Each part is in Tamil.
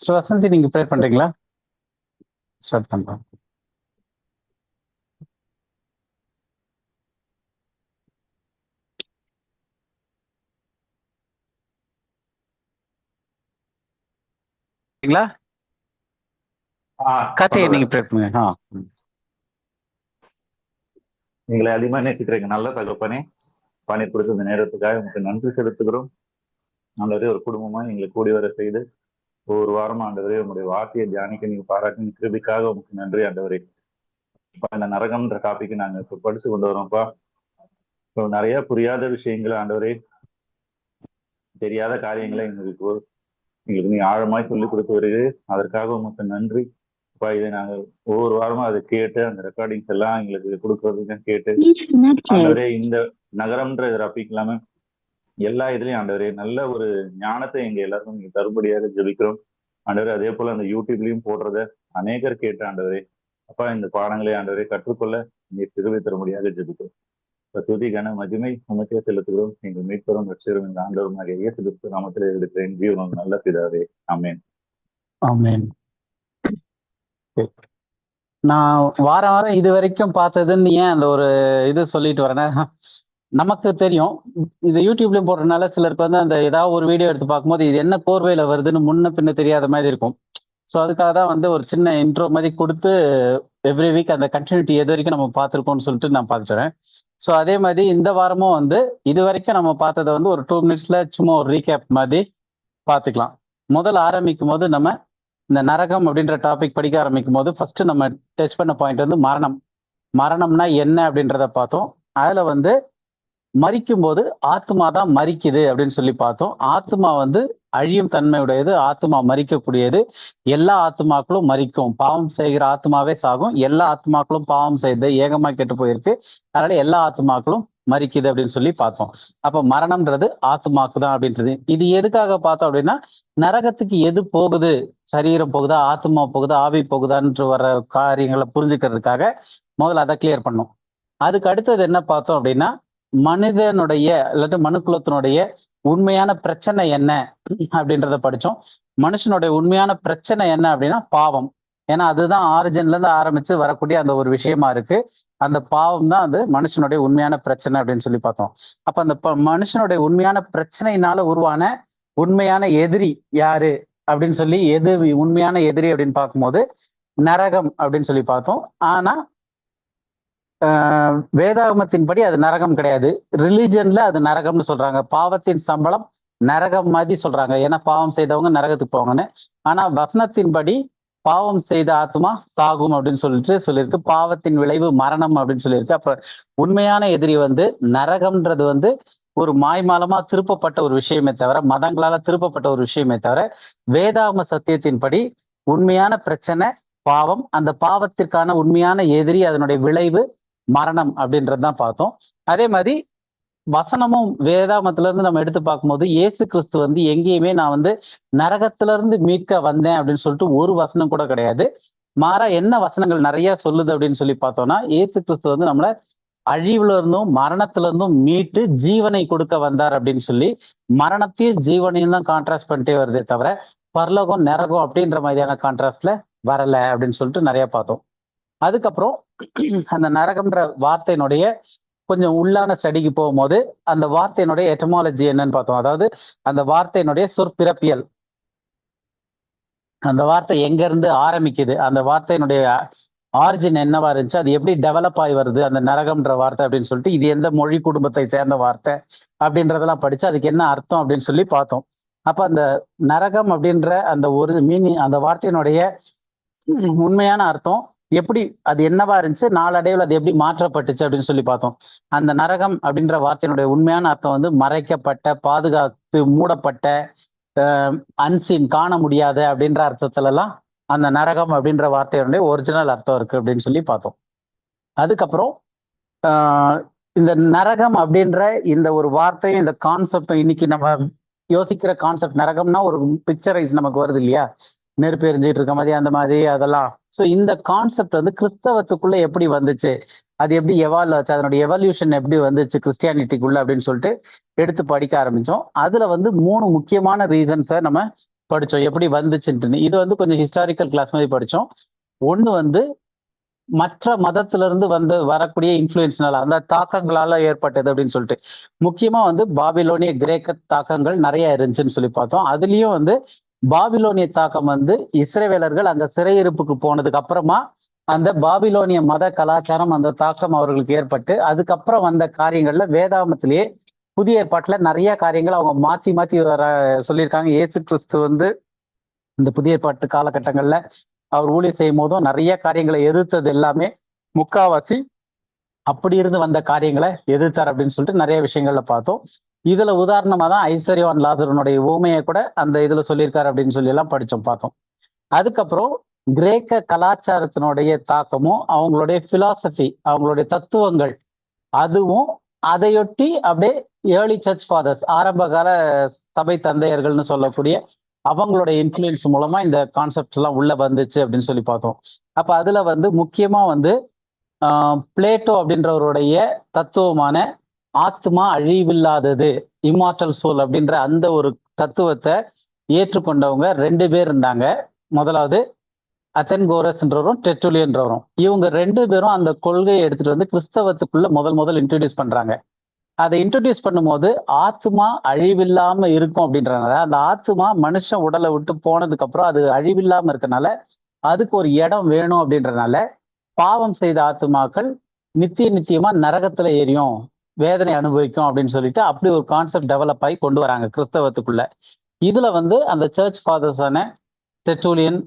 சிஸ்டர் வசந்தி நீங்க ப்ரே பண்றீங்களா? ஸ்டார்ட் பண்றோம். கார்த்திகை பண்றேன். நீங்க ப்ரே பண்ணுங்க. எங்களை அதிகமா நேசிக்கிறீங்க நல்ல தகப்பனே. பணி கொடுத்த இந்த நேரத்துக்காக உங்களுக்கு நன்றி செலுத்துகிறோம். ஆண்டவரே, ஒரு குடும்பமா எங்களை கூடி வர செய்து ஒவ்வொரு வாரம் ஆண்டவரே உங்களுடைய வார்த்தையை தியானிக்க நீங்க பாராட்டின கிருபிக்காக உங்களுக்கு நன்றி ஆண்டவரே. இந்த நரகம்ன்ற டாபிக் நாங்க இப்ப படிச்சு கொண்டு வரோம்ப்பா. இப்போ நிறைய புரியாத விஷயங்கள் ஆண்டவரே, தெரியாத காரியங்களை எங்களுக்கு நீ ஆழமாய் சொல்லிக் கொடுத்து வருது. அதற்காக உங்களுக்கு நன்றி. இதை நாங்க ஒவ்வொரு வாரமும் அதை கேட்டு அந்த ரெக்கார்டிங்ஸ் எல்லாம் எங்களுக்கு கொடுக்கறதுக்கு கேட்டு ஆண்டவரே, இந்த நகரம்ன்ற டாபிக் இல்லாம எல்லா இதுலயும் ஆண்டவரே நல்ல ஒரு ஞானத்தை எங்க எல்லாருக்கும் நீங்க தரும்படியாக ஜெபிக்கிறோம் ஆண்டவரே. அதே போல அந்த யூடியூப்லயும் போடுறத அநேகர் கேட்டு ஆண்டவரே, அப்பா இந்த பாடங்களை ஆண்டவரை கற்றுக்கொள்ள நீர் திருவை தரும்படியாக ஜெபிக்கிறோம். துதி கன மகிமை உமக்கே செலுத்துகிறோம். எங்கள் மீட்பரும் ரட்சகரும் இந்த ஆண்டவருமாக இயேசு கிறிஸ்து நாமத்தில் எடுக்கிறேன் ஜீவனம் நல்ல பிதாவே. ஆமென். ஆமென். நான் வாரம் வாரம் இது வரைக்கும் பார்த்ததுன்னு ஏன் அந்த ஒரு இது சொல்லிட்டு வரேன்னா, நமக்கு தெரியும் இது யூடியூப்லயும் போடுறதுனால சிலருக்கு வந்து அந்த ஏதாவது ஒரு வீடியோ எடுத்து பார்க்கும்போது இது என்ன கோர்வையில வருதுன்னு முன்ன பின்ன தெரியாத மாதிரி இருக்கும். ஸோ அதுக்காக தான் வந்து ஒரு சின்ன இன்ட்ரோ மாதிரி கொடுத்து எவ்ரி வீக் அந்த கண்டினியூட்டி எது வரைக்கும் நம்ம பார்த்துருக்கோம்னு சொல்லிட்டு நான் பார்த்துறேன். ஸோ அதே மாதிரி இந்த வாரமும் வந்து இது வரைக்கும் நம்ம பார்த்ததை வந்து ஒரு 2 minutesல சும்மா ஒரு ரீகேப் மாதிரி பார்த்துக்கலாம். முதல்ல ஆரம்பிக்கும் போது நம்ம இந்த நரகம் அப்படின்ற டாபிக் படிக்க ஆரம்பிக்கும் போது ஃபர்ஸ்ட் நம்ம டச் பண்ண பாயிண்ட் வந்து மரணம். மரணம்னா என்ன அப்படின்றத பார்த்தோம். அதுல வந்து மரிக்கும் போது ஆத்மா தான் மரிக்குது அப்படின்னு சொல்லி பார்த்தோம். ஆத்மா வந்து அழியும் தன்மையுடையது, ஆத்மா மரிக்கக்கூடியது. எல்லா ஆத்மாக்களும் மரிக்கும். பாவம் செய்கிற ஆத்மாவே சாகும். எல்லா ஆத்மாக்களும் பாவம் செய்து ஏகமா கெட்டு போயிருக்கு. அதனால எல்லா ஆத்மாக்களும் மரிக்குது அப்படின்னு சொல்லி பார்த்தோம். அப்ப மரணம்ன்றது ஆத்மாக்கு தான் அப்படின்றது. இது எதுக்காக பார்த்தோம் அப்படின்னா, நரகத்துக்கு எது போகுது, சரீரம் போகுதா, ஆத்மா போகுதா, ஆவி போகுதான்னு வர காரியங்களை புரிஞ்சுக்கிறதுக்காக முதல்ல அதை கிளியர் பண்ணோம். அதுக்கு அடுத்தது என்ன பார்த்தோம் அப்படின்னா, மனிதனுடைய இல்லாட்டி மனுக்குலத்தினுடைய உண்மையான பிரச்சனை என்ன அப்படின்றத படிச்சோம். மனுஷனுடைய உண்மையான பிரச்சனை என்ன அப்படின்னா பாவம். ஏன்னா அதுதான் ஆரிஜின்ல இருந்து ஆரம்பிச்சு வரக்கூடிய அந்த ஒரு விஷயமா இருக்கு. அந்த பாவம் தான் அது மனுஷனுடைய உண்மையான பிரச்சனை அப்படின்னு சொல்லி பார்த்தோம். அப்ப அந்த மனுஷனுடைய உண்மையான பிரச்சனையினால உருவான உண்மையான எதிரி யாரு அப்படின்னு சொல்லி, எது உண்மையான எதிரி அப்படின்னு பார்க்கும்போது நரகம் அப்படின்னு சொல்லி பார்த்தோம். ஆனா வேதாகமத்தின்படி அது நரகம் கிடையாது. ரிலிஜன்ல அது நரகம்னு சொல்றாங்க. பாவத்தின் சம்பளம் நரகம் மாதிரி சொல்றாங்க. ஏன்னா பாவம் செய்தவங்க நரகத்துக்கு போவாங்கன்னு. ஆனா வசனத்தின்படி பாவம் செய்த ஆத்மா சாகும் அப்படின்னு சொல்லியிருக்கு. பாவத்தின் விளைவு மரணம் அப்படின்னு சொல்லியிருக்கு. அப்ப உண்மையான எதிரி வந்து நரகம்ன்றது வந்து ஒரு மாய்மாலமா திருப்பப்பட்ட ஒரு விஷயமே தவிர, மதங்களால திருப்பப்பட்ட ஒரு விஷயமே தவிர, வேதாகம சத்தியத்தின்படி உண்மையான பிரச்சனை பாவம். அந்த பாவத்திற்கான உண்மையான எதிரி, அதனுடைய விளைவு மரணம் அப்படின்றதுதான் பார்த்தோம். அதே மாதிரி வசனமும் வேதாமத்துல இருந்து நம்ம எடுத்து பார்க்கும்போது இயேசு கிறிஸ்து வந்து எங்கேயுமே நான் வந்து நரகத்துல இருந்து மீட்க வந்தேன் அப்படின்னு சொல்லிட்டு ஒரு வசனம் கூட கிடையாது. மாறா என்ன வசனங்கள் நிறைய சொல்லுது அப்படின்னு சொல்லி பார்த்தோம்னா, இயேசு கிறிஸ்து வந்து நம்மள அழிவுல இருந்தும் மரணத்துல இருந்தும் மீட்டு ஜீவனை கொடுக்க வந்தார் அப்படின்னு சொல்லி மரணத்தையும் ஜீவனையும் தான் கான்ட்ராஸ்ட் பண்ணிட்டே வருதே தவிர பரலோகம் நரகம் அப்படின்ற மாதிரியான கான்ட்ராஸ்ட்ல வரல அப்படின்னு சொல்லிட்டு நிறைய பார்த்தோம். அதுக்கப்புறம் அந்த நரகம்ன்ற வார்த்தையினுடைய கொஞ்சம் உள்ளான ஸ்டடிக்கு போகும்போது அந்த வார்த்தையினுடைய எட்டமாலஜி என்னன்னு பார்த்தோம். அதாவது அந்த வார்த்தையினுடைய சொற்பிறப்பியல், அந்த வார்த்தை எங்க இருந்து ஆரம்பிக்குது, அந்த வார்த்தையினுடைய ஆரிஜின் என்னவா இருந்துச்சு, அது எப்படி டெவலப் ஆகி வருது அந்த நரகம்ன்ற வார்த்தை அப்படின்னு சொல்லிட்டு, இது எந்த மொழி குடும்பத்தை சேர்ந்த வார்த்தை அப்படின்றதெல்லாம் படிச்சு அதுக்கு என்ன அர்த்தம் அப்படின்னு சொல்லி பார்த்தோம். அப்ப அந்த நரகம் அப்படின்ற அந்த ஒரு மீனிங், அந்த வார்த்தையினுடைய உண்மையான அர்த்தம் எப்படி, அது என்னவா இருந்துச்சு, நாளடைவில் அது எப்படி மாற்றப்பட்டுச்சு அப்படின்னு சொல்லி பார்த்தோம். அந்த நரகம் அப்படின்ற வார்த்தையினுடைய உண்மையான அர்த்தம் வந்து மறைக்கப்பட்ட, பாதுகாத்து மூடப்பட்ட, அன்சீன், காண முடியாத அப்படின்ற அர்த்தத்துல எல்லாம் அந்த நரகம் அப்படின்ற வார்த்தையினுடைய ஒரிஜினல் அர்த்தம் இருக்கு அப்படின்னு சொல்லி பார்த்தோம். அதுக்கப்புறம் இந்த நரகம் அப்படின்ற இந்த ஒரு வார்த்தையும் இந்த கான்செப்டும் இன்னைக்கு நம்ம யோசிக்கிற கான்செப்ட், நரகம்னா ஒரு பிக்சரைஸ் நமக்கு வருது இல்லையா, நெருப்பு எரிஞ்சிட்டு இருக்க மாதிரி அந்த மாதிரி அதெல்லாம். ஸோ இந்த கான்செப்ட் வந்து கிறிஸ்தவத்துக்குள்ள எப்படி வந்துச்சு, அது எப்படி எவால்வ் ஆச்சு, அதனுடைய எவல்யூஷன் எப்படி வந்துச்சு கிறிஸ்டியானிட்டிக்குள்ள அப்படின்னு சொல்லிட்டு எடுத்து படிக்க ஆரம்பிச்சோம். அதுல வந்து 3 முக்கியமான ரீசன்ஸை நம்ம படிச்சோம் எப்படி வந்துச்சுன்னு. இது வந்து கொஞ்சம் ஹிஸ்டாரிக்கல் கிளாஸ் மாதிரி படிச்சோம். ஒண்ணு வந்து மற்ற மதத்துல இருந்து வந்து வரக்கூடிய இன்ஃப்ளூயன்ஸ்னால அந்த தாக்கங்களால ஏற்பட்டது அப்படின்னு சொல்லிட்டு முக்கியமா வந்து பாபிலோனிய கிரேக்க தாக்கங்கள் நிறைய இருந்துச்சுன்னு சொல்லி பார்த்தோம். அதுலயும் வந்து பாபிலோனிய தாக்கம் வந்து இஸ்ரவேலர்கள் அங்க சிறையிருப்புக்கு போனதுக்கு அப்புறமா அந்த பாபிலோனிய மத கலாச்சாரம் அந்த தாக்கம் அவர்களுக்கு ஏற்பட்டு அதுக்கப்புறம் வந்த காரியங்கள்ல வேதாகமத்திலேயே புதிய ஏற்பாட்டுல நிறைய காரியங்கள் அவங்க மாத்தி மாத்தி வர சொல்லியிருக்காங்க. இயேசு கிறிஸ்து வந்து இந்த புதிய ஏற்பாட்டு காலகட்டங்கள்ல அவர் ஊழியர் செய்யும் போதும் நிறைய காரியங்களை எதிர்த்தது எல்லாமே முக்காவாசி அப்படி இருந்து வந்த காரியங்களை எதிர்த்தார் அப்படின்னு சொல்லிட்டு நிறைய விஷயங்கள்ல பார்த்தோம். இதுல உதாரணமா தான் ஐஸ்வர்யவான் லாசருனுடைய ஊமையை கூட அந்த இதுல சொல்லியிருக்காரு அப்படின்னு சொல்லி எல்லாம் படிச்சோம் பார்த்தோம். அதுக்கப்புறம் கிரேக்க கலாச்சாரத்தினுடைய தாக்கமும் அவங்களுடைய பிலாசபி அவங்களுடைய தத்துவங்கள் அதுவும் அதையொட்டி அப்படியே ஏர்லி சர்ச் ஃபாதர்ஸ் ஆரம்ப கால சபை தந்தையர்கள்னு சொல்லக்கூடிய அவங்களுடைய இன்ஃப்ளூயன்ஸ் மூலமா இந்த கான்செப்ட் எல்லாம் உள்ள வந்துச்சு அப்படின்னு சொல்லி பார்த்தோம். அப்ப அதுல வந்து முக்கியமா வந்து பிளேட்டோ அப்படின்றவருடைய தத்துவமான ஆத்மா அழிவில்லாதது இம்மார்டல் சோல் அப்படின்ற அந்த ஒரு தத்துவத்தை ஏற்றுக்கொண்டவங்க 2 பேர் இருந்தாங்க. முதலாவது அத்தன்கோரஸ்ன்றவரும் டெர்ட்டுலியன்றவரும். இவங்க 2 பேரும் அந்த கொள்கையை எடுத்துட்டு வந்து கிறிஸ்தவத்துக்குள்ள முதல் இன்ட்ரடியூஸ் பண்றாங்க. அதை இன்ட்ரடியூஸ் பண்ணும்போது ஆத்மா அழிவில்லாம இருக்கும் அப்படின்றனால அந்த ஆத்மா மனுஷன் உடலை விட்டு போனதுக்கு அப்புறம் அது அழிவில்லாம இருக்கனால அதுக்கு ஒரு இடம் வேணும் அப்படின்றனால பாவம் செய்த ஆத்மாக்கள் நித்தியமா நரகத்துல எரியும் வேதனை அனுபவிக்கும் அப்படின்னு சொல்லிட்டு அப்படி ஒரு கான்செப்ட் டெவலப் ஆகி கொண்டு வராங்க கிறிஸ்தவத்துக்குள்ள. இதுல வந்து அந்த சர்ச் ஃபாதர்ஸான டெர்ட்டுலியன்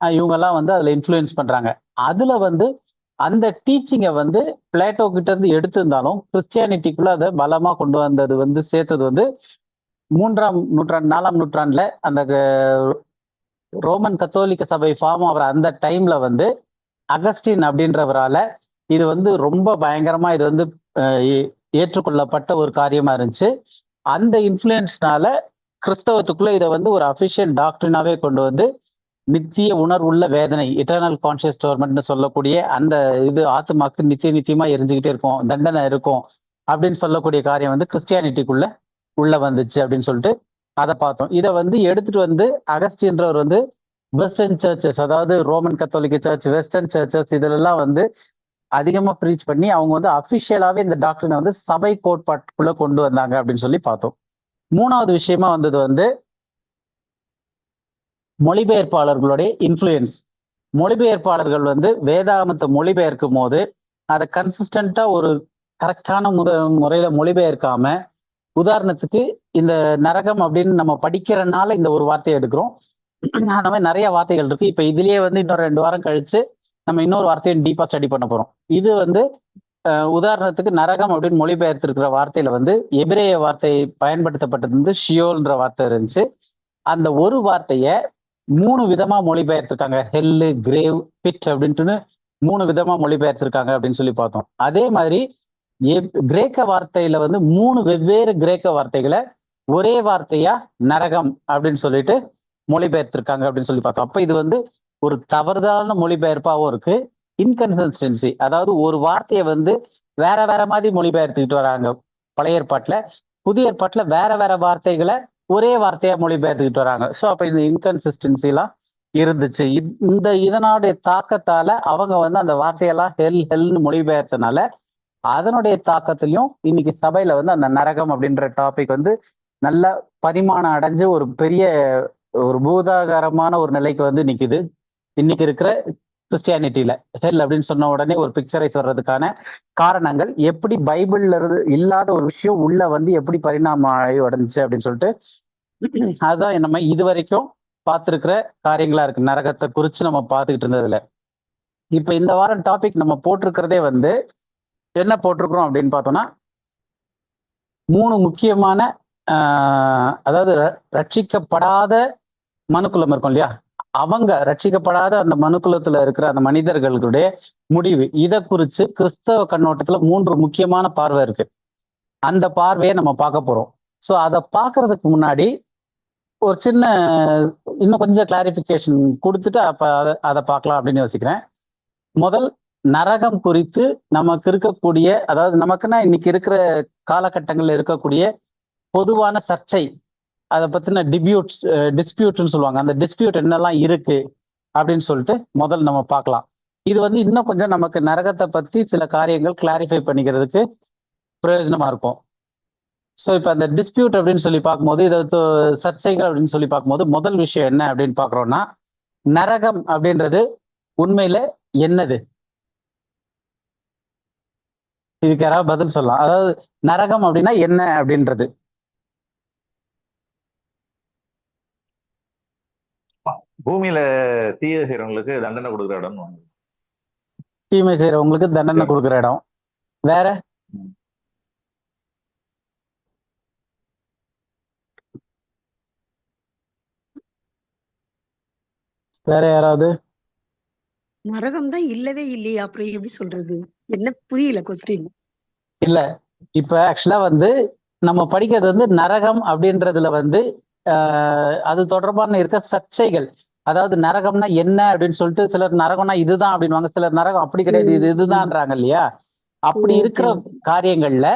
இவங்கெல்லாம் வந்து அதுல இன்ஃப்ளூயன்ஸ் பண்றாங்க. அதுல வந்து அந்த டீச்சிங்கை வந்து பிளேட்டோ கிட்ட இருந்து எடுத்திருந்தாலும் கிறிஸ்டியானிட்டிக்குள்ள அதை பலமா கொண்டு வந்தது வந்து சேர்த்தது வந்து 3ஆம் நூற்றாண்டு 4ஆம் நூற்றாண்டுல அந்த ரோமன் கத்தோலிக்க சபை ஃபார்ம் ஆகிற அந்த டைம்ல வந்து அகஸ்டின் அப்படின்றவரால இது வந்து ரொம்ப பயங்கரமா இது வந்து ஏற்றுக்கொள்ளப்பட்ட ஒரு காரியமா இருந்துச்சு. அந்த இன்ஃப்ளூயன்ஸ்னால கிறிஸ்தவத்துக்குள்ள இதை வந்து ஒரு அபிஷியல் டாக்டரினாவே கொண்டு வந்து நித்திய உணர்வுள்ள வேதனை இட்டர்னல் கான்சியஸ் டோர்மெண்ட்னு சொல்லக்கூடிய அந்த இது ஆத்மாக்கு நித்தியமா எரிஞ்சுக்கிட்டே இருக்கும் தண்டனை இருக்கும் அப்படின்னு சொல்லக்கூடிய காரியம் வந்து கிறிஸ்டியானிட்டிக்குள்ள உள்ள வந்துச்சு அப்படின்னு சொல்லிட்டு அதை பார்த்தோம். இதை வந்து எடுத்துட்டு வந்து அகஸ்டின்றவர் வந்து வெஸ்டர்ன் சர்ச்சஸ் அதாவது ரோமன் கத்தோலிக்க சர்ச் வெஸ்டர்ன் சர்ச்சஸ் இதுலெல்லாம் வந்து அதிகமா ப்ரீச் பண்ணி அவங்க வந்து அபிஷியலாவே இந்த டாக்டரினை வந்து சபை கோட்பாட்டுக்குள்ள கொண்டு வந்தாங்க அப்படின்னு சொல்லி பார்த்தோம். 3வது விஷயமா வந்தது வந்து மொழிபெயர்ப்பாளர்களுடைய இன்ஃப்ளூயன்ஸ். மொழிபெயர்ப்பாளர்கள் வந்து வேதாகமத்தை மொழிபெயர்க்கும் போது அதை கன்சிஸ்டண்டா ஒரு கரெக்டான முறையில மொழிபெயர்க்காம உதாரணத்துக்கு இந்த நரகம் அப்படின்னு நம்ம படிக்கிறனால இந்த ஒரு வார்த்தையை எடுக்கிறோம். அந்த மாதிரி நிறைய வார்த்தைகள் இருக்கு. இப்ப இதுலயே வந்து இன்னொரு 2 வாரம் கழிச்சு நம்ம இன்னொரு வார்த்தையை டீப்பா ஸ்டடி பண்ண போறோம். இது வந்து உதாரணத்துக்கு நரகம் அப்படின்னு மொழிபெயர்த்திருக்கிற வார்த்தையில வந்து எபிரேய வார்த்தை பயன்படுத்தப்பட்டது வந்து ஷியோல்ன்ற வார்த்தை இருந்துச்சு. அந்த ஒரு வார்த்தைய 3 விதமா மொழிபெயர்த்திருக்காங்க. ஹெல்லு கிரேவ் பிட் அப்படின்ட்டு 3 விதமா மொழிபெயர்த்திருக்காங்க அப்படின்னு சொல்லி பார்த்தோம். அதே மாதிரி கிரேக்க வார்த்தையில வந்து 3 வெவ்வேறு கிரேக்க வார்த்தைகளை ஒரே வார்த்தையா நரகம் அப்படின்னு சொல்லிட்டு மொழிபெயர்த்திருக்காங்க அப்படின்னு சொல்லி பார்த்தோம். அப்ப இது வந்து ஒரு தவறுதான மொழிபெயர்ப்பாகவும் இருக்கு. இன்கன்சிஸ்டன்சி அதாவது ஒரு வார்த்தையை வந்து வேற மாதிரி மொழிபெயர்த்துக்கிட்டு வராங்க பழைய ஏற்பாட்டுல. புதிய ஏற்பாட்டுல வேற வார்த்தைகளை ஒரே வார்த்தையா மொழிபெயர்த்துக்கிட்டு வராங்க. ஸோ அப்ப இந்த இன்கன்சிஸ்டன்சி எல்லாம் இருந்துச்சு. இதனுடைய தாக்கத்தால அவங்க வந்து அந்த வார்த்தையெல்லாம் ஹெல்னு மொழிபெயர்த்தனால அதனுடைய தாக்கத்திலையும் இன்னைக்கு சபையில வந்து அந்த நரகம் அப்படின்ற டாபிக் வந்து நல்ல பரிமாணம் அடைஞ்சு ஒரு பெரிய ஒரு பூதாகாரமான ஒரு நிலைக்கு வந்து நிக்குது. இன்னைக்கு இருக்கிற கிறிஸ்டியானிட்டியில ஹெல் அப்படின்னு சொன்ன உடனே ஒரு பிக்சரைஸ் வர்றதுக்கான காரணங்கள் எப்படி பைபிள்ல இருந்து இல்லாத ஒரு விஷயம் உள்ள வந்து எப்படி பரிணாமம் அடைஞ்சு அப்படின்னு சொல்லிட்டு அதுதான் நம்ம இது வரைக்கும் பார்த்துருக்கிற காரியங்களா இருக்கு நரகத்தை குறிச்சு நம்ம பார்த்துக்கிட்டு இருந்ததுல. இப்ப இந்த வாரம் டாபிக் நம்ம போட்டிருக்கிறதே வந்து என்ன போட்டிருக்கிறோம் அப்படின்னு பார்த்தோம்னா 3 முக்கியமான அதாவது ரட்சிக்கப்படாத மனுக்குலம் இருக்கும் இல்லையா, அவங்க ரட்சிக்கப்படாத அந்த மனுக்குலத்துல இருக்கிற அந்த மனிதர்களுடைய முடிவு இதை குறிச்சு கிறிஸ்தவ கண்ணோட்டத்துல 3 முக்கியமான பார்வை இருக்கு. அந்த பார்வையை நம்ம பார்க்க போறோம். ஸோ அதை பார்க்கறதுக்கு முன்னாடி ஒரு சின்ன இன்னும் கொஞ்சம் கிளாரிபிகேஷன் கொடுத்துட்டு அப்ப அதை பார்க்கலாம் அப்படின்னு யோசிக்கிறேன். முதல் நரகம் குறித்து நமக்கு இருக்கக்கூடிய அதாவது நமக்குன்னா இன்னைக்கு இருக்கிற காலகட்டங்கள்ல இருக்கக்கூடிய பொதுவான சர்ச்சை அதை பத்தின டிஸ்பியூட்னு சொல்லுவாங்க. அந்த டிஸ்பியூட் என்னெல்லாம் இருக்கு அப்படின்னு சொல்லிட்டு முதல்ல நம்ம பார்க்கலாம். இது வந்து இன்னும் கொஞ்சம் நமக்கு நரகத்தை பத்தி சில காரியங்கள் கிளாரிஃபை பண்ணிக்கிறதுக்கு பிரயோஜனமா இருக்கும். ஸோ இப்போ அந்த டிஸ்பியூட் அப்படின்னு சொல்லி பார்க்கும்போது, இதை சர்ச்சைகள் அப்படின்னு சொல்லி பார்க்கும்போது, முதல் விஷயம் என்ன அப்படின்னு பார்க்குறோம்னா, நரகம் அப்படின்றது உண்மையில என்னது? இதுக்கு யாராவது பதில் சொல்லலாம். அதாவது நரகம் அப்படின்னா என்ன அப்படின்றது. பூமியில தீய செய்யறவங்களுக்கு தண்டனை கொடுக்குற இடம். தீமை செய்யறவங்களுக்கு தண்டனை கொடுக்குற இடம். வேற வேற யாராவது? நரகம் தான் இல்லவே இல்லையா, அப்புறம் எப்படி சொல்றது? என்ன புரியல கொஸ்டின். இல்ல, இப்ப ஆக்சுவலா வந்து நம்ம படிக்கிறது வந்து நரகம் அப்படின்றதுல வந்து அது தொடர்பான இருக்க சர்ச்சைகள். அதாவது நரகம்னா என்ன அப்படின்னு சொல்லிட்டு சிலர் நரகம்னா இதுதான் அப்படின்வாங்க, சிலர் நரகம் அப்படி கிடையாது இதுதான்றாங்க இல்லையா? அப்படி இருக்கிற காரியங்கள்ல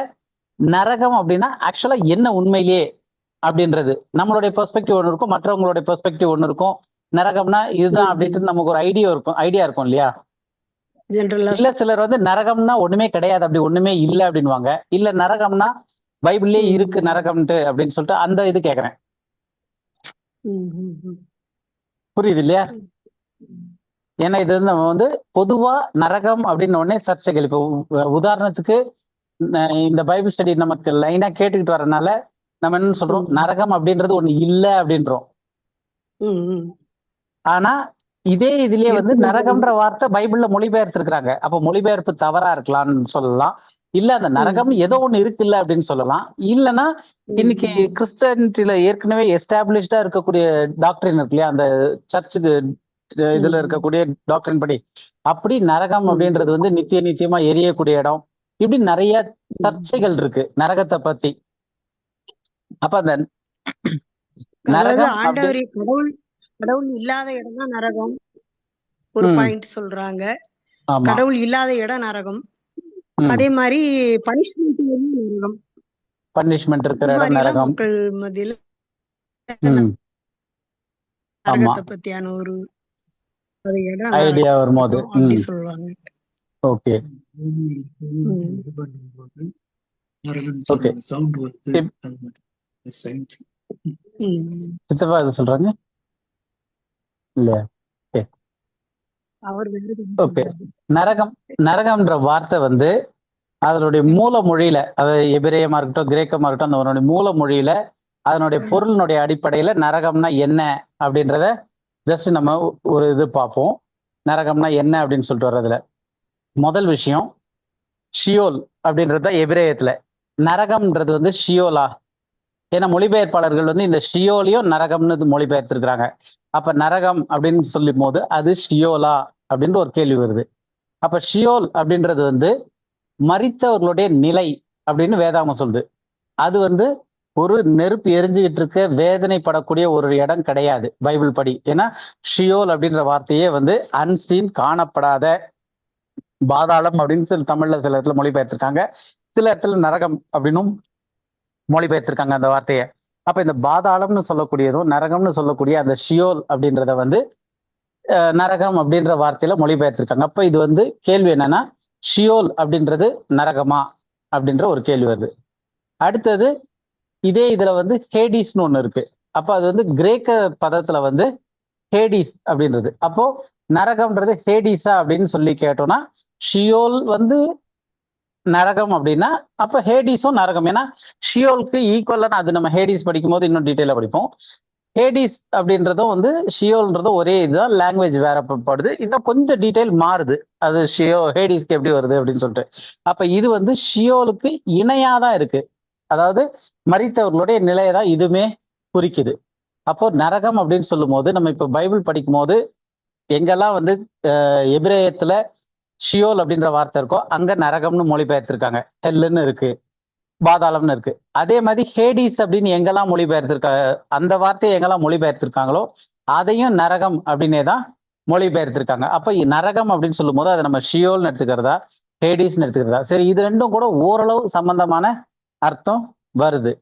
நரகம் அப்படின்னா ஆக்சுவலா என்ன உண்மையிலேயே அப்படின்றது நம்மளுடைய பெர்ஸ்பெக்டிவ் ஒன்று இருக்கும், மற்றவங்களுடைய பெர்ஸ்பெக்டிவ் ஒன்று இருக்கும். நரகம்னா இதுதான் அப்படின்ட்டு நமக்கு ஒரு ஐடியா இருக்கும் இல்லையா? இல்ல சிலர் வந்து நரகம்னா ஒண்ணுமே கிடையாது, அப்படி ஒண்ணுமே இல்லை அப்படின்வாங்க. இல்ல நரகம்னா பைபிள்லயே இருக்கு நரகம்ட்டு அப்படின்னு சொல்லிட்டு அந்த இது கேக்குறேன். புரியுது இல்லையா? ஏன்னா இது வந்து நம்ம வந்து பொதுவா நரகம் அப்படின்னு உடனே சர்ச்சைகள். இப்போ உதாரணத்துக்கு இந்த பைபிள் ஸ்டடி நமக்கு லைனா கேட்டுக்கிட்டு வரனால நம்ம என்ன சொல்றோம், நரகம் அப்படின்றது ஒண்ணு இல்லை அப்படின்றோம். ஆனா இதே இதுலயே வந்து நரகம்ன்ற வார்த்தை பைபிள்ல மொழிபெயர்த்திருக்கிறாங்க. அப்ப மொழிபெயர்ப்பு தவறா இருக்கலாம்னு சொல்லலாம். இல்ல அந்த நரகம் ஏதோ ஒண்ணு இருக்குல்ல அப்படின்னு சொல்லலாம். இல்லைன்னா இன்னைக்கு கிறிஸ்டியானிட்டியில ஏற்கனவே எஸ்டாப்ளிஷ்டா இருக்கக்கூடிய டாக்டரின் இருக்கு இல்லையா, அந்த சர்ச்சுக்கு இதுல இருக்கக்கூடிய டாக்டரின் படி அப்படி நரகம் அப்படின்றது வந்து நித்தியமா எரியக்கூடிய இடம். இப்படி நிறைய சர்ச்சைகள் இருக்கு நரகத்தை பத்தி. அப்ப அந்த நரகம் கடவுள் இல்லாத இடம் தான் நரகம் ஒரு பாயிண்ட் சொல்றாங்க. கடவுள் இல்லாத இடம் நரகம். அதே மாதிரி பனிஷ்மெண்ட் இருக்கிற இடம் நரகம். மக்கள் மத்தியில நரகத்தை பத்தியான ஒரு ஐடியா வரும்போது அப்படி சொல்லுவாங்க. ஓகே சித்தப்பா இது சொல்றாங்க இல்லையா? ஓகே, நரகம்ன்ற வார்த்தை வந்து அதனுடைய மூல மொழியில, அதாவது எபிரேயமா இருக்கட்டும் கிரேக்கமா இருக்கட்டும், அதனுடைய மூல மொழியில அதனுடைய பொருளினுடைய அடிப்படையில நரகம்னா என்ன அப்படின்றத ஜஸ்ட் நம்ம ஒரு இது பார்ப்போம். நரகம்னா என்ன அப்படின்னு சொல்லிட்டு வர்றதுல முதல் விஷயம் ஷியோல் அப்படின்றது எபிரேயத்துல. நரகம்ன்றது வந்து ஷியோலா? ஏன்னா மொழிபெயர்ப்பாளர்கள் வந்து இந்த ஷியோலையும் நரகம்னு மொழிபெயர்த்திருக்கிறாங்க. அப்ப நரகம் அப்படின்னு சொல்லும் போது அது ஷியோலா அப்படின்ற ஒரு கேள்வி வருது. அப்ப ஷியோல் அப்படின்றது வந்து மரித்தவர்களுடைய நிலை அப்படின்னு வேதாகமம் சொல்லுது. அது வந்து ஒரு நெருப்பு எரிஞ்சுக்கிட்டு இருக்க வேதனைப்படக்கூடிய ஒரு இடம் கிடையாது பைபிள் படி. ஏன்னா ஷியோல் அப்படின்ற வார்த்தையே வந்து அன்சீன், காணப்படாத பாதாளம் அப்படின்னு சொல்லி தமிழ்ல சில இடத்துல மொழிபெயர்த்திருக்காங்க. சில இடத்துல நரகம் அப்படின்னும் மொழிபெயர்த்திருக்காங்க அந்த வார்த்தையை. அப்ப இந்த பாதாளம்னு சொல்லக்கூடியதும் நரகம்னு சொல்லக்கூடிய அந்த ஷியோல் அப்படின்றத வந்து நரகம் அப்படின்ற வார்த்தையில மொழிபெயர்த்திருக்காங்க. அப்ப இது வந்து கேள்வி என்னன்னா, ஷியோல் அப்படின்றது நரகமா அப்படின்ற ஒரு கேள்வி வருது. அடுத்தது இதே இதுல வந்து ஹேடிஸ்னு ஒண்ணு இருக்கு. அப்ப அது வந்து கிரேக்க பதத்துல வந்து ஹேடிஸ் அப்படின்றது. அப்போ நரகம்ன்றது ஹேடிஸா அப்படின்னு சொல்லி கேட்டோம்னா, ஷியோல் வந்து நரகம் அப்படின்னா அப்ப ஹேடிஸும் நரகம். ஏன்னா ஷியோலுக்கு ஈக்குவலான அது நம்ம ஹேடிஸ் படிக்கும் போது இன்னும் டீட்டெயிலா படிப்போம். ஹேடிஸ் அப்படின்றதும் வந்து ஷியோல்ன்றதும் ஒரே இதுதான், லாங்குவேஜ் வேறப்படுது. இன்னும் கொஞ்சம் டீட்டெயில் மாறுது, அது ஹேடிஸ்க்கு எப்படி வருது அப்படின்னு சொல்லிட்டு. அப்ப இது வந்து ஷியோலுக்கு இணையாதான் இருக்கு. அதாவது மரித்தவர்களுடைய நிலையை தான் இதுவுமே குறிக்குது. அப்போ நரகம் அப்படின்னு சொல்லும் போது நம்ம இப்ப பைபிள் படிக்கும் போது எங்கெல்லாம் வந்து எபிரேயத்துல ஷியோல் அப்படின்ற வார்த்தை இருக்கோ அங்க நரகம்னு மொழிபெயர்த்திருக்காங்க. ஹெல்லுன்னு இருக்கு, பாதாளம்னு இருக்கு. அதே மாதிரி ஹேடிஸ் அப்படின்னு எங்கெல்லாம் மொழிபெயர்த்திருக்காங்க, அந்த வார்த்தையை எங்கெல்லாம் மொழிபெயர்த்திருக்காங்களோ அதையும் நரகம் அப்படின்னே தான் மொழிபெயர்த்திருக்காங்க. அப்ப நரகம் அப்படின்னு சொல்லும் போது அதை நம்ம ஷியோல்னு எடுத்துக்கிறதா ஹேடிஸ்னு எடுத்துக்கிறதா? சரி, இது ரெண்டும் கூட ஓரளவு சம்பந்தமான அர்த்தம் வருது.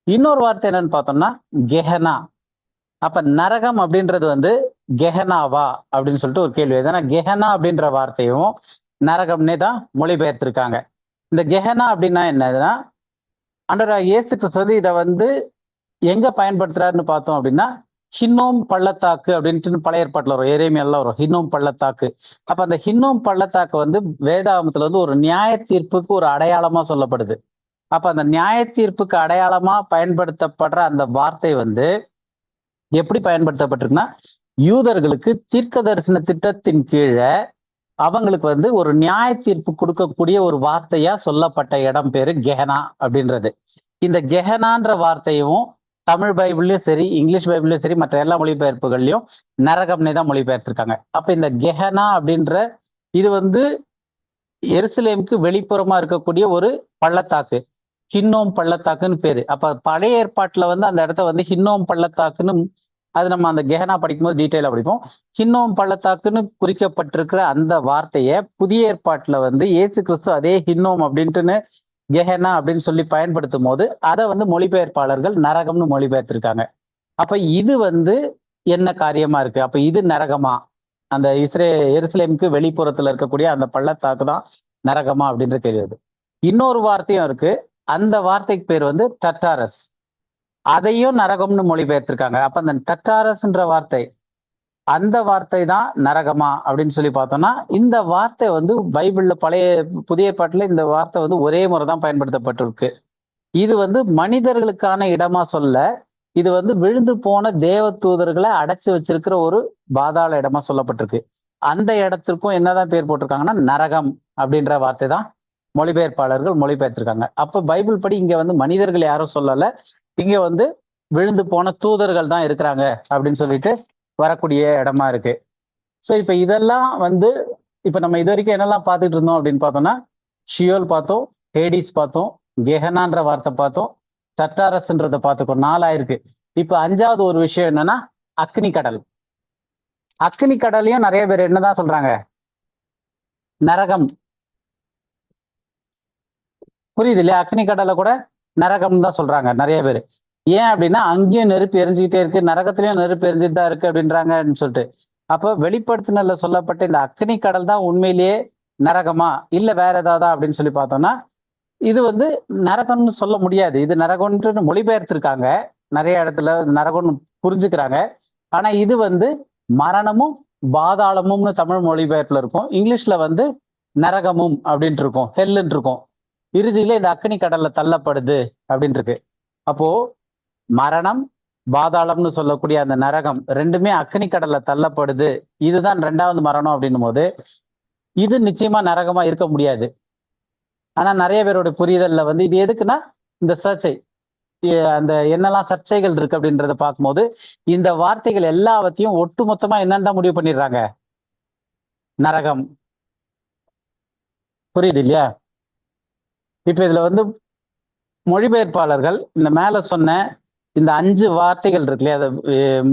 இன்னொரு வார்த்தை என்னன்னு பார்த்தோம்னா கெஹனா. அப்ப நரகம் அப்படின்றது வந்து கெஹனாவா அப்படின்னு சொல்லிட்டு ஒரு கேள்வி. ஏன்னா கெஹனா அப்படின்ற வார்த்தையும் நரகம்னே தான் மொழிபெயர்த்திருக்காங்க. இந்த கெஹனா அப்படின்னா என்னதுன்னா, ஆண்டவராகிய இயேசு கிறிஸ்து வந்து இதை வந்து எங்க பயன்படுத்துறாருன்னு பார்த்தோம் அப்படின்னா, ஹின்னோம் பள்ளத்தாக்கு அப்படின்ட்டு பழைய ஏற்பாட்டுல வரும், எரேமியால வரும் ஹின்னோம் பள்ளத்தாக்கு. அப்ப அந்த ஹின்னோம் பள்ளத்தாக்கு வந்து வேதாகமத்துல வந்து ஒரு நியாய தீர்ப்புக்கு ஒரு அடையாளமா சொல்லப்படுது. அப்ப அந்த நியாய தீர்ப்புக்கு அடையாளமா பயன்படுத்தப்படுற அந்த வார்த்தை வந்து எப்படி பயன்படுத்தப்பட்டிருக்குன்னா, யூதர்களுக்கு தீர்க்க தரிசன திட்டத்தின் கீழே அவங்களுக்கு வந்து ஒரு நியாய தீர்ப்பு கொடுக்கக்கூடிய ஒரு வார்த்தையா சொல்லப்பட்ட இடம் பேரு கெஹனா அப்படின்றது. இந்த கெஹனான்ற வார்த்தையும் தமிழ் பைபிள்லயும் சரி, இங்கிலீஷ் பைபிள்லயும் சரி, மற்ற எல்லா மொழிபெயர்ப்புகள்லயும் நரகம்னே தான் மொழிபெயர்த்திருக்காங்க. அப்ப இந்த கெஹனா அப்படின்ற இது வந்து எருசலேமுக்கு வெளிப்புறமா இருக்கக்கூடிய ஒரு பள்ளத்தாக்கு, ஹின்னோம் பள்ளத்தாக்குன்னு பேரு. அப்ப பழைய ஏற்பாட்டுல வந்து அந்த இடத்த வந்து ஹின்னோம் பள்ளத்தாக்குன்னு, அது நம்ம அந்த கெஹனா படிக்கும்போது டீட்டெயிலா படிப்போம். ஹின்னோம் பள்ளத்தாக்குன்னு குறிக்கப்பட்டிருக்கிற அந்த வார்த்தையை புதிய ஏற்பாட்டுல வந்து இயேசு கிறிஸ்து அதே ஹின்னோம் அப்படின்ட்டுன்னு கெஹனா அப்படின்னு சொல்லி பயன்படுத்தும் போது அதை வந்து மொழிபெயர்ப்பாளர்கள் நரகம்னு மொழிபெயர்த்திருக்காங்க. அப்ப இது வந்து என்ன காரியமா இருக்கு? அப்ப இது நரகமா? அந்த எருசலேமுக்கு வெளிப்புறத்துல இருக்கக்கூடிய அந்த பள்ளத்தாக்கு தான் நரகமா அப்படின்ற கேள்வி வருது. இன்னொரு வார்த்தையும் இருக்கு. அந்த வார்த்தைக்கு பேர் வந்து டட்டாரஸ். அதையும் நரகம்னு மொழிபெயர்த்திருக்காங்க. அப்ப அந்த டட்டாரஸ்ன்ற வார்த்தை, அந்த வார்த்தை தான் நரகமா அப்படின்னு சொல்லி பார்த்தோம்னா, இந்த வார்த்தை வந்து பைபிள்ல புதிய ஏற்பாட்டுல இந்த வார்த்தை வந்து ஒரே முறை தான் பயன்படுத்தப்பட்டிருக்கு. இது வந்து மனிதர்களுக்கான இடமா சொல்ல, இது வந்து விழுந்து போன தேவ தூதர்களை அடைச்சு வச்சிருக்கிற ஒரு பாதாள இடமா சொல்லப்பட்டிருக்கு. அந்த இடத்திற்கும் என்னதான் பேர் போட்டிருக்காங்கன்னா நரகம் அப்படின்ற வார்த்தை தான் மொழிபெயர்ப்பாளர்கள் மொழிபெயர்த்திருக்காங்க. அப்ப பைபிள் படி இங்க வந்து மனிதர்கள் யாரும் சொல்லல, இங்க வந்து விழுந்து போன தூதர்கள் தான் இருக்கிறாங்க அப்படின்னு சொல்லிட்டு வரக்கூடிய இடமா இருக்கு. ஸோ இப்ப இதெல்லாம் வந்து இப்ப நம்ம இது வரைக்கும் என்னெல்லாம் பார்த்துட்டு இருந்தோம் அப்படின்னு பார்த்தோம்னா, ஷியோல் பார்த்தோம், ஹேடிஸ் பார்த்தோம், கெஹனான்ற வார்த்தை பார்த்தோம், டட்டாரஸ்ன்றதை பார்த்துக்கோம். 4 ஆயிருக்கு. இப்ப 5வது ஒரு விஷயம் என்னன்னா அக்னி கடல். அக்னி கடலையும் நிறைய பேர் என்னதான் சொல்றாங்க? நரகம். புரியுது இல்லையா? அக்னி கடலை கூட நரகம் தான் சொல்றாங்க நிறைய பேர். ஏன் அப்படின்னா அங்கேயும் நெருப்பு எரிஞ்சுக்கிட்டே இருக்கு, நரகத்திலயும் நெருப்பு எரிஞ்சுட்டு தான் இருக்கு அப்படின்றாங்கன்னு சொல்லிட்டு. அப்போ வெளிப்படுத்தினர்ல சொல்லப்பட்ட இந்த அக்னி கடல் தான் உண்மையிலேயே நரகமா இல்ல வேற ஏதாவதா அப்படின்னு சொல்லி பார்த்தோம்னா, இது வந்து நரகம்னு சொல்ல முடியாது. இது நரகம்னு மொழிபெயர்த்திருக்காங்க, நிறைய இடத்துல நரகம்னு புரிஞ்சுக்கிறாங்க. ஆனா இது வந்து மரணமும் பாதாளமும்னு தமிழ் மொழிபெயர்ப்புல இருக்கும், இங்கிலீஷ்ல வந்து நரகமும் அப்படின்ட்டு இருக்கும், ஹெல்லுன்னு இருக்கும். இறுதியில இந்த அக்னி கடல்ல தள்ளப்படுது அப்படின்னு இருக்கு. அப்போ மரணம், பாதாளம்னு சொல்லக்கூடிய அந்த நரகம் ரெண்டுமே அக்னி கடல்ல தள்ளப்படுது, இதுதான் 2வது மரணம் அப்படின்னும் போது இது நிச்சயமா நரகமா இருக்க முடியாது. ஆனா நிறைய பேரோட புரிதல்ல வந்து இது எதுக்குன்னா இந்த சர்ச்சை, அந்த என்னெல்லாம் சர்ச்சைகள் இருக்கு அப்படின்றத பார்க்கும்போது இந்த வார்த்தைகள் எல்லாவற்றையும் ஒட்டு மொத்தமா என்னன்னு தான் முடிவு பண்ணிடுறாங்க, நரகம். புரியுது இல்லையா? இப்ப இதுல வந்து மொழிபெயர்ப்பாளர்கள் இந்த மேல சொன்ன இந்த 5 வார்த்தைகள் இருக்கு இல்லையா,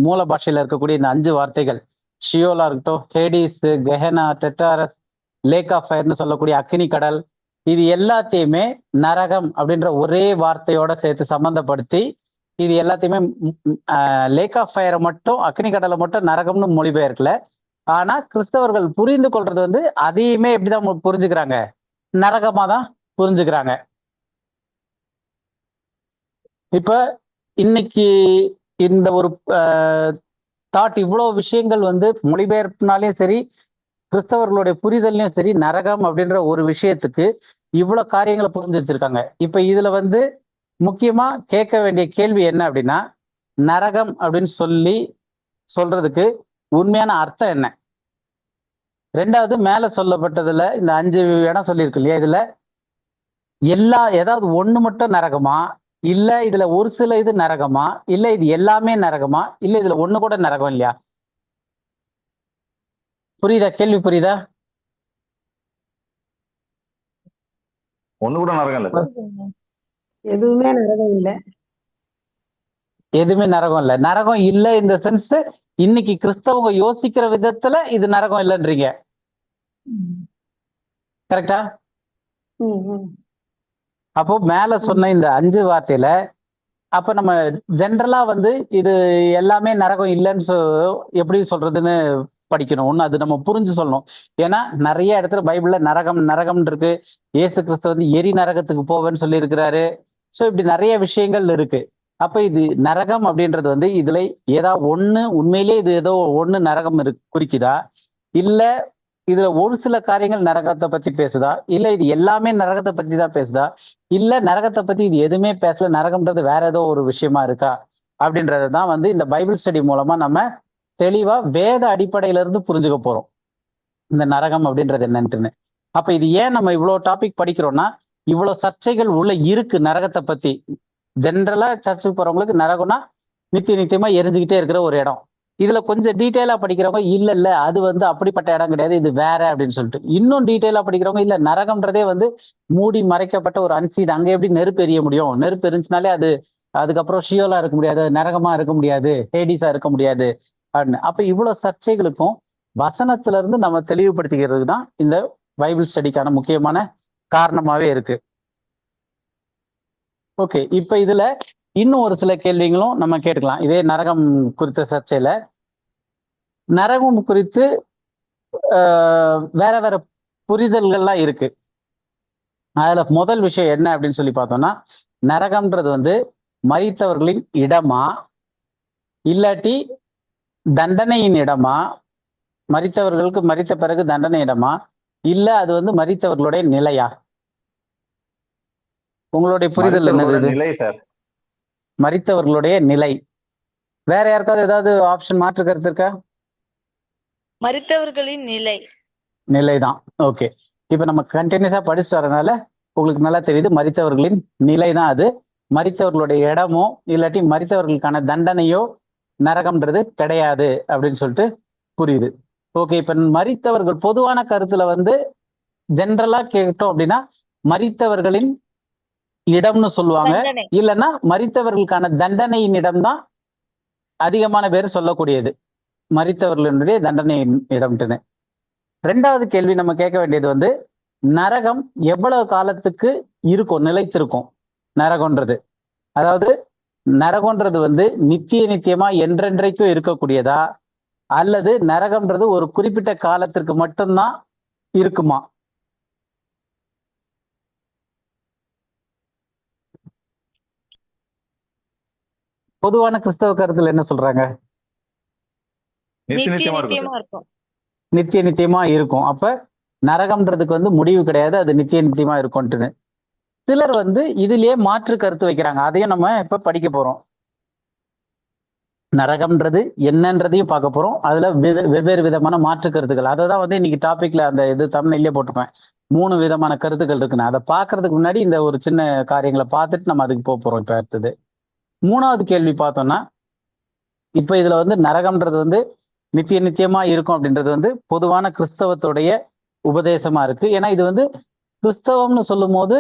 மூல பாஷையில இருக்கக்கூடிய இந்த 5 வார்த்தைகள், ஷியோலா இருக்கட்டும், ஹேடிஸ், கெஹனா, டெட்டாரஸ், லேக் ஆஃப் ஃபயர்னு சொல்லக்கூடிய அக்னி கடல், இது எல்லாத்தையுமே நரகம் அப்படின்ற ஒரே வார்த்தையோட சேர்த்து சம்பந்தப்படுத்தி இது எல்லாத்தையுமே லேக் ஆஃப் ஃபயரை மட்டும், அக்னி கடலை மட்டும் நரகம்னு மொழிபெயர்க்கல. ஆனா கிறிஸ்தவர்கள் புரிந்து கொள்றது வந்து அதையுமே எப்படிதான் புரிஞ்சுக்கிறாங்க, நரகமா தான் புரிஞ்சுக்கிறாங்க. இப்ப இன்னைக்கு இந்த ஒரு தாட், இவ்வளவு விஷயங்கள் வந்து மொழிபெயர்ப்புனாலையும் சரி, கிறிஸ்தவர்களுடைய புரிதல்லையும் சரி, நரகம் அப்படின்ற ஒரு விஷயத்துக்கு இவ்வளவு காரியங்களை புரிஞ்சு வச்சிருக்காங்க. இப்ப இதுல வந்து முக்கியமா கேட்க வேண்டிய கேள்வி என்ன அப்படின்னா, நரகம் அப்படின்னு சொல்றதுக்கு உண்மையான அர்த்தம் என்ன? 2வது மேல சொல்லப்பட்டதுல இந்த 5 இடம் சொல்லியிருக்கு இல்லையா, இதுல ஏதாவது ஒண்ணு மட்டும் நரகமா, இல்ல இதுல ஒரு சில இது நரகமா, இல்ல இது எல்லாமே நரகமா, இல்ல இதுல ஒண்ணு கூட நரகம் இல்லையா? புரியுதா? கேள்வி புரியுதா? ஒண்ணு கூட நரகம் இல்ல சார். எதுவுமே நரகம் இல்ல. எதுவுமே நரகம் இல்ல. நரகம் இல்ல இந்த சென்ஸ் இன்னைக்கு கிறிஸ்தவங்க யோசிக்கிற விதத்துல இது நரகம் இல்லைன்றீங்க, கரெக்டா? அப்போ மேல சொன்ன இந்த 5 வார்த்தையில அப்ப நம்ம ஜென்ரலா வந்து இது எல்லாமே நரகம் இல்லைன்னு எப்படி சொல்றதுன்னு படிக்கணும். ஒண்ணு அது நம்ம புரிஞ்சு சொல்லணும். ஏன்னா நிறைய இடத்துல பைபிள்ல நரகம் நரகம் இருக்கு. இயேசு கிறிஸ்து வந்து எரி நரகத்துக்கு போவேன்னு சொல்லி இருக்கிறாரு. சோ இப்படி நிறைய விஷயங்கள் இருக்கு. அப்ப இது நரகம் அப்படின்றது வந்து இதுல ஏதாவது ஒண்ணு உண்மையிலேயே இது ஏதோ ஒண்ணு நரகம் குறிக்குதா, இல்ல இதுல ஒரு சில காரியங்கள் நரகத்தை பத்தி பேசுதா, இல்ல இது எல்லாமே நரகத்தை பத்தி தான் பேசுதா, இல்ல நரகத்தை பத்தி இது எதுவுமே பேசல, நரகம்ன்றது வேற ஏதோ ஒரு விஷயமா இருக்கா அப்படின்றதான் வந்து இந்த பைபிள் ஸ்டடி மூலமா நம்ம தெளிவா வேத அடிப்படையில இருந்து புரிஞ்சுக்க போறோம் இந்த நரகம் அப்படின்றது என்னன்ட்டுன்னு. அப்ப இது ஏன் நம்ம இவ்வளவு டாபிக் படிக்கிறோம்னா, இவ்வளவு சர்ச்சைகள் உள்ள இருக்கு நரகத்தை பத்தி. ஜென்ரலா சர்ச்சுக்கு போறவங்களுக்கு நரகம்னா நித்தியமா எரிஞ்சுக்கிட்டே இருக்கிற ஒரு இடம். இதுல கொஞ்சம் டீட்டெயிலா படிக்கிறவங்க இல்ல அது வந்து அப்படிப்பட்ட இடம் கிடையாது, இது வேற அப்படின்னு சொல்லிட்டு. இன்னும் டீட்டெயிலா படிக்கிறவங்க இல்ல நரகம்ன்றதே வந்து மூடி மறைக்கப்பட்ட ஒரு அன்சீன். அங்க எப்படி நெருப்பு எரிய முடியும்? நெருப்பு எரிஞ்சுனாலே அது அதுக்கப்புறம் ஷியோலா இருக்க முடியாது, நரகமா இருக்க முடியாது, ஹேடிஸா இருக்க முடியாது அப்படின்னு. அப்ப இவ்வளவு சர்ச்சைகளுக்கும் வசனத்துல இருந்து நம்ம தெளிவுபடுத்திக்கிறது தான் இந்த பைபிள் ஸ்டடிக்கான முக்கியமான காரணமாவே இருக்கு. ஓகே, இப்ப இதுல இன்னும் ஒரு சில கேள்விகளும் நம்ம கேட்டுக்கலாம். இதே நரகம் குறித்த சர்ச்சையில நரகம் குறித்து வேற வேற புரிதல்கள்லாம் இருக்கு. அதுல முதல் விஷயம் என்ன அப்படின்னு சொல்லி பார்த்தோம்னா, நரகம்ன்றது வந்து மரித்தவர்களின் இடமா, இல்லாட்டி தண்டனையின் இடமா, மரித்தவர்களுக்கு மரித்த பிறகு தண்டனை இடமா, இல்ல அது வந்து மரித்தவர்களுடைய நிலையா? உங்களுடைய புரிதல் என்னது? நிலை சார், மரித்தவர்களுடைய நிலை. வேற யாருக்காவது ஏதாவது ஆப்ஷன் மாற்று கருத்து இருக்கா? மரித்தவர்களின் நிலை. நிலைதான். ஓகே, இப்ப நம்ம கண்டினியூஸா படிச்சுட்டு வரனால உங்களுக்கு நல்லா தெரியுது, மரித்தவர்களின் நிலை தான் அது. மரித்தவர்களுடைய இடமோ இல்லாட்டி மரித்தவர்களுக்கான தண்டனையோ நரகம்ன்றது கிடையாது அப்படின்னு சொல்லிட்டு புரியுது. ஓகே, இப்ப மரித்தவர்கள் பொதுவான கருத்துல வந்து ஜென்ரலா கேட்டோம் அப்படின்னா மரித்தவர்களின் இடம்னு சொல்லுவாங்க, இல்லைன்னா மரித்தவர்களுக்கான தண்டனையின் இடம் தான் அதிகமான பேர் சொல்லக்கூடியது, மரித்தவர்களுடைய தண்டனையின் இடம்ட்டுன்னு. ரெண்டாவது கேள்வி நம்ம கேட்க வேண்டியது வந்து நரகம் எவ்வளவு காலத்துக்கு இருக்கும், நிலைத்திருக்கும் நரகம்ன்றது. அதாவது நரகம்ன்றது வந்து நித்தியமா என்றென்றைக்கும் இருக்கக்கூடியதா, அல்லது நரகம்ன்றது ஒரு குறிப்பிட்ட காலத்திற்கு மட்டும்தான் இருக்குமா? பொதுவான கிறிஸ்தவ கருத்துல என்ன சொல்றாங்க? நித்தியமா இருக்கும். அப்ப நரகம்ன்றதுக்கு வந்து முடிவு கிடையாது, அது நித்தியமா இருக்கும்ட்டுன்னு. சிலர் வந்து இதுலயே மாற்று கருத்து வைக்கிறாங்க. அதையும் நம்ம இப்ப படிக்க போறோம். நரகம்ன்றது என்னன்றதையும் பார்க்க போறோம். அதுல வெவ்வேறு விதமான மாற்று கருத்துக்கள். அதை தான் வந்து இன்னைக்கு டாபிக்ல அந்த இது தமிழ்லயே போட்டிருப்பேன். 3 விதமான கருத்துக்கள் இருக்குன்னு. அதை பார்க்கறதுக்கு முன்னாடி இந்த ஒரு சின்ன காரியங்களை பார்த்துட்டு நம்ம அதுக்கு போறோம். இப்ப அடுத்தது 3வது கேள்வி பார்த்தோம்னா, இப்ப இதுல வந்து நரகம்ன்றது வந்து நித்தியமா இருக்கும் அப்படின்றது வந்து பொதுவான கிறிஸ்தவத்துடைய உபதேசமா இருக்கு. ஏன்னா இது வந்து கிறிஸ்தவம்னு சொல்லும் போது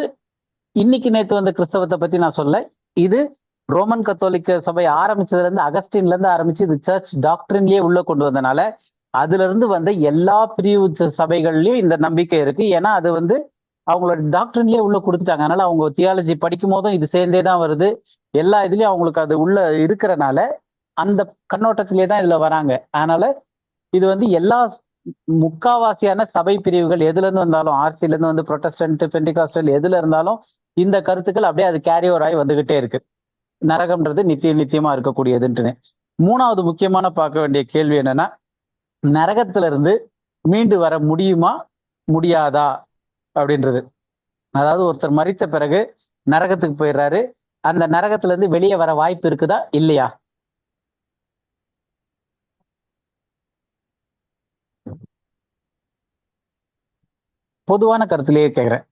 இன்னைக்கு நேற்று வந்த கிறிஸ்தவத்தை பத்தி நான் சொல்ல, இது ரோமன் கத்தோலிக்க சபை ஆரம்பிச்சதுல இருந்து அகஸ்டின்ல இருந்து ஆரம்பிச்சு இது சர்ச் டாக்டரின்லயே உள்ள கொண்டு வந்தனால அதுல இருந்து வந்த எல்லா பிரிவு சபைகள்லயும் இந்த நம்பிக்கை இருக்கு. ஏன்னா அது வந்து அவங்களோட டாக்டரின்லயே உள்ள கொடுத்துட்டாங்க. அதனால அவங்க தியாலஜி படிக்கும் போதும் இது சேர்ந்தே தான் வருது. எல்லா இதுலயும் அவங்களுக்கு அது உள்ள இருக்கிறனால அந்த கண்ணோட்டத்திலே தான் இதுல வராங்க. அதனால இது வந்து எல்லா முக்காவாசியான சபை பிரிவுகள் எதுல இருந்து வந்தாலும், ஆர்சில இருந்து வந்து புரொட்டஸ்டன்ட், பெண்டிகாஸ்டல் எதுல இருந்தாலும் இந்த கருத்துக்கள் அப்படியே அது கேரி ஓவர் ஆகி வந்துகிட்டே இருக்கு. நரகம்ன்றது நித்தியமா இருக்கக்கூடியதுன்ட்டு. 3வது முக்கியமான பார்க்க வேண்டிய கேள்வி என்னன்னா, நரகத்துல இருந்து மீண்டு வர முடியுமா முடியாதா அப்படின்றது. அதாவது ஒருத்தர் மரித்த பிறகு நரகத்துக்கு போயிடுறாரு, அந்த நரகத்துல இருந்து வெளியே வர வாய்ப்பு இருக்குதா இல்லையா? பொதுவான கருத்துலயே கேக்குறேன்.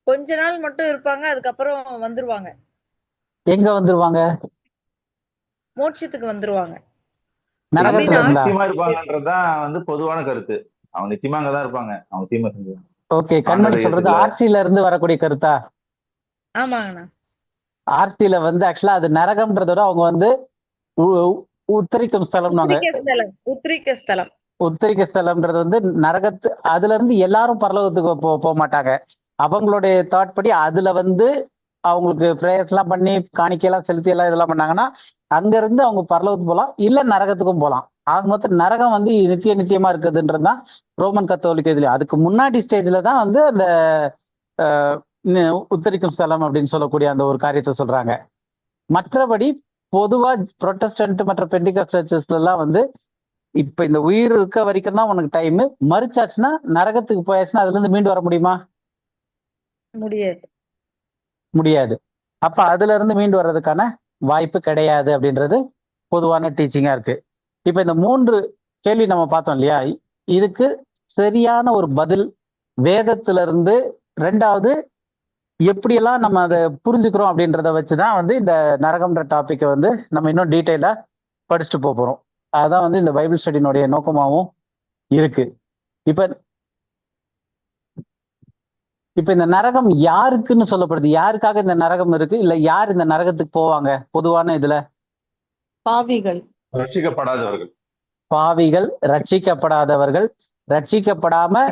கொஞ்ச நாள் மட்டும் இருப்பாங்க, அதுக்கப்புறம் வந்துருவாங்க. எங்க வந்துருவாங்க? மோட்சத்துக்கு வந்துருவாங்க. நரகத்துல இருந்தா நித்தியமா இருப்பாங்கன்றதுதான் வந்து பொதுவான கருத்து. அவங்க நித்தியமா அங்கதான் இருப்பாங்க, அவங்க தீமை செஞ்சு. ஓகே, கண்மணி சொல்றது ஆர்சில இருந்து வரக்கூடிய கருத்தா? ஆமாங்கண்ணா. ஆர்சில வந்து ஆக்சுவலா அது நரகம்ன்றதோட அவங்க வந்து உத்தரிக்கும் ஸ்தலம். உத்திரிக்க ஸ்தலம். உத்தரிக்க ஸ்தலம்ன்றது வந்து நரகத்து, அதுல இருந்து எல்லாரும் பரலோகத்துக்கு போக மாட்டாங்க. அவங்களுடைய தாட் படி அதுல வந்து அவங்களுக்கு ப்ரேயர்ஸ் எல்லாம் பண்ணி காணிக்கையெல்லாம் செலுத்தி எல்லாம் இதெல்லாம் பண்ணாங்கன்னா அங்க இருந்து அவங்க பரலோகத்துக்கு போகலாம், இல்ல நரகத்துக்கும் போகலாம். ஆக மொத்தம் நரகம் வந்து நித்தியமா இருக்குதுன்றதுதான் ரோமன் கத்தோலிக்க இதுல. அதுக்கு முன்னாடி ஸ்டேஜ்ல தான் வந்து அந்த உத்தரிக்கும் ஸ்தலம் அப்படின்னு சொல்லக்கூடிய அந்த ஒரு காரியத்தை சொல்றாங்க. மற்றபடி பொதுவா புரொட்டஸ்டன்ட் மற்ற பெண்டிகாஸ்ட் சர்ச்சஸ்ல எல்லாம் வந்து இப்ப இந்த உயிர் இருக்க வரைக்கும் தான் உனக்கு டைம், மறுச்சாச்சுன்னா நரகத்துக்கு போயாச்சுன்னா அதுல இருந்து மீண்டு வர முடியுமா? முடியாது. முடியாது. அப்ப அதுல இருந்து மீண்டு வர்றதுக்கான வாய்ப்பு கிடையாது அப்படின்றது பொதுவான டீச்சிங்கா இருக்கு. இப்ப இந்த 3 கேள்வி நம்ம பார்த்தோம் இல்லையா, இதுக்கு சரியான ஒரு பதில் வேதத்துல இருந்து, 2வது எப்படியெல்லாம் நம்ம அதை புரிஞ்சுக்கிறோம் அப்படின்றத வச்சுதான் வந்து இந்த நரகம்ன்ற டாபிக்கை வந்து நம்ம இன்னும் டீட்டெயிலா படிச்சுட்டு போறோம். அதான் வந்து இந்த பைபிள் ஸ்டடியினுடைய நோக்கமாகவும் இருக்கு. இப்ப இந்த நரகம் யாருக்குன்னு சொல்லப்படுது? யாருக்காக இந்த நரகம் இருக்கு, இல்ல யார் இந்த நரகத்துக்கு போவாங்க பொதுவான இதுல? பாவிகள், ரட்சிக்கப்படாதவர்கள். பாவிகள், ரட்சிக்கப்படாதவர்கள், ரட்சிக்கப்படாம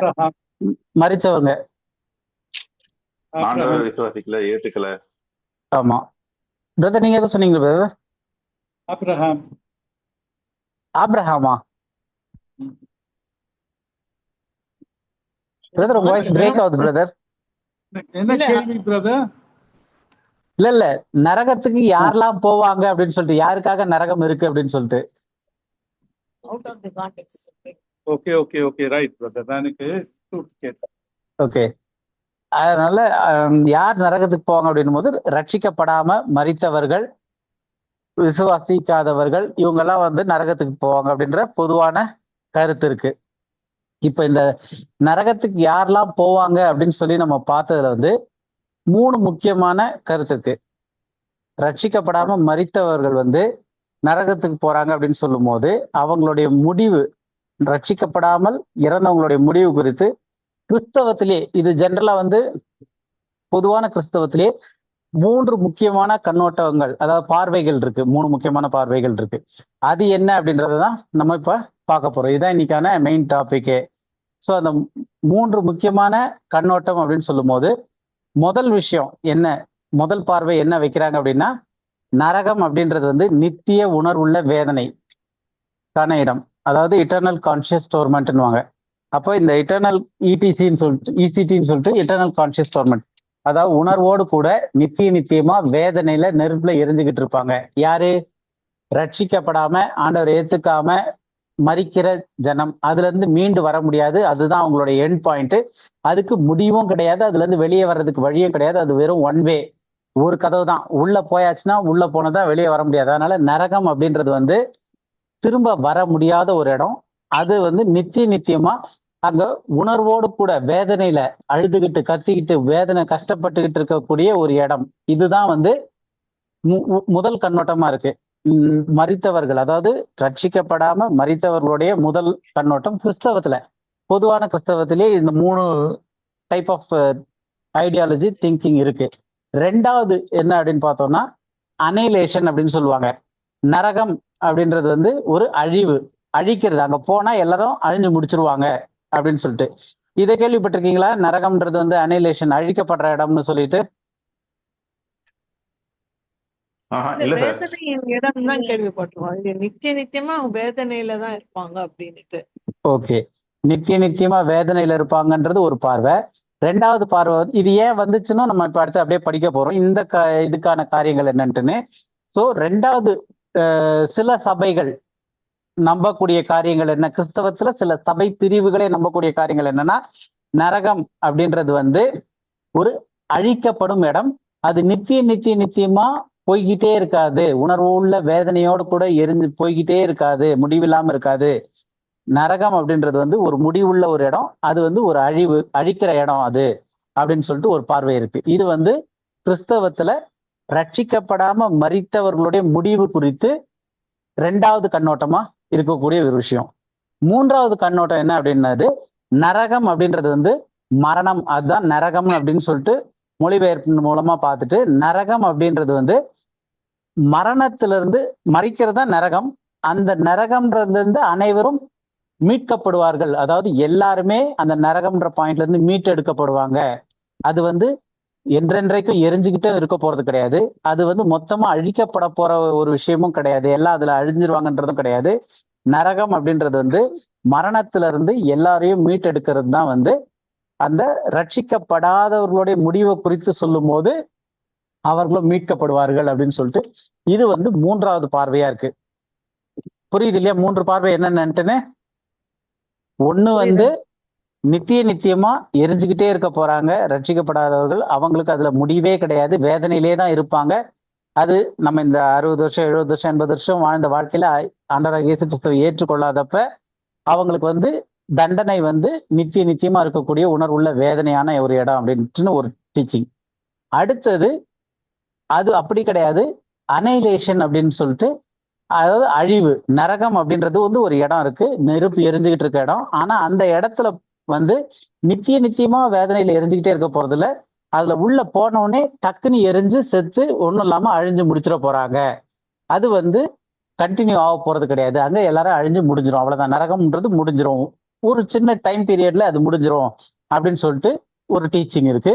மரிச்சவங்க. ஆண்டவரை விசுவாசிக்கல, ஏத்துக்கல. ஆமா பிரதர், நீங்க எதை சொன்னீங்க பிரதர்? ஆபிரகாம். ஆபிரகாமா? பிரதர் உங்க வாய்ஸ் பிரேக் ஆகுது பிரதர். என்ன கேள்வி பிரதர்? இல்ல நரகத்துக்கு யாரெல்லாம் போவாங்க அப்படின்னு சொல்லிட்டு, யாருக்காக நரகம் இருக்கு அப்படின்னு சொல்லிட்டு. out of the context. Okay okay okay right brother. எனக்கு ஓகே, அதனால யார் நரகத்துக்கு போவாங்க அப்படின்னும் போது ரட்சிக்கப்படாம மரித்தவர்கள், விசுவாசிக்காதவர்கள், இவங்கெல்லாம் வந்து நரகத்துக்கு போவாங்க அப்படின்ற பொதுவான கருத்து இருக்கு. இப்ப இந்த நரகத்துக்கு யாரெல்லாம் போவாங்க அப்படின்னு சொல்லி நம்ம பார்த்ததுல வந்து 3 முக்கியமான கருத்து இருக்கு. ரட்சிக்கப்படாம மரித்தவர்கள் வந்து நரகத்துக்கு போறாங்க அப்படின்னு சொல்லும் போது அவங்களுடைய முடிவு, ரட்சிக்கப்படாமல் இறந்தவங்களுடைய முடிவு குறித்து கிறிஸ்தவத்திலே, இது ஜென்ரலா வந்து பொதுவான கிறிஸ்தவத்திலே 3 முக்கியமான கண்ணோட்டங்கள், அதாவது பார்வைகள் இருக்கு. 3 முக்கியமான பார்வைகள் இருக்கு. அது என்ன அப்படின்றதான் நம்ம இப்ப பார்க்க போறோம். இதுதான் இன்னைக்கான மெயின் டாபிக்கே. ஸோ அந்த 3 முக்கியமான கண்ணோட்டம் அப்படின்னு சொல்லும் போது முதல் விஷயம் என்ன, முதல் பார்வை என்ன வைக்கிறாங்க அப்படின்னா, நரகம் அப்படின்றது வந்து நித்திய உணர்வுள்ள வேதனைக்கான இடம், அதாவது இட்டர்னல் கான்சியஸ் டோர்மெண்ட்னுவாங்க. அப்போ இந்த இட்டர்னல் இடிசின்னு சொல்லிட்டு, இசிடின்னு சொல்லிட்டு இட்டர்னல் கான்சியஸ் டோர்மெண்ட், அதாவது உணர்வோடு கூட நித்தியமா வேதனையில நெருப்புல எரிஞ்சுக்கிட்டு இருப்பாங்க. யாரு? ரட்சிக்கப்படாம ஆண்டவர் ஏத்துக்காம மரிக்கிற ஜனம். அதுல இருந்து மீண்டு வர முடியாது. அதுதான் அவங்களுடைய எண்ட் பாயிண்ட். அதுக்கு முடிவும் கிடையாது, அதுல இருந்து வெளியே வர்றதுக்கு வழியும் கிடையாது. அது வெறும் ஒன் வே, ஒரு கதவு தான். உள்ள போயாச்சுன்னா உள்ள போனதா வெளியே வர முடியாது. அதனால நரகம் அப்படின்றது வந்து திரும்ப வர முடியாத ஒரு இடம். அது வந்து நித்தியமா அங்க உணர்வோடு கூட வேதனையில அழுதுகிட்டு கத்திக்கிட்டு வேதனை கஷ்டப்பட்டுக்கிட்டு இருக்கக்கூடிய ஒரு இடம். இதுதான் வந்து முதல் கண்ணோட்டமா இருக்கு. மரித்தவர்கள், அதாவது ரட்சிக்கப்படாம மரித்தவர்களுடைய முதல் கண்ணோட்டம் கிறிஸ்தவத்துல, பொதுவான கிறிஸ்தவத்திலேயே இந்த 3 டைப் ஆஃப் ஐடியாலஜி திங்கிங் இருக்கு. 2வது என்ன அப்படின்னு பார்த்தோம்னா அனைலேஷன் அப்படின்னு சொல்லுவாங்க. நரகம் அப்படின்றது வந்து ஒரு அழிவு, அழிக்கிறது. அங்க போனா எல்லாரும் அழிஞ்சு முடிச்சிருவாங்க அப்படின்னு சொல்லிட்டு. இதை கேள்விப்பட்டிருக்கீங்களா? நரகம்ன்றது வந்து அனைலேஷன், அழிக்கப்படுற இடம்னு சொல்லிட்டு. வேதனையின் இடம் தான் கேள்விப்பட்டிருக்கோம். இது நித்தியமா வேதனையில தான் இருப்பாங்க அப்படின்னுட்டு. ஓகே, நித்தியமா வேதனையில இருப்பாங்கன்றது ஒரு பார்வை. 2வது பார்வை இது ஏன் வந்துச்சுன்னா நம்ம இப்ப அடுத்து அப்படியே படிக்க போறோம் இந்த இதுக்கான காரியங்கள் என்னன்ட்டுன்னு. ஸோ 2வது சில சபைகள் நம்பக்கூடிய காரியங்கள் என்ன, கிறிஸ்தவத்துல சில சபை பிரிவுகளே நம்பக்கூடிய காரியங்கள் என்னன்னா, நரகம் அப்படின்றது வந்து ஒரு அழிக்கப்படும் இடம். அது நித்தியமா போய்கிட்டே இருக்காது, உணர்வுள்ள வேதனையோடு கூட எரிஞ்சு போய்கிட்டே இருக்காது, முடிவில்லாம இருக்காது. நரகம் அப்படின்றது வந்து ஒரு முடிவுள்ள ஒரு இடம். அது வந்து ஒரு அழிக்கிற இடம் அது அப்படின்னு சொல்லிட்டு ஒரு பார்வை இருக்கு. இது வந்து கிறிஸ்தவத்துல ரட்சிக்கப்படாம மரித்தவர்களுடைய முடிவு குறித்து 2வது கண்ணோட்டமா இருக்கக்கூடிய ஒரு விஷயம். 3வது கண்ணோட்டம் என்ன அப்படின்னது, நரகம் அப்படின்றது வந்து மரணம். அதுதான் நரகம் அப்படின்னு சொல்லிட்டு மொழிபெயர்ப்பின் மூலமா பார்த்துட்டு, நரகம் அப்படின்றது வந்து மரணத்திலிருந்து மறிக்கிறதா நரகம். அந்த நரகம்ன்றது அனைவரும் மீட்கப்படுவார்கள். அதாவது எல்லாருமே அந்த நரகம்ன்ற பாயிண்ட்ல இருந்து மீட்டெடுக்கப்படுவாங்க அது வந்து என்றென்றைக்கும் எரிஞ்சுக்கிட்டே இருக்க போறது கிடையாது. அது வந்து மொத்தமா அழிக்கப்பட போற ஒரு விஷயமும் கிடையாது. எல்லாம் அதுல அழிஞ்சிருவாங்கன்றதும் கிடையாது. நரகம் அப்படின்றது வந்து மரணத்துல இருந்து எல்லாரையும் மீட்டெடுக்கிறது தான் வந்து அந்த ரட்சிக்கப்படாதவர்களுடைய முடிவை குறித்து சொல்லும் போது அவர்களும் மீட்கப்படுவார்கள் அப்படின்னு சொல்லிட்டு இது வந்து 3வது பார்வையா இருக்கு. புரியுது இல்லையா? 3 பார்வை என்னென்னட்டுன்னு. ஒண்ணு வந்து நித்தியமா எரிஞ்சுக்கிட்டே இருக்க போறாங்க ரட்சிக்கப்படாதவர்கள். அவங்களுக்கு அதுல முடிவே கிடையாது, வேதனையிலே தான் இருப்பாங்க. அது நம்ம இந்த 60 வருஷம் 70 வருஷம் 80 வருஷம் வாழ்ந்த வாழ்க்கையில ஆண்டவராகிய இயேசு கிறிஸ்துவை ஏற்றுக்கொள்ளாதப்ப அவங்களுக்கு வந்து தண்டனை வந்து நித்தியமா இருக்கக்கூடிய உணர்வுள்ள வேதனையான ஒரு இடம் அப்படின்ட்டு ஒரு டீச்சிங். அடுத்தது அது அப்படி கிடையாது, அனைலேஷன் அப்படின்னு சொல்லிட்டு, அதாவது அழிவு. நரகம் அப்படின்றது வந்து ஒரு இடம் இருக்கு, நெருப்பு எரிஞ்சுக்கிட்டு இருக்க இடம். ஆனா அந்த இடத்துல வந்து நித்தியமா வேதனையில எரிஞ்சுக்கிட்டே இருக்க போறதுல அதுல உள்ள போனோடனே டக்குன்னு எரிஞ்சு செத்து ஒண்ணும் இல்லாம அழிஞ்சு முடிச்சிட போறாங்க. அது வந்து கண்டினியூ ஆக போறது கிடையாது. அங்க எல்லாரும் அழிஞ்சு முடிஞ்சிடும், அவ்வளவுதான். நரகம்ன்றது முடிஞ்சிரும், ஒரு சின்ன டைம் பீரியட்ல அது முடிஞ்சிரும் அப்படின்னு சொல்லிட்டு ஒரு டீச்சிங் இருக்கு.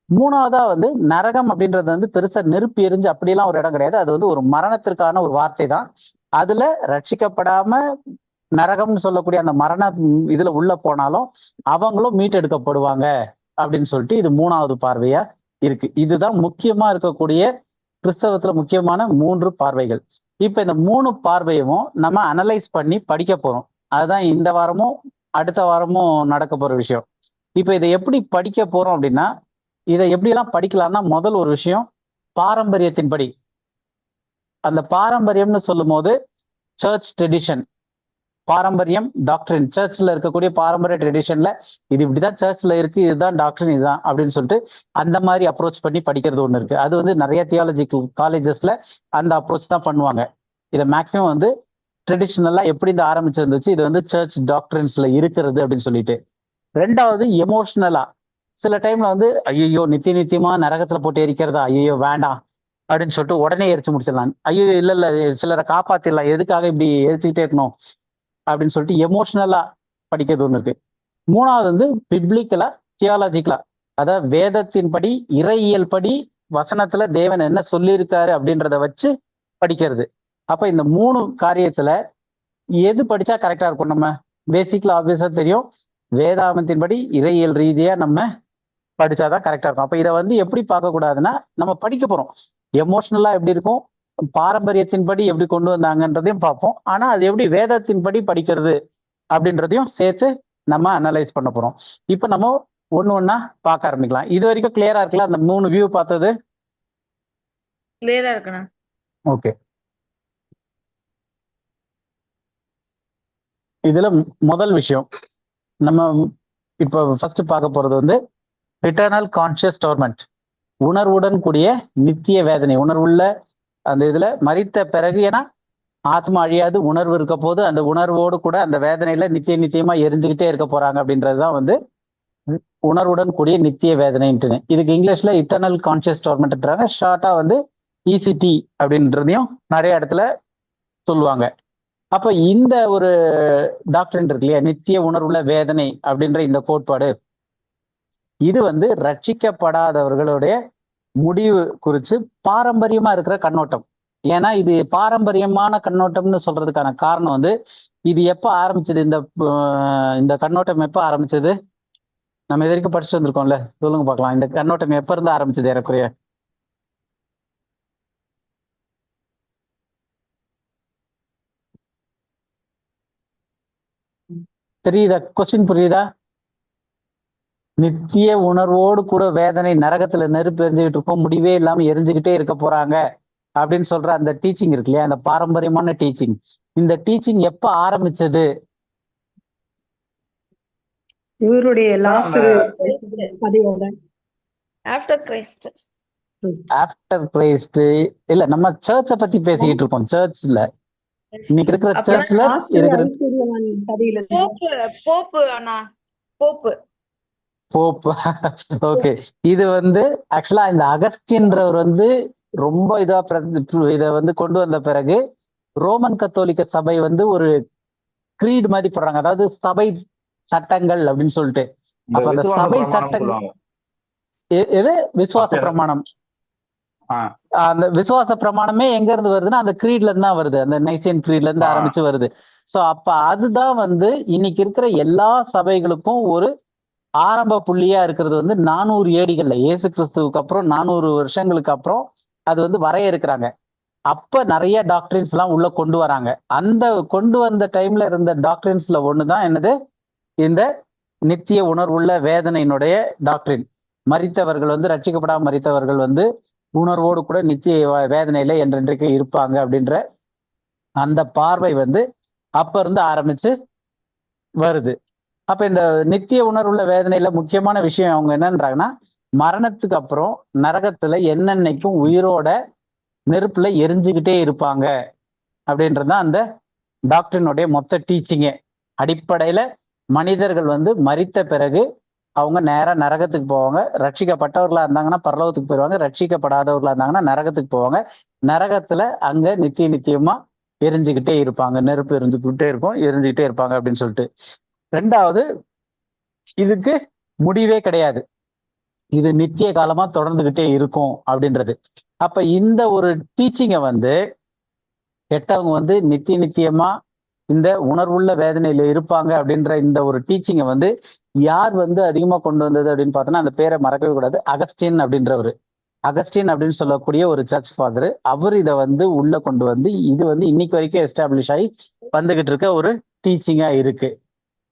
3வதா வந்து நரகம் அப்படின்றது வந்து பெருசா நெருப்பு எரிஞ்சு அப்படியெல்லாம் ஒரு இடம் கிடையாது. அது வந்து ஒரு மரணத்திற்கான ஒரு வார்த்தை தான். அதுல ரட்சிக்கப்படாம நரகம்னு சொல்லக்கூடிய அந்த மரண இதுல உள்ள போனாலும் அவங்களும் மீட்டெடுக்கப்படுவாங்க அப்படின்னு சொல்லிட்டு இது 3வது பார்வையா இருக்கு. இதுதான் முக்கியமா இருக்கக்கூடிய கிறிஸ்தவத்துல முக்கியமான 3 பார்வைகள். இப்ப இந்த 3 பார்வையும் நம்ம அனலைஸ் பண்ணி படிக்க போறோம். அதுதான் இந்த வாரமும் அடுத்த வாரமும் நடக்க போற விஷயம். இப்ப இதை எப்படி படிக்க போறோம் அப்படின்னா, இதை எப்படியெல்லாம் படிக்கலாம்னா, முதல் ஒரு விஷயம் பாரம்பரியத்தின்படி. அந்த பாரம்பரியம்னு சொல்லும் போது சர்ச் ட்ரெடிஷன், பாரம்பரியம் டாக்டரின், சர்ச்ல இருக்கக்கூடிய பாரம்பரிய ட்ரெடிஷன்ல இது இப்படிதான் சர்ச்ல இருக்கு, இதுதான் டாக்டரின், இதுதான் அப்படின்னு சொல்லிட்டு அந்த மாதிரி அப்ரோச் பண்ணி படிக்கிறது ஒண்ணு இருக்கு. அது வந்து நிறைய தியாலஜிக்கல் காலேஜஸ்ல அந்த அப்ரோச் தான் பண்ணுவாங்க. இதை மேக்சிமம் வந்து ட்ரெடிஷனலா எப்படி இந்த ஆரம்பிச்சிருந்துச்சு, இது வந்து சர்ச் டாக்டரின்ஸ்ல இருக்கிறது அப்படின்னு சொல்லிட்டு. 2வது எமோஷனலா, சில டைம்ல வந்து ஐயோ நித்தியமா நரகத்துல போட்டு எரிக்கிறதா, ஐயோ வேண்டாம் அப்படின்னு சொல்லிட்டு உடனே எரிச்சு முடிச்சிடலாம். ஐயோ இல்ல சிலரை காப்பாத்திடலாம், எதுக்காக இப்படி எரிச்சுக்கிட்டே இருக்கணும் அப்படின்னு சொல்லிட்டு எமோஷனலா படிக்கிறது ஒண்ணு இருக்கு. 3வது வந்து பிப்ளிக்கலா தியாலஜிக்கலா, அதாவது வேதத்தின்படி இறையியல் படி வசனத்துல தேவன் என்ன சொல்லியிருக்காரு அப்படின்றத வச்சு படிக்கிறது. அப்ப இந்த 3 காரியத்துல எது படிச்சா கரெக்டா இருக்கும்? நம்ம பேசிக்ல ஆப்வியஸா தெரியும், வேதாகமத்தின்படி இறையியல் ரீதியா நம்ம படிச்சாதான் கரெக்டா இருக்கும். அப்ப இதை வந்து எப்படி பார்க்க கூடாதுன்னா, நம்ம படிக்க போறோம், எமோஷனலா எப்படி இருக்கும், பாரம்பரியத்தின்படி எப்படி கொண்டு வந்தாங்கன்றதையும் பார்ப்போம். ஆனா அது எப்படி வேதத்தின்படி படிக்கிறது அப்படின்றதையும் சேர்த்து நம்ம அனலைஸ் பண்ண போறோம். இப்ப நம்ம ஒண்ணு ஒண்ணா பார்க்க ஆரம்பிக்கலாம். இது வரைக்கும் கிளியரா இருக்குல்ல அந்த 3 வியூ பார்த்தது? கிளியரா இருக்குண்ணா. ஓகே. இதுல முதல் விஷயம் நம்ம இப்ப ஃபர்ஸ்ட் பார்க்க போறது வந்து இட்டர்னல் கான்சியஸ் டோர்மெண்ட், உணர்வுடன் கூடிய நித்திய வேதனை. உணர்வுள்ள அந்த இதுல மரித்த பிறகு, ஏன்னா ஆத்மா அழியாது, உணர்வு இருக்க போது அந்த உணர்வோடு கூட அந்த வேதனையில நித்தியமா எரிஞ்சுக்கிட்டே இருக்க போறாங்க அப்படின்றதுதான் வந்து உணர்வுடன் கூடிய நித்திய வேதனைன்ட்டு. இதுக்கு இங்கிலீஷ்ல இட்டர்னல் கான்சியஸ் டோர்மெண்ட்ன்றாங்க, ஷார்ட்டா வந்து இசிடி அப்படின்றதையும் நிறைய இடத்துல சொல்லுவாங்க. அப்ப இந்த ஒரு டாக்டரின் இருக்கு இல்லையா, நித்திய உணர்வுள்ள வேதனை அப்படின்ற இந்த கோட்பாடு, இது வந்து ரட்சிக்கப்படாதவர்களுடைய முடிவு குறித்து பாரம்பரியமா இருக்கிற கண்ணோட்டம். ஏன்னா இது பாரம்பரியமான கண்ணோட்டம்னு சொல்றதுக்கான காரணம் வந்து இது எப்ப ஆரம்பிச்சது, இந்த கண்ணோட்டம் எப்ப ஆரம்பிச்சது? நம்ம இது வரைக்கும் படிச்சுட்டு வந்திருக்கோம்ல, சொல்லுங்க பார்க்கலாம். இந்த கண்ணோட்டம் எப்ப இருந்து ஆரம்பிச்சது ஏறக்குறைய? தெரியுதா? கொஸ்டின் புரியுதா? நித்திய உணர்வோடு கூட வேதனை, நரகத்துல நெருப்பு எரிஞ்சுக்கிட்டு இருக்கும், முடிவே இல்லாம எரிஞ்சுக்கிட்டே இருக்க போறாங்க அப்படின்னு சொல்ற அந்த டீச்சிங் இருக்கு இல்லையா, அந்த பாரம்பரியமான டீச்சிங், இந்த டீச்சிங் எப்ப ஆரம்பிச்சது? இவருடைய ஆஃப்டர் கிரைஸ்ட். ஆஃப்டர் கிரைஸ்ட் இல்ல, நம்ம சர்ச்சை பத்தி பேசிக்கிட்டு இருக்கோம். சர்ச்ல இன்னைக்கு இருக்கிற சர்ச்ல இருக்கிற போப்பு அண்ணா, போப்பு போப். ஓகே. இது வந்து ஆக்சுவலா இந்த அகஸ்டின்றவர் வந்து ரொம்ப இதை வந்து கொண்டு வந்த பிறகு ரோமன் கத்தோலிக்க சபை வந்து ஒரு கிரீட் மாதிரி போடுறாங்க, அதாவது சபை சட்டங்கள் அப்படின்னு சொல்லிட்டு. அப்ப அந்த சபை சட்டங்கள் எது விசுவாச அப்ப பிரமாணம்? ஆஹ் அந்த விசுவாச பிரமாணமே எங்க இருந்து வருதுன்னா அந்த கிரீட்ல இருந்து தான் வருது, அந்த நைசியன் கிரீட்ல இருந்து ஆஹ் ஆரம்பிச்சு வருது. சோ அப்ப அதுதான் வந்து இன்னைக்கு இருக்கிற எல்லா சபைகளுக்கும் ஒரு ஆரம்ப புள்ளியா இருக்கிறது வந்து 400 ஏடிகள்ல, இயேசு கிறிஸ்துவுக்கு அப்புறம் 400 வருஷங்களுக்கு அப்புறம் அது வந்து வரையறுக்கிறாங்க. அப்ப நிறைய டாக்டரின்ஸ் எல்லாம் உள்ள கொண்டு வராங்க. அந்த கொண்டு வந்த டைம்ல இருந்த டாக்டரின்ஸ்ல ஒண்ணுதான் என்னது, இந்த நித்திய உணர்வுள்ள வேதனையினுடைய டாக்டரின். மரித்தவர்கள் வந்து ரட்சிக்கப்படாம மரித்தவர்கள் வந்து உணர்வோடு கூட நித்திய வேதனையில என்றென்றைக்கு இருப்பாங்க அப்படின்ற அந்த பார்வை வந்து அப்ப இருந்து ஆரம்பிச்சு வருது. அப்ப இந்த நித்திய உணர்வுள்ள வேதனையில முக்கியமான விஷயம் அவங்க என்னன்றாங்கன்னா, மரணத்துக்கு அப்புறம் நரகத்துல என்னென்னைக்கும் உயிரோட நெருப்புல எரிஞ்சுக்கிட்டே இருப்பாங்க அப்படின்றதுதான் அந்த டாக்டரினுடைய மொத்த டீச்சிங்கே. அடிப்படையில மனிதர்கள் வந்து மரித்த பிறகு அவங்க நேரா நரகத்துக்கு போவாங்க. ரட்சிக்கப்பட்டவர்களா இருந்தாங்கன்னா பரலோகத்துக்கு போயிடுவாங்க, ரட்சிக்கப்படாதவர்களா இருந்தாங்கன்னா நரகத்துக்கு போவாங்க. நரகத்துல அங்க நித்திய நித்தியமா எரிஞ்சுக்கிட்டே இருப்பாங்க, நெருப்பு எரிஞ்சுக்கிட்டே இருக்கும், எரிஞ்சுக்கிட்டே இருப்பாங்க அப்படின்னு சொல்லிட்டு. ரெண்டாவது, இதுக்கு முடிவே கிடையாது, இது நித்திய காலமா தொடர்ந்துகிட்டே இருக்கும் அப்படின்றது. அப்ப இந்த ஒரு டீச்சிங்கை வந்து கெட்டவங்க வந்து நித்திய நித்தியமா இந்த உணர்வுள்ள வேதனையில இருப்பாங்க அப்படின்ற இந்த ஒரு டீச்சிங்கை வந்து யார் வந்து அதிகமா கொண்டு வந்தது அப்படின்னு பார்த்தோன்னா, அந்த பேரை மறக்கவே கூடாது, அகஸ்டின் அப்படின்றவர். அகஸ்டின் அப்படின்னு சொல்லக்கூடிய ஒரு சர்ச் ஃபாதர். அவர் இதை வந்து உள்ள கொண்டு வந்து இது வந்து இன்னைக்கு வரைக்கும் எஸ்டாப்ளிஷ் ஆகி வந்துகிட்டு இருக்க ஒரு டீச்சிங்கா இருக்கு.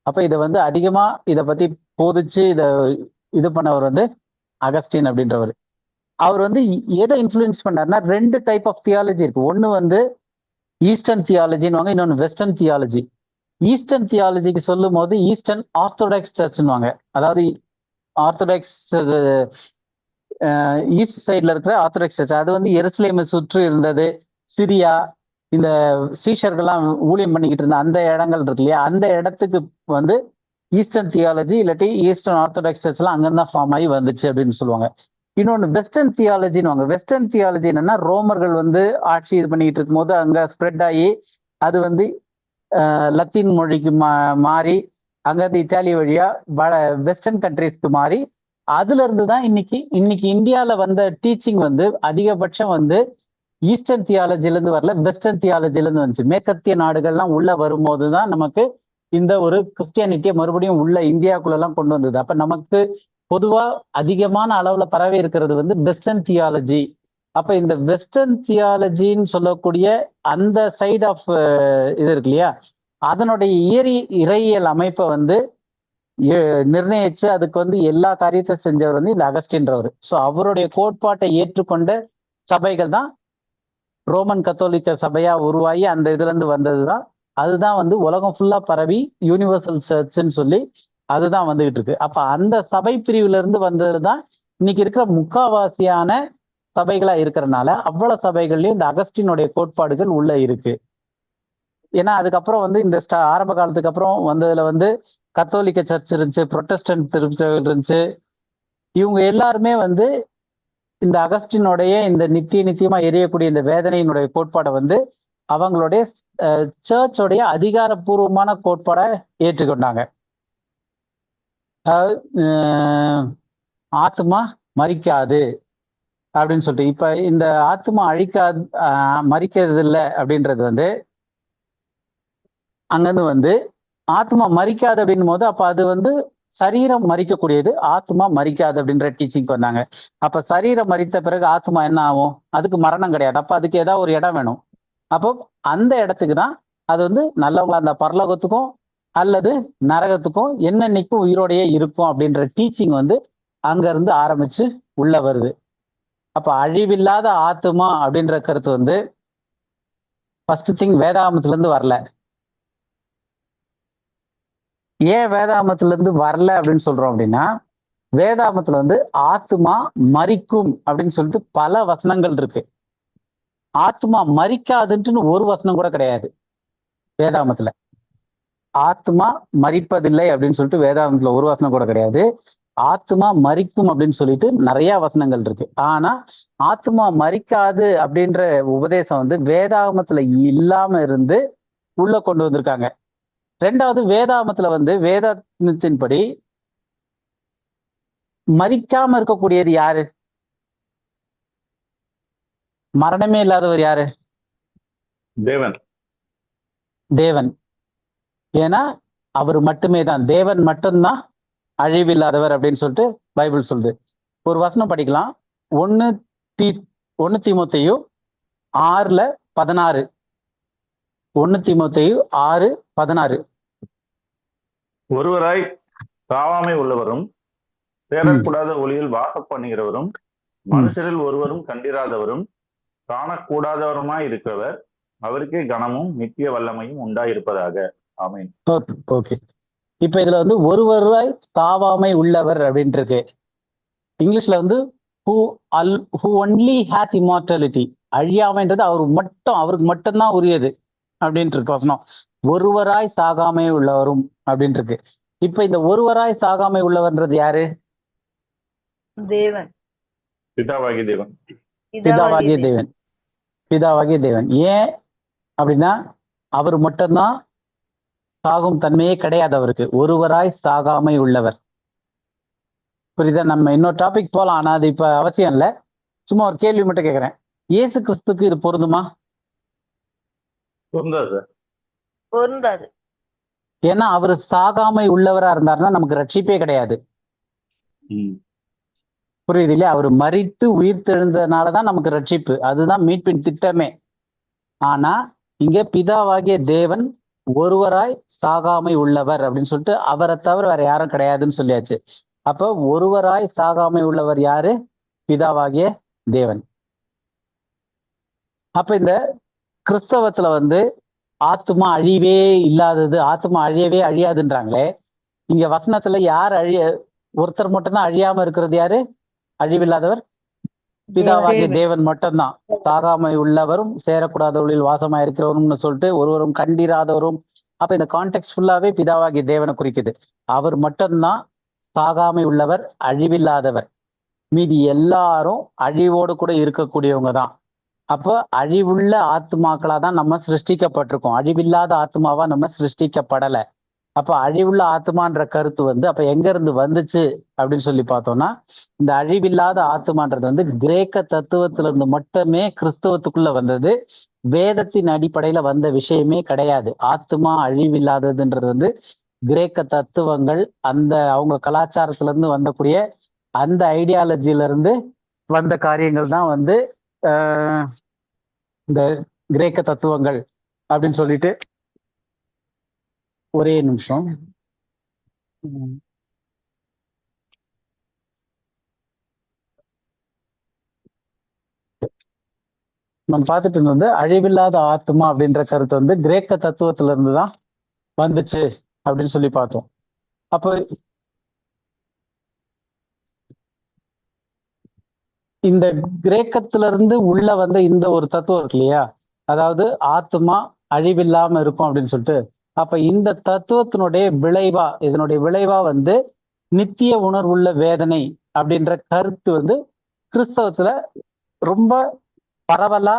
அப்ப இதை வந்து அதிகமா இதை பத்தி போதிச்சு இது பண்ணவர் வந்து அகஸ்டின் அப்படின்றவர். அவர் வந்து எதை இன்ஃப்ளூயன்ஸ் பண்ணாருன்னா, 2 டைப் ஆஃப் தியாலஜி இருக்கு. ஒன்னு வந்து ஈஸ்டர்ன் தியாலஜின்னு, இன்னொன்னு வெஸ்டர்ன் தியாலஜி. ஈஸ்டர்ன் தியாலஜிக்கு சொல்லும் போது ஈஸ்டர்ன் ஆர்த்தோடாக்ஸ் சர்ச்னுவாங்க. அதாவது ஆர்த்தோடாக்ஸ் ஈஸ்ட் சைட்ல இருக்கிற ஆர்த்தடாக்ஸ் சர்ச், அது வந்து எருசலேமை சுற்றி இருந்தது. சிரியா, இந்த சீஷர்கள்லாம் ஊழியம் பண்ணிக்கிட்டு இருந்த அந்த இடங்கள் இருக்கு இல்லையா, அந்த இடத்துக்கு வந்து ஈஸ்டர்ன் தியாலஜி இல்லாட்டி ஈஸ்டர்ன் ஆர்த்தடாக்ஸ் சர்ச்லாம் அங்கிருந்து தான் ஃபார்ம் ஆகி வந்துச்சு அப்படின்னு சொல்லுவாங்க. இன்னொன்று வெஸ்டர்ன் தியாலஜின்னு. வெஸ்டர்ன் தியாலஜி என்னன்னா, ரோமர்கள் வந்து ஆட்சி இது பண்ணிக்கிட்டு இருக்கும்போது அங்க ஸ்ப்ரெட் ஆகி அது வந்து லத்தீன் மொழிக்கு மாறி அங்கிருந்து இத்தாலி வழியா வெஸ்டர்ன் கண்ட்ரீஸ்க்கு மாறி அதுல இருந்து தான் இன்னைக்கு இந்தியால வந்த டீச்சிங் வந்து அதிகபட்சம் வந்து ஈஸ்டர்ன் தியாலஜில இருந்து வரல, வெஸ்டர்ன் தியாலஜில இருந்து வந்துச்சு. மேற்கத்திய நாடுகள்லாம் உள்ள வரும்போது தான் நமக்கு இந்த ஒரு கிறிஸ்டியானிட்டியை மறுபடியும் உள்ள இந்தியாவுக்குள்ள எல்லாம் கொண்டு வந்தது. அப்ப நமக்கு பொதுவா அதிகமான அளவுல பரவி இருக்கிறது வந்து வெஸ்டர்ன் தியாலஜி. அப்ப இந்த வெஸ்டர்ன் தியாலஜின்னு சொல்லக்கூடிய அந்த சைட் ஆஃப் இது இருக்கு இல்லையா, அதனுடைய இறையியல் அமைப்பை வந்து நிர்ணயிச்சு அதுக்கு வந்து எல்லா காரியத்தை செஞ்சவர் வந்து இந்த அகஸ்டின்றவர். ஸோ அவருடைய கோட்பாட்டை ஏற்றுக்கொண்ட சபைகள் தான் ரோமன் கத்தோலிக்க சபையா உருவாகி அந்த இதுல இருந்து வந்ததுதான். அதுதான் வந்து உலகம் ஃபுல்லா பரவி யூனிவர்சல் சர்ச்ன்னு சொல்லி அதுதான் வந்துகிட்டு இருக்கு. அப்ப அந்த சபை பிரிவுல இருந்து வந்ததுதான் இன்னைக்கு இருக்கிற முக்காவாசியான சபைகளா இருக்கிறதுனால அவ்வளவு சபைகள்லயும் இந்த அகஸ்டினுடைய கோட்பாடுகள் உள்ள இருக்கு. ஏன்னா அதுக்கப்புறம் வந்து இந்த ஆரம்ப காலத்துக்கு அப்புறம் வந்ததுல வந்து கத்தோலிக்க சர்ச் இருந்துச்சு, புரொட்டஸ்டன்ட் திருச்சபைகள் இருந்துச்சு. இவங்க எல்லாருமே வந்து இந்த அகஸ்டினுடைய இந்த நித்தியமா எரியக்கூடிய இந்த வேதனையினுடைய கோட்பாடை வந்து அவங்களுடைய சர்ச்சோடைய அதிகாரப்பூர்வமான கோட்பாடை ஏற்றுக்கொண்டாங்க. ஆத்மா மரிக்காது அப்படின்னு சொல்லிட்டு, இப்ப இந்த ஆத்மா மரிக்கிறது இல்லை அப்படின்றது வந்து அங்கிருந்து வந்து ஆத்மா மரிக்காது அப்படின்னும் போது அப்ப அது வந்து சரீரம் மரிக்கக்கூடியது, ஆத்மா மரிக்காது அப்படின்ற டீச்சிங்க்கு வந்தாங்க. அப்ப சரீரம் மரித்த பிறகு ஆத்மா என்ன ஆகும்? அதுக்கு மரணம் கிடையாது. அப்ப அதுக்கு ஏதாவது ஒரு இடம் வேணும். அப்போ அந்த இடத்துக்கு தான் அது வந்து நல்லவங்களா அந்த பரலோகத்துக்கும் அல்லது நரகத்துக்கும் என்னன்னைக்கும் உயிரோடையே இருக்கும் அப்படின்ற டீச்சிங் வந்து அங்க இருந்து ஆரம்பிச்சு உள்ள வருது. அப்ப அழிவில்லாத ஆத்மா அப்படின்ற கருத்து வந்து ஃபர்ஸ்ட் திங் வேதாகமத்துல இருந்து வரல. ஏன் வேதாகமத்துல இருந்து வரல அப்படின்னு சொல்றோம் அப்படின்னா, வேதாகமத்துல வந்து ஆத்மா மரிக்கும் அப்படின்னு சொல்லிட்டு பல வசனங்கள் இருக்கு. ஆத்மா மரிக்காதுன்ட்டு ஒரு வசனம் கூட கிடையாது வேதாகமத்துல. ஆத்மா மரிப்பதில்லை அப்படின்னு சொல்லிட்டு வேதாகமத்துல ஒரு வசனம் கூட கிடையாது. ஆத்மா மரிக்கும் அப்படின்னு சொல்லிட்டு நிறைய வசனங்கள் இருக்கு. ஆனா ஆத்மா மரிக்காது அப்படின்ற உபதேசம் வந்து வேதாகமத்துல இல்லாம இருந்து உள்ள கொண்டு வந்திருக்காங்க. ரெண்டாவது, வேதாகமத்துல வந்து வேதத்தின்படி மரிக்காம இருக்கக்கூடியது யாரு? மரணமே இல்லாதவர் யாரு? தேவன். தேவன். ஏன்னா அவர் மட்டுமே தான், தேவன் மட்டும்தான் அழிவில்லாதவர் அப்படின்னு சொல்லிட்டு பைபிள் சொல்லுது. ஒரு வசனம் படிக்கலாம். 1 தீமோத்தேயு 6:16. 1 தீமோத்தேயு 6:16. ஒருவராய் சாவாமை உள்ளவரும் சேரக்கூடாத ஒளியில் வாசம் பண்ணுகிறவரும் மனுஷரில் ஒருவரும் கண்டிராதவரும் காணக்கூடாதவருமாய் இருக்கிறவர், அவருக்கே கனமும் நித்திய வல்லமையும் உண்டாயிருப்பதாக. ஆமென். ஓகே. இப்ப இதுல வந்து ஒருவராய் சாவாமை உள்ளவர் அப்படின்ட்டு இருக்கு. இங்கிலீஷ்ல வந்து who only hath immortality, அழியாமைன்றது அவருக்கு மட்டும்தான் உரியது அப்படின்ட்டு இருக்கு வசனம். ஒருவராய் சாகாமை உள்ளவரும் அப்படின்ட்டு இருக்கு. இப்ப இந்த ஒருவராய் சாகாமை உள்ளவர்ன்றது யாரு? தேவன். பிதாவாகிய தேவன். பிதாவாகிய தேவன். பிதாவாகிய தேவன். ஏன் அப்படின்னா அவர் மட்டும்தான் சாகும் தன்மையே கிடையாது அவருக்கு. ஒருவராய் சாகாமை உள்ளவர். புரியுதா? நம்ம இன்னொரு டாபிக் போலாம், ஆனா அது இப்ப அவசியம் இல்லை. சும்மா ஒரு கேள்வி மட்டும் கேட்கிறேன். இயேசு கிறிஸ்துக்கு இது பொருந்துமா? பொருந்தாது சார். பொருந்தாது. ஏன்னா அவர் சாகாமை உள்ளவரா இருந்தாருன்னா நமக்கு ரட்சிப்பே கிடையாது. புரியுது இல்லையா? அவர் மரித்து உயிர் தெழுந்ததுனாலதான் நமக்கு ரட்சிப்பு. அதுதான் மீட்பின் திட்டமே. ஆனா இங்க பிதாவாகிய தேவன் ஒருவராய் சாகாமை உள்ளவர் அப்படின்னு சொல்லிட்டு அவரை தவிர வேற யாரும் கிடையாதுன்னு சொல்லியாச்சு. அப்ப ஒருவராய் சாகாமை உள்ளவர் யாரு? பிதாவாகிய தேவன். அப்ப இந்த கிறிஸ்தவத்துல வந்து ஆத்துமா அழிவே இல்லாதது, ஆத்துமா அழியவே அழியாதுன்றாங்களே. இங்க வசனத்துல யார் ஒருத்தர் மட்டும்தான் அழியாம இருக்கிறது யாரு? அழிவில்லாதவர் பிதாவாகிய தேவன் மட்டும்தான். சாகாமை உள்ளவரும் சேரக்கூடாதவர்களில் வாசமா இருக்கிறவரும்னு சொல்லிட்டு ஒருவரும் கண்டிராதவரும். அப்ப இந்த கான்டெக்ட் ஃபுல்லாவே பிதாவாகிய தேவனை குறிக்குது. அவர் மட்டும்தான் சாகாமை உள்ளவர், அழிவில்லாதவர். மீதி எல்லாரும் அழிவோடு கூட இருக்கக்கூடியவங்க தான். அப்போ அழிவுள்ள ஆத்மாக்களா தான் நம்ம சிருஷ்டிக்கப்பட்டிருக்கோம். அழிவில்லாத ஆத்மாவா நம்ம சிருஷ்டிக்கப்படலை. அப்ப அழிவுள்ள ஆத்மான்ற கருத்து வந்து அப்ப எங்க இருந்து வந்துச்சு அப்படின்னு சொல்லி பார்த்தோம்னா, இந்த அழிவில்லாத ஆத்மான்றது வந்து கிரேக்க தத்துவத்திலிருந்து மட்டுமே கிறிஸ்தவத்துக்குள்ள வந்தது. வேதத்தின் அடிப்படையில வந்த விஷயமே கிடையாது. ஆத்மா அழிவில்லாததுன்றது வந்து கிரேக்க தத்துவங்கள், அந்த அவங்க கலாச்சாரத்துல இருந்து வந்தக்கூடிய அந்த ஐடியாலஜில இருந்து வந்த காரியங்கள் தான் வந்து இந்த கிரேக்க தத்துவங்கள் அப்படின்னு சொல்லிட்டு. ஒரே நிமிஷம். நம்ம பார்த்துட்டு இருந்தது அழிவில்லாத ஆத்மா அப்படின்ற கருத்து வந்து கிரேக்க தத்துவத்துல இருந்து தான் வந்துச்சு அப்படின்னு சொல்லி பார்த்தோம். அப்போ இந்த கிரேக்கத்துல இருந்து உள்ள வந்த இந்த ஒரு தத்துவம் இருக்கு இல்லையா, அதாவது ஆத்மா அழிவில்லாம இருக்கும் அப்படின்னு சொல்லிட்டு. அப்ப இந்த தத்துவத்தினுடைய விளைவா, இதனுடைய விளைவா வந்து நித்திய உணர்வுள்ள வேதனை அப்படின்ற கருத்து வந்து கிறிஸ்தவத்துல ரொம்ப பரவலா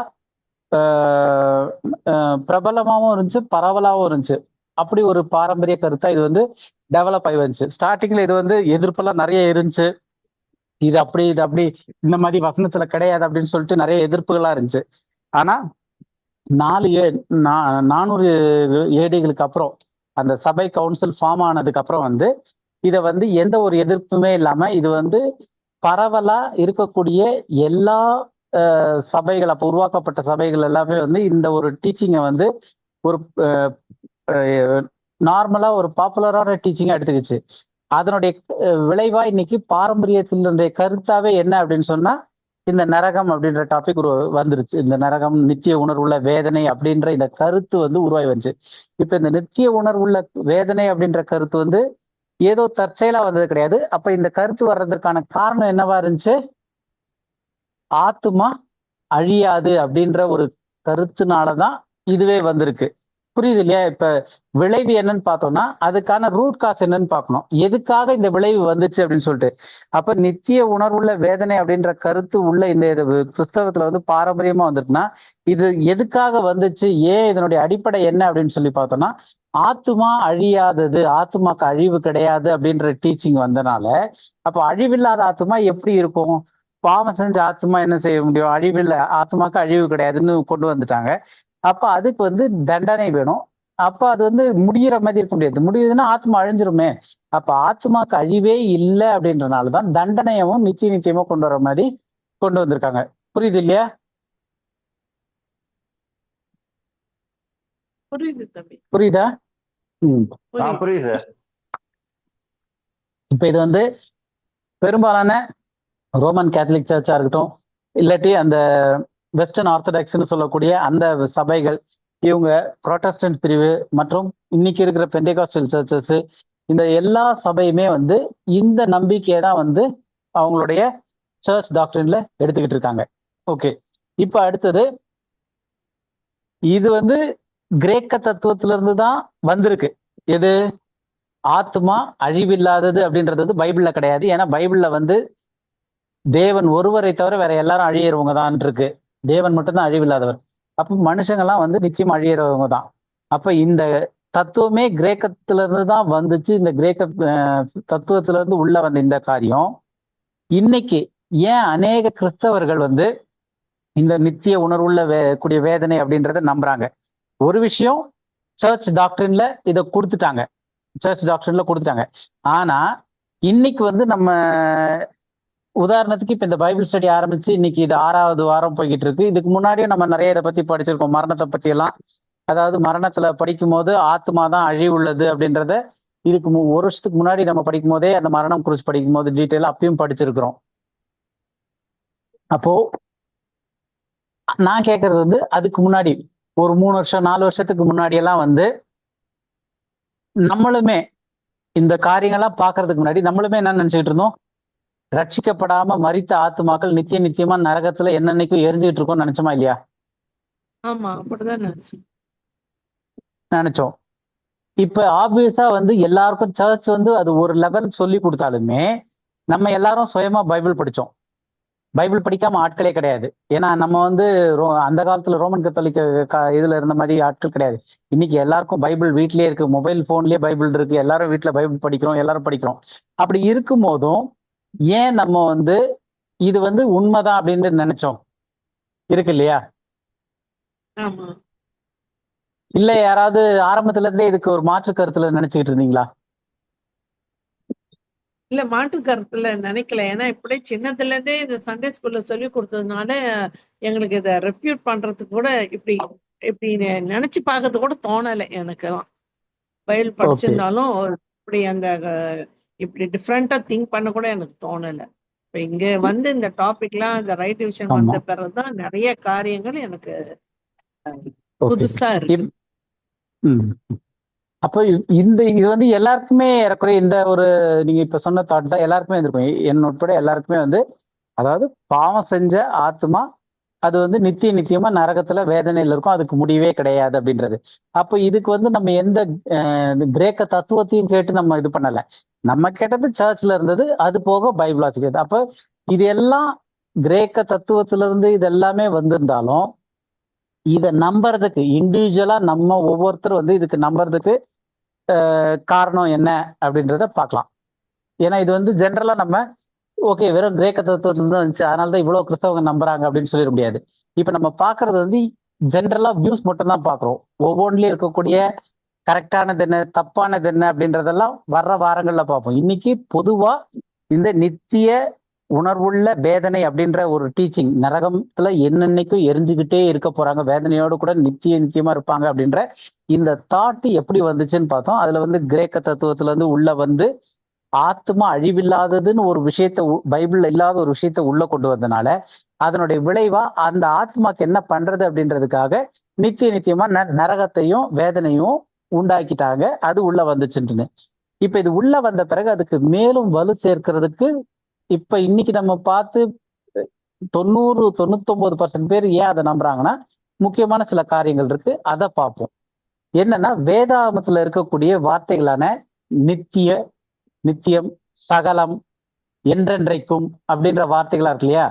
பிரபலமாவும் இருந்துச்சு, பரவலாவும் இருந்துச்சு. அப்படி ஒரு பாரம்பரிய கருத்தா இது வந்து டெவலப் ஆகி வந்துச்சு. ஸ்டார்டிங்ல இது வந்து எதிர்ப்பெல்லாம் நிறைய இருந்துச்சு. இது அப்படி இந்த மாதிரி வசனத்துல கிடையாது அப்படின்னு சொல்லிட்டு நிறைய எதிர்ப்புகளா இருந்துச்சு. ஆனா 400 ஏடிகளுக்கு அப்புறம் அந்த சபை கவுன்சில் ஃபார்ம் ஆனதுக்கு அப்புறம் வந்து இதை வந்து எந்த ஒரு எதிர்ப்புமே இல்லாம இது வந்து பரவலா இருக்கக்கூடிய எல்லா சபைகள், அப்போ உருவாக்கப்பட்ட சபைகள் எல்லாமே வந்து இந்த ஒரு டீச்சிங்கை வந்து ஒரு நார்மலா ஒரு பாப்புலரான டீச்சிங்கா எடுத்துக்கிச்சு. அதனுடைய விளைவா இன்னைக்கு பாரம்பரியத்தினுடைய கருத்தாவே என்ன அப்படின்னு சொன்னா இந்த நரகம் அப்படின்ற டாபிக் வந்துருச்சு. இந்த நரகம் நித்திய உணர்வுள்ள வேதனை அப்படின்ற இந்த கருத்து வந்து உருவாகி வந்துச்சு. இப்ப இந்த நித்திய உணர்வுள்ள வேதனை அப்படின்ற கருத்து வந்து ஏதோ தற்செயலா வந்தது கிடையாது. அப்ப இந்த கருத்து வர்றதுக்கான காரணம் என்னவா இருந்துச்சு? ஆத்துமா அழியாது அப்படின்ற ஒரு கருத்துனாலதான் இதுவே வந்திருக்கு. புரியுது இல்லையா? இப்ப விளைவு என்னன்னு பார்த்தோம்னா அதுக்கான ரூட் காஸ் என்னன்னு பார்க்கணும். எதுக்காக இந்த விளைவு வந்துச்சு அப்படின்னு சொல்லிட்டு. அப்ப நித்திய உணர்வுள்ள வேதனை அப்படின்ற கருத்து உள்ள இந்த கிறிஸ்தவத்துல வந்து பாரம்பரியமா வந்துருக்குன்னா இது எதுக்காக வந்துச்சு, ஏன், இதனுடைய அடிப்படை என்ன அப்படின்னு சொல்லி பார்த்தோம்னா ஆத்துமா அழியாதது, ஆத்துமாக்கு அழிவு கிடையாது அப்படின்ற டீச்சிங் வந்தனால, அப்போ அழிவில்லாத ஆத்துமா எப்படி இருக்கும்? பாவம் செஞ்ச ஆத்துமா என்ன செய்ய முடியும்? அழிவில்ல, ஆத்துமாக்கு அழிவு கிடையாதுன்னு கொண்டு வந்துட்டாங்க. அப்ப அதுக்கு வந்து தண்டனை வேணும். அப்ப அது வந்து முடியிற மாதிரி இருக்க முடியாது. முடியுதுன்னா ஆத்மா அழிஞ்சிருமே. அப்ப ஆத்மாக்கு அழிவே இல்லை அப்படின்றனாலதான் தண்டனையவும் நிச்சயமா கொண்டு வர மாதிரி கொண்டு வந்திருக்காங்க. புரியுது இல்லையா? புரியுது தம்பி, புரியுதா? புரியுது. புரியுது. இப்ப இது வந்து பெரும்பாலான ரோமன் கேத்தலிக் சர்ச்சா இருக்கட்டும், இல்லாட்டி அந்த வெஸ்டர்ன் ஆர்த்தடாக்ஸ்ன்னு சொல்லக்கூடிய அந்த சபைகள், இவங்க புரோட்டஸ்டன்ட் பிரிவு மற்றும் இன்னைக்கு இருக்கிற பெண்டேகாஸ்டல் சர்ச்சஸ், இந்த எல்லா சபையுமே வந்து இந்த நம்பிக்கையை தான் வந்து அவங்களுடைய சர்ச் டாக்டரின்ல எடுத்துக்கிட்டு இருக்காங்க. ஓகே, இப்ப அடுத்தது, இது வந்து கிரேக்க தத்துவத்துல இருந்து தான் வந்திருக்கு. எது? ஆத்மா அழிவில்லாதது அப்படின்றது வந்து பைபிள்ல கிடையாது. ஏன்னா பைபிள்ல வந்து தேவன் ஒருவரை தவிர வேற எல்லாரும் அழியறவங்க தான் இருக்கு. தேவன் மட்டும்தான் அழிவில்லாதவர். அப்ப மனுஷங்கள்லாம் வந்து நிச்சயம் அழியறவங்க தான். அப்ப இந்த தத்துவமே கிரேக்கத்துல இருந்து தான் வந்துச்சு. இந்த கிரேக்க தத்துவத்துல இருந்து உள்ள வந்த இந்த காரியம் இன்னைக்கு ஏன் அநேக கிறிஸ்தவர்கள் வந்து இந்த நித்திய உணர்வுள்ள கூடிய வேதனை அப்படின்றத நம்புறாங்க? ஒரு விஷயம், சர்ச் டாக்டரின்ல இதை கொடுத்துட்டாங்க, சர்ச் டாக்டரின்ல கொடுத்துட்டாங்க. ஆனா இன்னைக்கு வந்து நம்ம உதாரணத்துக்கு இப்ப இந்த பைபிள் ஸ்டடி ஆரம்பிச்சு இன்னைக்கு இது 6வது வாரம் போய்கிட்டு இருக்கு. இதுக்கு முன்னாடியும் நம்ம நிறைய இதை பத்தி படிச்சிருக்கோம், மரணத்தை பத்தி எல்லாம். அதாவது மரணத்துல படிக்கும் போது ஆத்மா தான் அழிவு உள்ளது அப்படின்றத இதுக்கு ஒரு வருஷத்துக்கு முன்னாடி நம்ம படிக்கும் போதே அந்த மரணம் குறிச்சு படிக்கும் போது டீட்டெயில் அப்பயும் படிச்சிருக்கிறோம். அப்போ நான் கேட்கறது வந்து அதுக்கு முன்னாடி ஒரு 3 வருஷம் 4 வருஷத்துக்கு முன்னாடி எல்லாம் வந்து நம்மளுமே இந்த காரியங்கள்லாம் பாக்குறதுக்கு முன்னாடி நம்மளுமே என்ன நினைச்சுக்கிட்டு இருந்தோம்? ரட்சிக்கப்படாம மரித்த ஆத்துமாக்கள் நித்தியமா நரகத்துல என்னன்னைக்கும் எரிஞ்சுக்கிட்டு இருக்கோம்னு நினைச்சோமா இல்லையா? ஆமா, அப்படிதான் நினைச்சோம். இப்ப ஆப்வியஸா வந்து எல்லாருக்கும் சர்ச் வந்து அது ஒரு லெவல் சொல்லி கொடுத்தாலுமே நம்ம எல்லாரும் சுயமா பைபிள் படிச்சோம். பைபிள் படிக்காம ஆட்களே கிடையாது. ஏன்னா நம்ம வந்து அந்த காலத்துல ரோமன் கத்தோலிக்க இதுல இருந்த மாதிரி ஆட்கள் கிடையாது. இன்னைக்கு எல்லாருக்கும் பைபிள் வீட்லயே இருக்கு, மொபைல் போன்லயே பைபிள் இருக்கு, எல்லாரும் வீட்டுல பைபிள் படிக்கிறோம், எல்லாரும் படிக்கிறோம். அப்படி இருக்கும் போதும் ஏன் நம்ம வந்து இது வந்து உண்மைதான் அப்படின்னு நினைச்சோம்? இருக்கு இல்லையா? ஆமா. இல்ல யாராவது ஆரம்பத்துல இருந்தே இதுக்கு ஒரு மாற்று கருத்துல நினைச்சுக்கிட்டு இருந்தீங்களா? இல்ல, மாற்று கருத்துல நினைக்கல. ஏன்னா இப்படி சின்னதுல இருந்தே இந்த சண்டே ஸ்கூல்ல சொல்லி கொடுத்ததுனால எங்களுக்கு இதை ரெப்யூட் பண்றதுக்கு கூட இப்படி இப்படி நினைச்சு பார்க்கறது கூட தோணலை எனக்குலாம். பைபிள் படிச்சிருந்தாலும் இப்படி அந்த இப்படி டிஃப்ரெண்டா திங்க் பண்ண கூட எனக்கு தோணலை. இப்ப இங்க வந்து இந்த டாபிக்லாம் இந்த ரைட் டிவிஷன் வந்த பிறகுதான் நிறைய காரியங்கள் எனக்கு புதுசா இருக்கு. அப்போ இந்த இது வந்து எல்லாருக்குமே ஏறக்குறைய இந்த ஒரு நீங்க இப்ப சொன்ன தாட் தான் எல்லாருக்குமே இருந்திருக்கும், என் உட்பட எல்லாருக்குமே வந்து, அதாவது பாவம் செஞ்ச ஆத்மா அது வந்து நித்தியமா நரகத்துல வேதனையில இருக்கும், அதுக்கு முடிவே கிடையாது அப்படின்றது. அப்ப இதுக்கு வந்து நம்ம எந்த கிரேக்க தத்துவத்தையும் கேட்டு நம்ம இது பண்ணல. நம்ம கேட்டது சர்ச்ல இருந்தது, அது போக பைபிள் வாசிக்கிறது. அப்ப இது எல்லாம் கிரேக்க தத்துவத்துல இருந்து இது எல்லாமே வந்திருந்தாலும் இதை நம்புறதுக்கு இண்டிவிஜுவலா நம்ம ஒவ்வொருத்தரும் வந்து இதுக்கு நம்புறதுக்கு காரணம் என்ன அப்படின்றத பார்க்கலாம். ஏன்னா இது வந்து ஜென்ரலா நம்ம ஓகே வெறும் கிரேக்க தத்துவத்துல தான் இருந்துச்சு அதனாலதான் இவ்வளவு கிறிஸ்தவங்க நம்புறாங்க அப்படின்னு சொல்லிட முடியாது. இப்ப நம்ம பாக்குறது வந்து ஜென்ரலா வியூஸ் மட்டும் தான் பாக்குறோம். ஒவ்வொன்றிலயும் இருக்கக்கூடிய கரெக்டானது என்ன தப்பானது என்ன அப்படின்றதெல்லாம் வர்ற வாரங்கள்ல பார்ப்போம். இன்னைக்கு பொதுவா இந்த நித்திய உணர்வுள்ள வேதனை அப்படின்ற ஒரு டீச்சிங், நரகத்துல என்னன்னைக்கும் எரிஞ்சுக்கிட்டே இருக்க போறாங்க, வேதனையோடு கூட நித்தியமா இருப்பாங்க அப்படின்ற இந்த தாட்டு எப்படி வந்துச்சுன்னு பார்த்தோம். அதுல வந்து கிரேக்க தத்துவத்துல இருந்து உள்ள வந்து ஆத்மா அழிவில்லாததுன்னு ஒரு விஷயத்த பைபிள்ல இல்லாத ஒரு விஷயத்த உள்ள கொண்டு வந்தனால அதனுடைய விளைவா அந்த ஆத்மாக்கு என்ன பண்றது அப்படின்றதுக்காக நித்தியமா நரகத்தையும் வேதனையும் உண்டாக்கிட்டாங்க. அது உள்ள வந்துச்சுன்னு. இப்ப இது உள்ள வந்த பிறகு அதுக்கு மேலும் வலு சேர்க்கிறதுக்கு இப்ப இன்னைக்கு நம்ம பார்த்து 99% பேர் ஏன் அதை நம்புறாங்கன்னா முக்கியமான சில காரியங்கள் இருக்கு, அதை பார்ப்போம். என்னன்னா வேதாகமத்துல இருக்கக்கூடிய வார்த்தைகளான நித்தியம், சகலம், என்றென்றைக்கும் அப்படின்ற வார்த்தைகளா இருக்கு இல்லையா?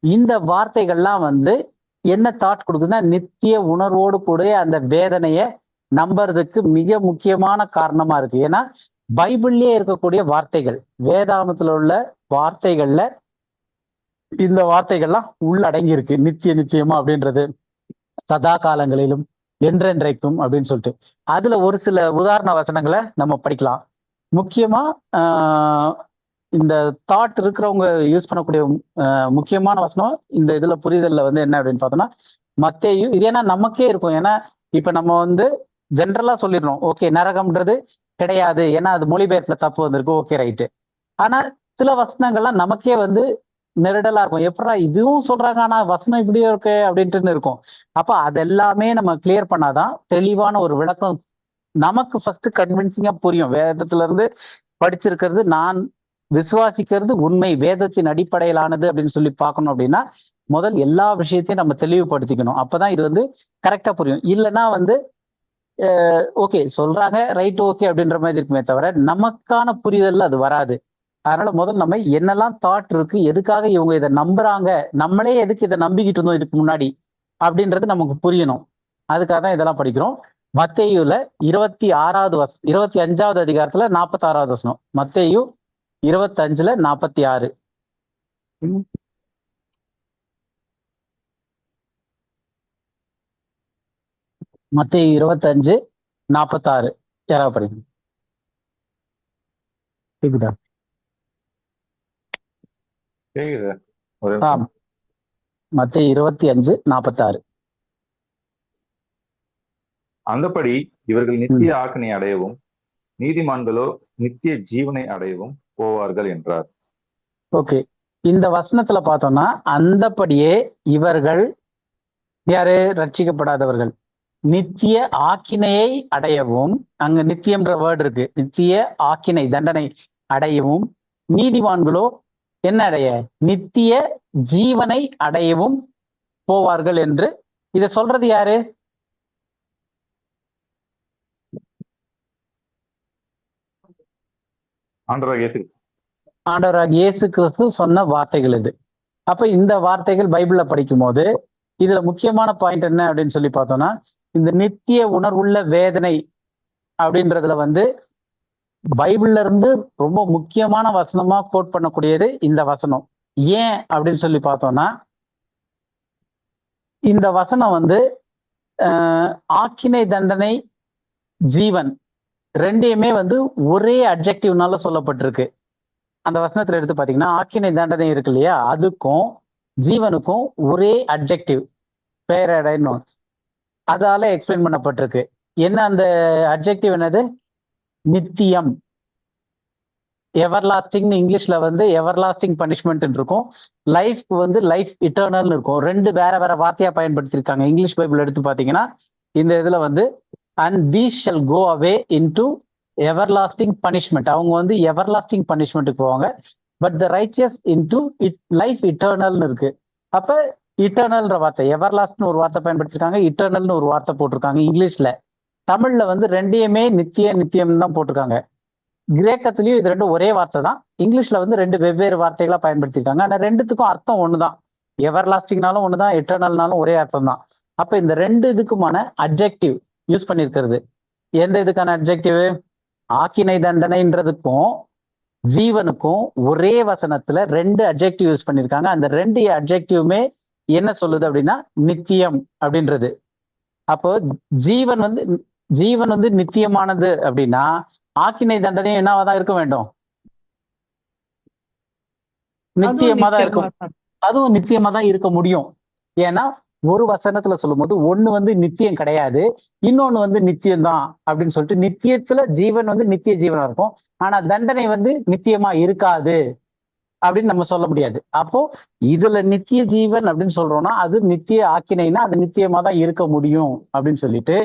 இந்த வார்த்தைகள்லாம் வந்து என்ன தாட் கொடுக்குதுன்னா நித்திய உணர்வோடு கூட அந்த வேதனைய நம்புறதுக்கு மிக முக்கியமான காரணமா இருக்கு. ஏன்னா பைபிள்லயே இருக்கக்கூடிய வார்த்தைகள், வேதாகமத்துல உள்ள வார்த்தைகள்ல இந்த வார்த்தைகள்லாம் உள்ளடங்கி இருக்கு. நித்திய நித்தியமா அப்படின்றது, சதா காலங்களிலும், என்றென்றைக்கும் அப்படின்னு சொல்லிட்டு. அதுல ஒரு சில உதாரண வசனங்களை நம்ம படிக்கலாம். முக்கியமா இந்த தாட் இருக்கிறவங்க யூஸ் பண்ணக்கூடிய முக்கியமான வசனம் இந்த இதுல புரிதல்ல வந்து என்ன அப்படின்னு பார்த்தோம்னா, மத்தேயு. இது ஏன்னா நமக்கே இருக்கும். ஏன்னா இப்ப நம்ம வந்து ஜென்ரலா சொல்லிடணும், ஓகே நரகம்ன்றது கிடையாது, ஏன்னா அது மொழிபெயர்ப்புல தப்பு வந்திருக்கு, ஓகே ரைட்டு. ஆனா சில வசனங்கள்லாம் நமக்கே வந்து நெருடலா இருக்கும். எப்படா இதுவும் சொல்றாங்க ஆனா வசனம் இப்படியே இருக்கு அப்படின்ட்டு இருக்கும். அப்ப அதெல்லாமே நம்ம கிளியர் பண்ணாதான் தெளிவான ஒரு விளக்கம் நமக்கு ஃபர்ஸ்ட் கன்வின்சிங்கா புரியும். வேதத்துல இருந்து படிச்சிருக்கிறது, நான் விசுவாசிக்கிறது உண்மை, வேதத்தின் அடிப்படையிலானது அப்படின்னு சொல்லி பார்க்கணும். அப்படின்னா முதல் எல்லா விஷயத்தையும் நம்ம தெளிவுபடுத்திக்கணும். அப்பதான் இது வந்து கரெக்டா புரியும். இல்லைன்னா வந்து ஓகே சொல்றாங்க ரைட் ஓகே அப்படின்ற மாதிரி இருக்குமே தவிர நமக்கான புரிதல்ல அது வராது. அதனால முதல் நம்ம என்னெல்லாம் தாட் இருக்கு, எதுக்காக இவங்க இதை நம்புறாங்க, நம்மளே எதுக்கு இதை நம்பிக்கிட்டு இருந்தோம் இதுக்கு முன்னாடி அப்படின்றது நமக்கு புரியணும். அதுக்காக தான் இதெல்லாம் படிக்கிறோம். மத்தேயுல 25வது அதிகாரத்துல 46வது வசனம். மத்தேயு 25ல 46. மத்தேயு 25:46 யாராவது படிக்கணும். கேக்குதா? கேக்குது. மத்தேயு 25:46. அந்தபடி இவர்கள் நித்திய ஆக்கினை அடையவும் நீதிமான்களோ நித்திய ஜீவனை அடையவும் போவார்கள் என்றார். ஓகே, இந்த வசனத்துல பார்த்தோம்னா அந்தபடியே இவர்கள் யாரு? ரட்சிக்கப்படாதவர்கள் நித்திய ஆக்கினையை அடையவும், அங்க நித்தியம்ன்ற வேர்டு இருக்கு, நித்திய ஆக்கினை தண்டனை அடையவும், நீதிமான்களோ என்ன அடைய? நித்திய ஜீவனை அடையவும் போவார்கள் என்று. இத சொல்றது யாரு? ஆண்டவராக இயேசு கிறிஸ்து சொன்ன வார்த்தைகள் இது. அப்ப இந்த வார்த்தைகள் பைபிள்ல படிக்கும் போது இதுல முக்கியமான பாயிண்ட் என்ன அப்படின்னு சொல்லி பார்த்தோம்னா, இந்த நித்திய உணர்வுள்ள வேதனை அப்படின்றதுல வந்து பைபிள்ல இருந்து ரொம்ப முக்கியமான வசனமா கோட் பண்ணக்கூடியது இந்த வசனம். ஏன் அப்படின்னு சொல்லி பார்த்தோம்னா, இந்த வசனம் வந்து ஆக்கினை தண்டனை ஜீவன் ரெண்டையுமே வந்து ஒரே அட்ஜெக்டிவ்னால சொல்லப்பட்டிருக்கு. அந்த வசனத்துல எடுத்து பாத்தீங்கன்னா ஆக்கினை தண்டனை இருக்கு இல்லையா, அதுக்கும் ஜீவனுக்கும் ஒரே அட்ஜெக்டிவ் பேரடைன்னு அதால எக்ஸ்பிளைன் பண்ணப்பட்டிருக்கு. என்ன அந்த அட்ஜெக்டிவ்? என்னது? நித்தியம். எவர்லாஸ்டிங் இங்கிலீஷ்ல வந்து எவர்லாஸ்டிங் பனிஷ்மெண்ட் இருக்கும், லைஃப் வந்து லைஃப் இட்டர்னல் இருக்கும். ரெண்டு வேற வேற வார்த்தையா பயன்படுத்திருக்காங்க. இங்கிலீஷ் பைபிள் எடுத்து பாத்தீங்கன்னா இந்த இதுல வந்து and these shall go away into everlasting punishment. அவங்க வந்து எவர்லாஸ்டிங் பனிஷ்மெண்ட்டுக்கு போவாங்க. But the righteous into life இட்டர்னல்னு இருக்கு. அப்ப இட்டர்னல்ன்ற வார்த்தை, எவர்லாஸ்ட்னு ஒரு வார்த்தை பயன்படுத்திருக்காங்க, இட்டர்னல்னு ஒரு வார்த்தை போட்டிருக்காங்க இங்கிலீஷ்ல. தமிழ்ல வந்து ரெண்டையுமே நித்திய நித்தியம் தான் போட்டிருக்காங்க. கிரேக்கத்திலயும் இது ரெண்டும் ஒரே வார்த்தை தான். இங்கிலீஷ்ல வந்து ரெண்டு வெவ்வேறு வார்த்தைகளா பயன்படுத்திருக்காங்க. ஆனா ரெண்டுத்துக்கும் அர்த்தம் ஒண்ணுதான். எவர்லாஸ்டிங்னாலும் ஒண்ணுதான், இட்டர்னல்னாலும் ஒரே அர்த்தம் தான். அப்ப இந்த ரெண்டு இதுக்குமான அட்ஜெக்டிவ் யூஸ் பண்ணிருக்கிறது. எந்த இதுக்கான அட்ஜெக்டிவ்? ஆக்கினை தண்டனைன்றதுக்கும் ஜீவனுக்கும் ஒரே வசனத்துல ரெண்டு அட்ஜெக்டிவ் யூஸ் பண்ணிருக்காங்க. அந்த ரெண்டு அட்ஜெக்டிவ்மே என்ன சொல்லுது அப்படின்னா நித்தியம் அப்படின்றது. அப்போ ஜீவன் வந்து நித்தியமானது அப்படின்னா ஆக்கினை தண்டனை என்னவாதான் இருக்க வேண்டும்? நித்தியமா தான் இருக்கும். அதுவும் நித்தியமா தான் இருக்க முடியும். ஏன்னா ஒரு வசனத்துல சொல்லும் போது ஒண்ணு வந்து நித்தியம் கிடையாது, இன்னொன்னு வந்து நித்தியம் தான் அப்படின்னு சொல்லிட்டு, நித்தியத்துல ஜீவன் வந்து நித்திய ஜீவனா இருக்கும், ஆனா தண்டனை வந்து நித்தியமா இருக்காது அப்படின்னு நம்ம சொல்ல முடியாது. அப்போ இதுல நித்திய ஜீவன் அப்படின்னு சொல்றோம்னா அது நித்திய ஆக்கினைனா அது நித்தியமா தான் இருக்க முடியும் அப்படின்னு சொல்லிட்டு,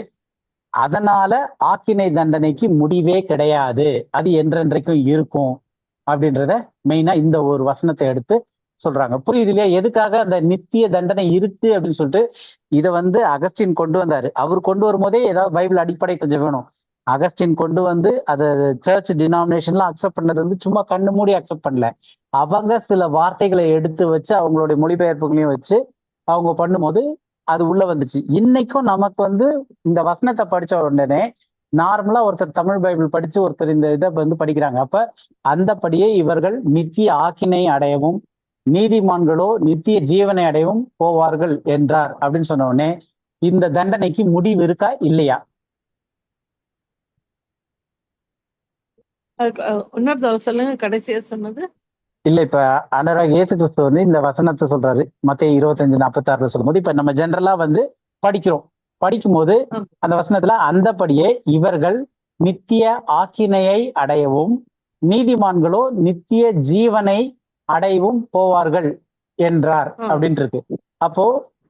அதனால ஆக்கினை தண்டனைக்கு முடிவே கிடையாது, அது என்றென்றைக்கும் இருக்கும் அப்படின்றத மெயினா இந்த ஒரு வசனத்தை எடுத்து சொல்றாங்க. புரியுது இல்லையா எதுக்காக அந்த நித்திய தண்டனை இருக்கு அப்படின்னு சொல்லிட்டு? இதை வந்து அகஸ்டின் கொண்டு வந்தாரு. அவர் கொண்டு வரும்போதே ஏதாவது பைபிள் அடிப்படை கொஞ்சம் வேணும். அகஸ்டின் கொண்டு வந்து அதை சர்ச் டினாமினேஷன்ல அக்செப்ட் பண்ணது வந்து சும்மா கண்ணு மூடி அக்செப்ட் பண்ணல. அவங்க சில வார்த்தைகளை எடுத்து வச்சு அவங்களுடைய மொழிபெயர்ப்புகளையும் வச்சு அவங்க பண்ணும்போது அது உள்ள வந்துச்சு. இன்னைக்கும் நமக்கு வந்து இந்த வசனத்தை படிச்ச உடனே நார்மலா ஒருத்தர் தமிழ் பைபிள் படிச்சு ஒருத்தர் இந்த இதை வந்து படிக்கிறாங்க. அப்ப அந்தபடியே இவர்கள் நித்திய ஆக்கினை அடையவும் நீதிமான்களோ நித்திய ஜீவனை அடையவும் போவார்கள் என்றார் அப்படின்னு சொன்ன உடனே இந்த தண்டனைக்கு முடிவு இருக்கா இல்லையா? இன்னொரு தடவை சொல்லுங்க, கடைசியா சொன்னது. இல்ல, இப்ப ஆண்டவராகிய இயேசு கிறிஸ்து வந்து இந்த வசனத்தை சொல்றாரு மத்தேயு 25:46 சொல்லும்போது, இப்ப நம்ம ஜெனரலா வந்து படிக்கும்போது அந்த வசனத்துல அந்தபடியே இவர்கள் நித்திய ஆக்கினையை அடையவும் நீதிமான்களோ நித்திய ஜீவனை அடையவும் போவார்கள் என்றார் அப்படின்னு இருக்கு. அப்போ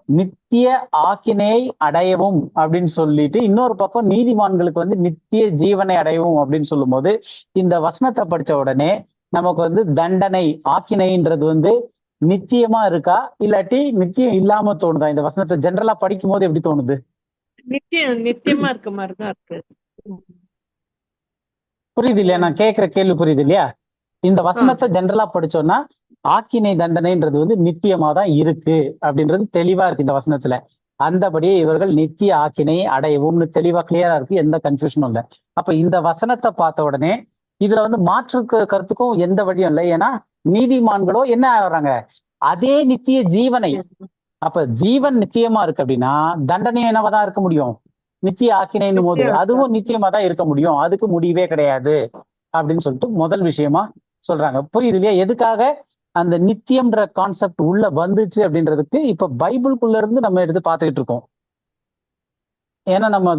நித்திய ஆக்கினையை அடையவும் அப்படின்னு சொல்லிட்டு இன்னொரு பக்கம் நீதிமான்களுக்கு வந்து நித்திய ஜீவனை அடையவும் அப்படின்னு சொல்லும் போது இந்த வசனத்தை படிச்ச உடனே நமக்கு வந்து தண்டனை ஆக்கினைன்றது வந்து நித்தியமா இருக்கா இல்லாட்டி நித்தியம் இல்லாம தோணுதா? இந்த வசனத்தை ஜெனரலா படிக்கும் போது எப்படி தோணுது? நித்தியமா இருக்க மாதிரிதான் இருக்கு. புரியுது இல்லையா? நான் கேட்கிற கேள்வி புரியுது இல்லையா? இந்த வசனத்தை ஜெனரலா படிச்சோம்னா ஆக்கினை தண்டனைன்றது வந்து நித்தியமா தான் இருக்கு அப்படின்றது தெளிவா இருக்கு இந்த வசனத்துல. அந்தபடியே இவர்கள் நித்திய ஆக்கினை அடையவும்னு தெளிவா கிளியரா இருக்கு, எந்த கன்ஃபியூஷனும் இல்லை. அப்ப இந்த வசனத்தை பார்த்த உடனே இதுல வந்து மாற்று கருத்துக்கும் எந்த வழியும் இல்லை. ஏன்னா நீதிமான்களோ என்ன ஆகிறாங்க? அதே நித்திய ஜீவனை. அப்ப ஜீவன் நித்தியமா இருக்கு அப்படின்னா தண்டனை என்னவாதான் இருக்க முடியும்? நித்திய ஆக்கினைன்னும் போது அதுவும் நிச்சயமா தான் இருக்க முடியும், அதுக்கு முடிவே கிடையாது அப்படின்னு சொல்லிட்டு முதல் விஷயமா சொல்றாங்க. புரியுது இல்லையா எதுக்காக அந்த நித்தியம்ன்ற கான்செப்ட் உள்ள வந்துச்சு அப்படின்றதுக்கு? இப்ப பைபிளுக்குள்ள இருந்து நம்ம எடுத்து பார்த்துக்கிட்டு இருக்கோம். ஏன்னா நம்ம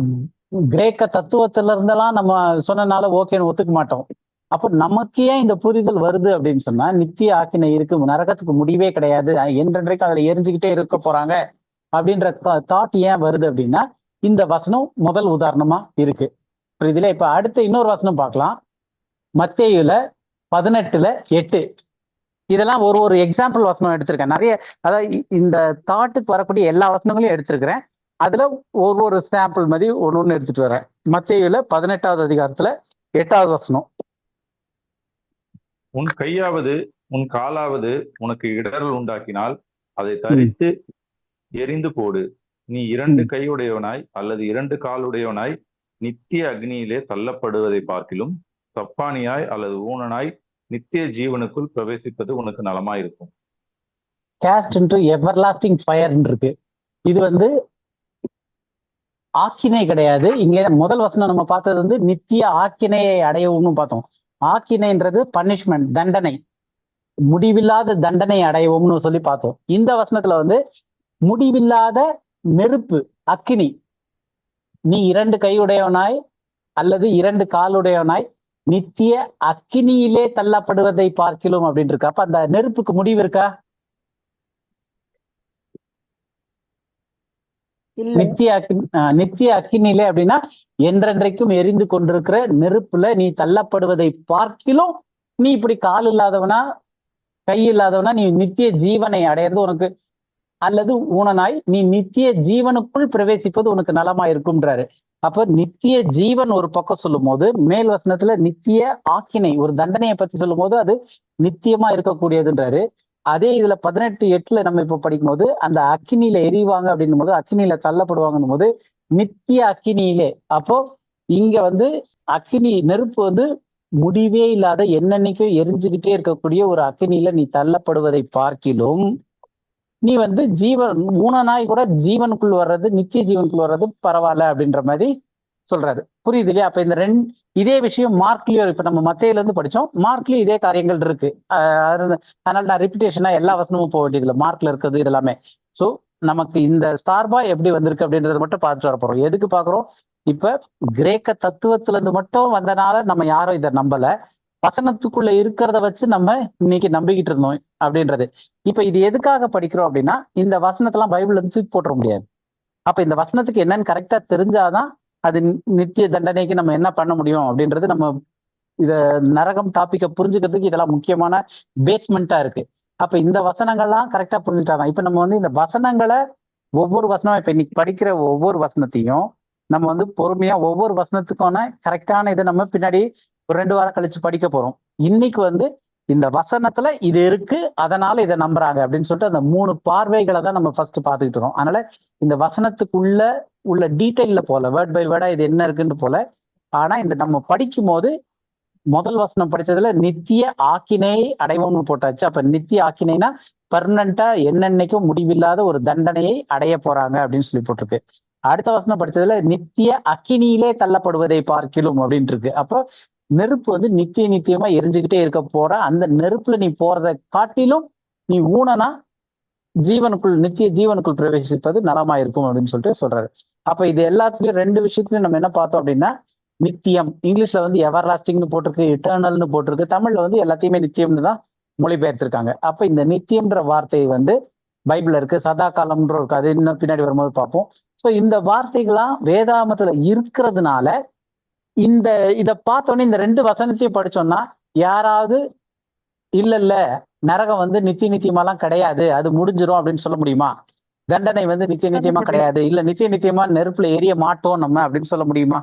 கிரேக்க தத்துவத்துல இருந்தெல்லாம் நம்ம சொன்னனால ஓகேன்னு ஒத்துக்க மாட்டோம். அப்போ நமக்கு ஏன் இந்த புரிதல் வருது அப்படின்னு சொன்னா, நித்திய ஆக்கினை இருக்கு, நரகத்துக்கு முடிவே கிடையாது, என்றென்றைக்கு அதுல எரிஞ்சுக்கிட்டே இருக்க போறாங்க அப்படின்ற தாட் ஏன் வருது அப்படின்னா இந்த வசனம் முதல் உதாரணமா இருக்கு. புரியுதுல? இப்ப அடுத்த இன்னொரு வசனம் பார்க்கலாம். மத்தேயுல 18:8. இதெல்லாம் ஒரு எக்ஸாம்பிள் வசனம் எடுத்திருக்கேன். நிறைய, அதாவது இந்த தாட்டுக்கு வரக்கூடிய எல்லா வசனங்களையும் எடுத்திருக்கிறேன். அதுல ஒரு சாம்பிள் மாதிரி ஒண்ணு எடுத்துட்டு வரேன். மத்தேயுல 18வது அதிகாரத்துல 8வது வசனம். உன் கையாவது உன் காலாவது உனக்கு இடரல் உண்டாக்கினால் அதை தரித்து எரிந்து போடு. நீ 2 கையுடையவனாய் அல்லது 2 காலுடையவனாய் நித்திய அக்னியிலே தள்ளப்படுவதை பார்க்கிலும் தப்பானியாய் அல்லது ஊனனாய் நித்திய ஜீவனுக்குள் பிரவேசிப்பது உனக்கு நலமாயிருக்கும். காஸ்ட் இன்டு எவர்லாஸ்டிங் ஃபயர் இருக்கு. இது வந்து ஆக்கினை கிடையாது. இங்க முதல் வசனம் நம்ம பார்த்தது வந்து நித்திய ஆக்கினையை அடையவும்னு பார்த்தோம். ஆக்கினைன்றது பனிஷ்மெண்ட், தண்டனை, முடிவில்லாத தண்டனை அடையவும்னு சொல்லி பார்த்தோம். இந்த வசனத்துல வந்து முடிவில்லாத நெருப்பு, அக்கினி. நீ 2 கையுடையவனாய் அல்லது 2 காலுடையவனாய் நித்திய அக்கினியிலே தள்ளப்படுவதை பார்க்கிலும் அப்படின்னு இருக்கு. அப்ப அந்த நெருப்புக்கு முடிவு இருக்கா? நித்திய அக்கினிலே அப்படின்னா என்றென்றைக்கும் எரிந்து கொண்டிருக்கிற நெருப்புல நீ தள்ளப்படுவதை பார்க்கிலும் நீ இப்படி கால் இல்லாதவனா கை இல்லாதவனா நீ நித்திய ஜீவனை அடையிறது உனக்கு, அல்லது ஊனனாய் நீ நித்திய ஜீவனுக்குள் பிரவேசிப்பது உனக்கு நலமா இருக்கும்ன்றாரு. அப்ப நித்திய ஜீவன் ஒரு பக்கம் சொல்லும் போது மேல் வசனத்துல நித்திய ஆக்கினை ஒரு தண்டனையை பத்தி சொல்லும் போது அது நித்தியமா இருக்கக்கூடியதுன்றாரு. அதே இதுல 18:8 நம்ம இப்ப படிக்கும் போது அந்த அக்கினியில எரிவாங்க அப்படின்னும் போது அக்கினியில தள்ளப்படுவாங்கன்னும் போது நித்திய அக்கினியிலே. அப்போ இங்க வந்து அக்கினி நெருப்பு வந்து முடிவே இல்லாத என்னன்னைக்கும் எரிஞ்சுக்கிட்டே இருக்கக்கூடிய ஒரு அக்கினியில நீ தள்ளப்படுவதை பார்க்கிலும் நீ வந்து ஜீவன் ஊனனாய் கூட ஜீவனுக்குள் வர்றது, நித்திய ஜீவனுக்குள் வர்றது பரவாயில்ல அப்படின்ற மாதிரி சொல்றாரு. புரியுது இல்லையா? அப்ப இந்த இதே விஷயம் மார்க்லயும் இப்ப நம்ம மத்தேயில இருந்து படிச்சோம், மார்க்லயும் இதே காரியங்கள் இருக்கு. அதனால நான் ரிப்பிட்டேஷனா எல்லா வசனமும் போக வேண்டியது இல்லை, மார்க்ல இருக்கிறது இது எல்லாமே. சோ நமக்கு இந்த சார்பா எப்படி வந்திருக்கு அப்படின்றத மட்டும் பார்த்துட்டு வர போறோம். எதுக்கு பாக்குறோம்? இப்ப கிரேக்க தத்துவத்துல இருந்து மட்டும் வந்தனால நம்ம யாரும் இதை நம்பல, வசனத்துக்குள்ள இருக்கிறத வச்சு நம்ம இன்னைக்கு நம்பிக்கிட்டு இருந்தோம் அப்படின்றது. இப்ப இது எதுக்காக படிக்கிறோம் அப்படின்னா இந்த வசனத்தெல்லாம் பைபிள்ல இருந்து தூக்கி போட்டுற முடியாது. அப்ப இந்த வசனத்துக்கு என்னன்னு கரெக்டா தெரிஞ்சாதான் அது நித்திய தண்டனைக்கு நம்ம என்ன பண்ண முடியும் அப்படின்றது. நம்ம இத நரகம் டாபிக்கை புரிஞ்சுக்கிறதுக்கு இதெல்லாம் முக்கியமான பேஸ்மெண்டா இருக்கு. அப்ப இந்த வசனங்கள்லாம் கரெக்டா புரிஞ்சுட்டாதான் இப்ப நம்ம வந்து இந்த வசனங்களை ஒவ்வொரு வசனம் இப்ப இன்னைக்கு படிக்கிற ஒவ்வொரு வசனத்தையும் நம்ம வந்து பொறுமையா ஒவ்வொரு வசனத்துக்கான கரெக்டான இதை நம்ம பின்னாடி ஒரு 2 வாரம் கழிச்சு படிக்க போறோம். இன்னைக்கு வந்து இந்த வசனத்துல இது இருக்கு, அதனால இதை நம்புறாங்க அப்படின்னு சொல்லிட்டு அந்த 3 பார்வைகளை தான் நம்ம ஃபர்ஸ்ட் பார்த்துக்கிட்டு இருக்கோம். அதனால இந்த வசனத்துக்குள்ள உள்ள டீட்டெயில போல, வேர்ட் பை வேர்டா இது என்ன இருக்குன்னு போல. ஆனா இந்த நம்ம படிக்கும் போது முதல் வசனம் படிச்சதுல நித்திய ஆக்கினை அடைவோம்னு போட்டாச்சு. அப்ப நித்திய ஆக்கினைனா பர்மனண்டா என்னென்னைக்கும் முடிவில்லாத ஒரு தண்டனையை அடைய போறாங்க அப்படின்னு சொல்லி போட்டிருக்கு. அடுத்த வசனம் படிச்சதுல நித்திய அக்கினியிலே தள்ளப்படுவதை பார்க்கிலும் அப்படின்ட்டு இருக்கு. அப்போ நெருப்பு வந்து நித்தியமா எரிஞ்சுக்கிட்டே இருக்க போற அந்த நெருப்புல நீ போறதை காட்டிலும் நீ ஊனனா நித்திய ஜீவனுக்குள் பிரவேசிப்பது நலமா இருக்கும் அப்படின்னு சொல்லிட்டு சொல்றாரு. அப்ப இது எல்லாத்துலயும் 2 விஷயத்துலயும் நம்ம என்ன பார்த்தோம் அப்படின்னா, நித்தியம் இங்கிலீஷ்ல வந்து எவர் லாஸ்டிங்னு போட்டிருக்கு, இட்டர்னல்னு போட்டிருக்கு. தமிழ்ல வந்து எல்லாத்தையுமே நித்தியம்னு தான் மொழிபெயர்த்திருக்காங்க. அப்ப இந்த நித்தியம்ன்ற வார்த்தை வந்து பைபிள்ல இருக்கு, சதா காலம்ன்ற இருக்கு, அது இன்னும் பின்னாடி வரும்போது பார்ப்போம். சோ இந்த வார்த்தைகள்லாம் வேதாமத்துல இருக்கிறதுனால இத பார்த்தோன்னே இந்த 2 வசனத்தையும் படிச்சோம்னா யாராவது இல்ல நரகம் வந்து நித்தியமாலாம் கிடையாது, அது முடிஞ்சிரும் அப்படின்னு சொல்ல முடியுமா? தண்டனை வந்து நித்தியமா கிடையாது, இல்ல நித்தியமா நெருப்புல எரிய மாட்டோம் நம்ம அப்படின்னு சொல்ல முடியுமா?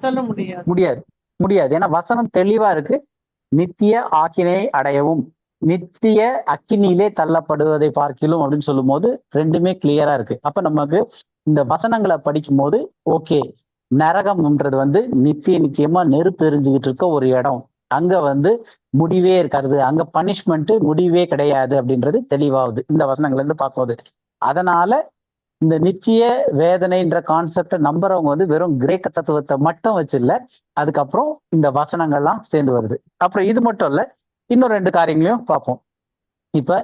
சொல்ல முடியாது. முடியாது. ஏன்னா வசனம் தெளிவா இருக்கு. நித்திய ஆக்கினை அடையவும் நித்திய அக்கினியிலே தள்ளப்படுவதை பார்க்கிலும் அப்படின்னு சொல்லும் போது 2மே கிளியரா இருக்கு. அப்ப நமக்கு இந்த வசனங்களை படிக்கும் போது ஓகே, நரகம்ன்றது வந்து நித்தியமா நெருப்பு எரிஞ்சுக்கிட்டு இருக்க ஒரு இடம், அங்க வந்து முடிவே இருக்காது, அங்க பனிஷ்மெண்ட் முடிவே கிடையாது அப்படின்றது தெளிவாகுது இந்த வசனங்கள்ல இருந்து பார்க்கும்போது. அதனால இந்த நித்திய வேதனைன்ற கான்செப்டை நம்புறவங்க வந்து வெறும் கிரேக்க தத்துவத்தை மட்டும் வச்சு இல்ல, அதுக்கப்புறம் இந்த வசனங்கள்லாம் சேர்ந்து வருது. அப்புறம் இது மட்டும் இல்ல, இன்னும் 2 காரியங்களையும் பார்ப்போம். இப்ப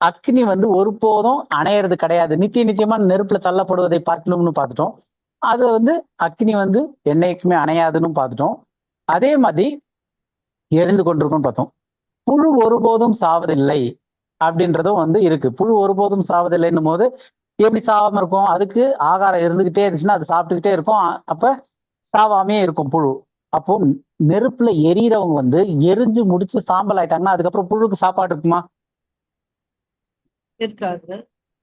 அக்னி வந்து ஒருபோதும் அணையறது கிடையாது, நித்தியமா நெருப்புல தள்ளப்படுவதை பார்க்கணும்னு பார்த்துட்டோம். அது வந்து அக்னி வந்து என்னைக்குமே அணையாதுன்னு பார்த்துட்டோம். அதே மாதிரி எழுந்து கொண்டிருக்கும்னு பார்த்தோம். புழு ஒருபோதும் சாவதில்லை அப்படின்றதும் வந்து இருக்கு. புழு ஒருபோதும் சாவதில்லைன்னும் போது எப்படி சாவாம இருக்கும்? அதுக்கு ஆகாரம் இருந்துகிட்டே இருந்துச்சுன்னா அது சாப்பிட்டுக்கிட்டே இருக்கும், அப்ப சாவாமே இருக்கும் புழு. அப்போ நெருப்புல எரியறவங்க வந்து எரிஞ்சு முடிச்சு சாம்பல் ஆயிட்டாங்கன்னா அதுக்கப்புறம் புழுக்கு சாப்பாடு இருக்குமா?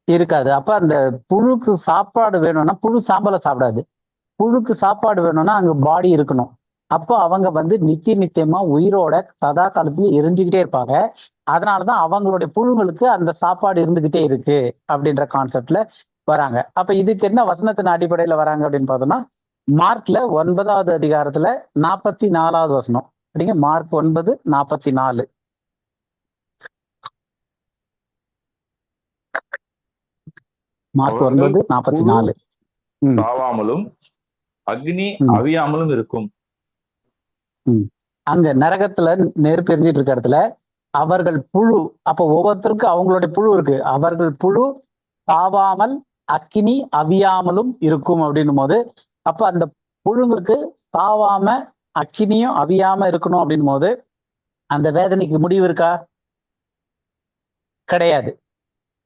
இருக்காது. அப்ப அந்த புழுக்கு சாப்பாடு வேணும்னா புழு சாம்பலை சாப்பிடாது. புழுக்கு சாப்பாடு வேணும்னா அங்க பாடி இருக்கணும். அப்போ அவங்க வந்து நித்தியமா உயிரோட சதா காலத்துல எரிஞ்சுக்கிட்டே இருப்பாங்க. அதனாலதான் அவங்களுடைய புழுங்களுக்கு அந்த சாப்பாடு இருந்துகிட்டே இருக்கு அப்படின்ற கான்செப்ட்ல வராங்க. அப்ப இதுக்கு என்ன வசனத்தின் அடிப்படையில வராங்க அப்படின்னு பார்த்தோம்னா, மார்க்ல 9வது அதிகாரத்துல 44வது வசனம் அப்படிங்க. மார்க் 9:44. மார்க் 9:44. சாவாமலும் அக்னி அவியாமலும் இருக்கும். அங்க நரகத்துல நெருப்பு எரிஞ்சிட்டு இருக்க இடத்துல அவர்கள் புழு, அப்ப ஒவ்வொருத்தருக்கும் அவங்களுடைய புழு இருக்கு, அவர்கள் புழு சாவாமல் அக்கினி அவியாமலும் இருக்கும் அப்படின்னும் போது, அப்ப அந்த புழுங்களுக்கு சாவாம அக்கினியும் அவியாம இருக்கணும் அப்படின்னும் போது அந்த வேதனைக்கு முடிவு இருக்கா? கிடையாது.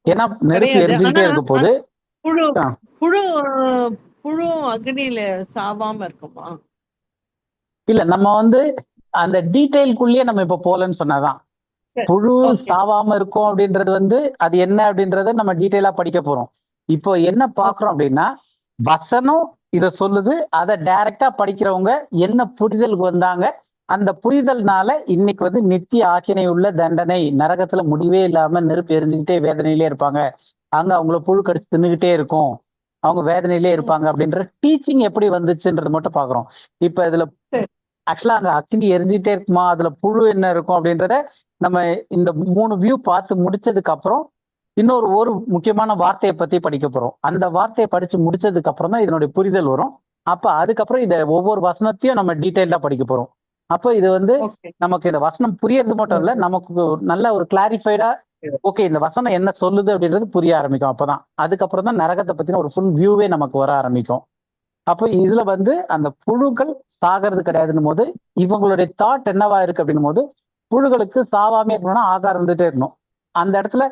ஏன்னா நெருப்பு எரிஞ்சுக்கிட்டே இருக்க போது புழு அக்னியில சாவாம இருக்குமா? இல்ல, நம்ம வந்து அந்த டீடைல்குள்ளேயே நம்ம இப்ப போலன்னு சொன்னாதான் புழு சாவாம இருக்கும் அப்படின்றது வந்து அது என்ன அப்படின்றத நம்ம டீடைலா படிக்க போறோம். இப்போ என்ன பாக்குறோம் அப்படின்னா, வசனம் இத சொல்லுது, அதை டைரக்டா படிக்கிறவங்க என்ன புரிதலுக்கு வந்தாங்க, அந்த புரிதல்னால இன்னைக்கு வந்து நித்திய ஆக்கினை உள்ள தண்டனை, நரகத்துல முடிவே இல்லாம நெருப்பு எரிஞ்சுக்கிட்டே வேதனையிலே இருப்பாங்க, அங்க அவங்கள புழு கடிச்சு தின்னுகிட்டே இருக்கும், அவங்க வேதனையிலே இருப்பாங்க அப்படின்ற டீச்சிங் எப்படி வந்துச்சுன்றது மட்டும் பாக்குறோம். இப்ப இதுல ஆக்சுவலா அங்க அக்கினி எரிஞ்சுட்டே இருக்குமா, அதுல புழு என்ன இருக்கும் அப்படின்றத நம்ம இந்த 3 வியூ பார்த்து முடிச்சதுக்கு அப்புறம் ஒரு முக்கியமான வார்த்தையை பத்தி படிக்க போறோம். அந்த வார்த்தையை படிச்சு முடிச்சதுக்கு அப்புறம் தான் இதனுடைய புரிதல் வரும். அப்ப அதுக்கப்புறம் இத ஒவ்வொரு வசனத்தையும் நம்ம டீடைலா படிக்க போறோம். அப்ப இது வந்து நமக்கு இந்த வசனம் புரியறது மட்டும் இல்ல, நமக்கு நல்ல ஒரு கிளாரிஃபைடா ஓகே இந்த வசனம் என்ன சொல்லுது அப்படின்றது புரிய ஆரம்பிக்கும். அப்பதான் அதுக்கப்புறம் தான் நரகத்தை பத்தின ஒரு ஃபுல் வியூவே நமக்கு வர ஆரம்பிக்கும். அப்போ இதுல வந்து அந்த புழுக்கள் சாகிறது கிடையாதுன்னும் போது இவங்களுடைய தாட் என்னவா இருக்கு அப்படின்னும் போது, புழுகளுக்கு சாவாமே இருக்கணும்னா ஆகாரம் இருந்துட்டே இருக்கணும். அந்த இடத்துல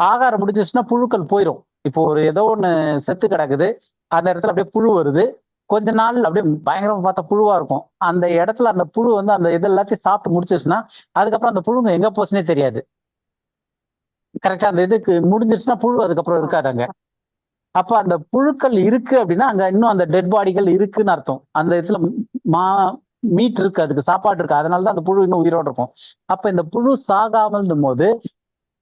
ஆகாரம் முடிஞ்சிச்சுன்னா புழுக்கள் போயிடும். இப்போ ஒரு ஏதோ ஒண்ணு செத்து கிடக்குது, அந்த இடத்துல அப்படியே புழு வருது, கொஞ்ச நாள் அப்படியே பயங்கரமா பார்த்தா புழுவா இருக்கும். அந்த இடத்துல அந்த புழு வந்து அந்த இது எல்லாத்தையும் சாப்பிட்டு முடிச்சிருச்சுன்னா அதுக்கப்புறம் அந்த புழுங்க எங்க போச்சுன்னே தெரியாது. கரெக்டா? அந்த இதுக்கு முடிஞ்சிருச்சுன்னா புழு அதுக்கப்புறம் இருக்காதாங்க. அப்ப அந்த புழுக்கள் இருக்கு அப்படின்னா அங்க இன்னும் அந்த டெட் பாடிகள் இருக்குன்னு அர்த்தம். அந்த இடத்துல மீட் இருக்கு, அதுக்கு சாப்பாடு இருக்கு, அதனாலதான் அந்த புழு இன்னும் உயிரோட இருக்கும். அப்ப இந்த புழு சாகாமல் போது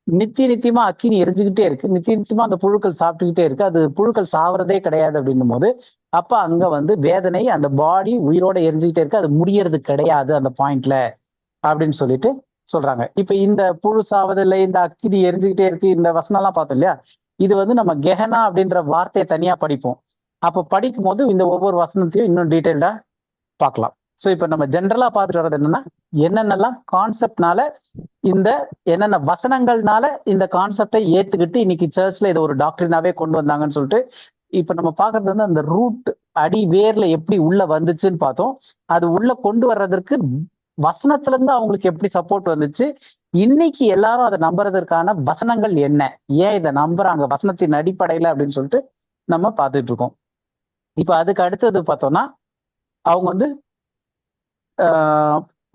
நித்தியமா அக்கினி எரிஞ்சுக்கிட்டே இருக்கு, நித்தியமா அந்த புழுக்கள் சாப்பிட்டுக்கிட்டே இருக்கு, அது புழுக்கள் சாவறதே கிடையாது அப்படின்னும் போது அப்ப அங்க வந்து வேதனை, அந்த பாடி உயிரோட எரிஞ்சுக்கிட்டே இருக்கு, அது முடியறது கிடையாது அந்த பாயிண்ட்ல அப்படின்னு சொல்லிட்டு சொல்றாங்க. இப்ப இந்த புழு சாவதில்லை, இந்த அக்கினி எரிஞ்சுக்கிட்டே இருக்கு, இந்த வசனம் எல்லாம் பார்த்தோம் இல்லையா, இது வந்து நம்ம கெஹனா அப்படின்ற வார்த்தையை தனியா படிப்போம். அப்ப படிக்கும் போது இந்த ஒவ்வொரு வசனத்தையும் இன்னும் டீட்டெயில்டா பார்க்கலாம். ஸோ இப்ப நம்ம ஜென்ரலா பார்த்துட்டு வர்றது என்னன்னா, என்னென்னலாம் கான்செப்ட்னால, இந்த என்னென்ன வசனங்கள்னால இந்த கான்செப்டை ஏத்துக்கிட்டு இன்னைக்கு சர்ச்ல இதை ஒரு டாக்டரினாவே கொண்டு வந்தாங்கன்னு சொல்லிட்டு இப்ப நம்ம பாக்குறது வந்து அந்த ரூட் அடி வேர்ல எப்படி உள்ள வந்துச்சுன்னு பார்த்தோம். அது உள்ள கொண்டு வர்றதற்கு வசனத்துல இருந்து அவங்களுக்கு எப்படி சப்போர்ட் வந்துச்சு, இன்னைக்கு எல்லாரும் அதை நம்புறதற்கான வசனங்கள் என்ன, ஏன் இதை நம்புறாங்க வசனத்தின் அடிப்படையில அப்படின்னு சொல்லிட்டு நம்ம பார்த்துட்டு இருக்கோம். இப்ப அதுக்கு அடுத்தது பார்த்தோம்னா, அவங்க வந்து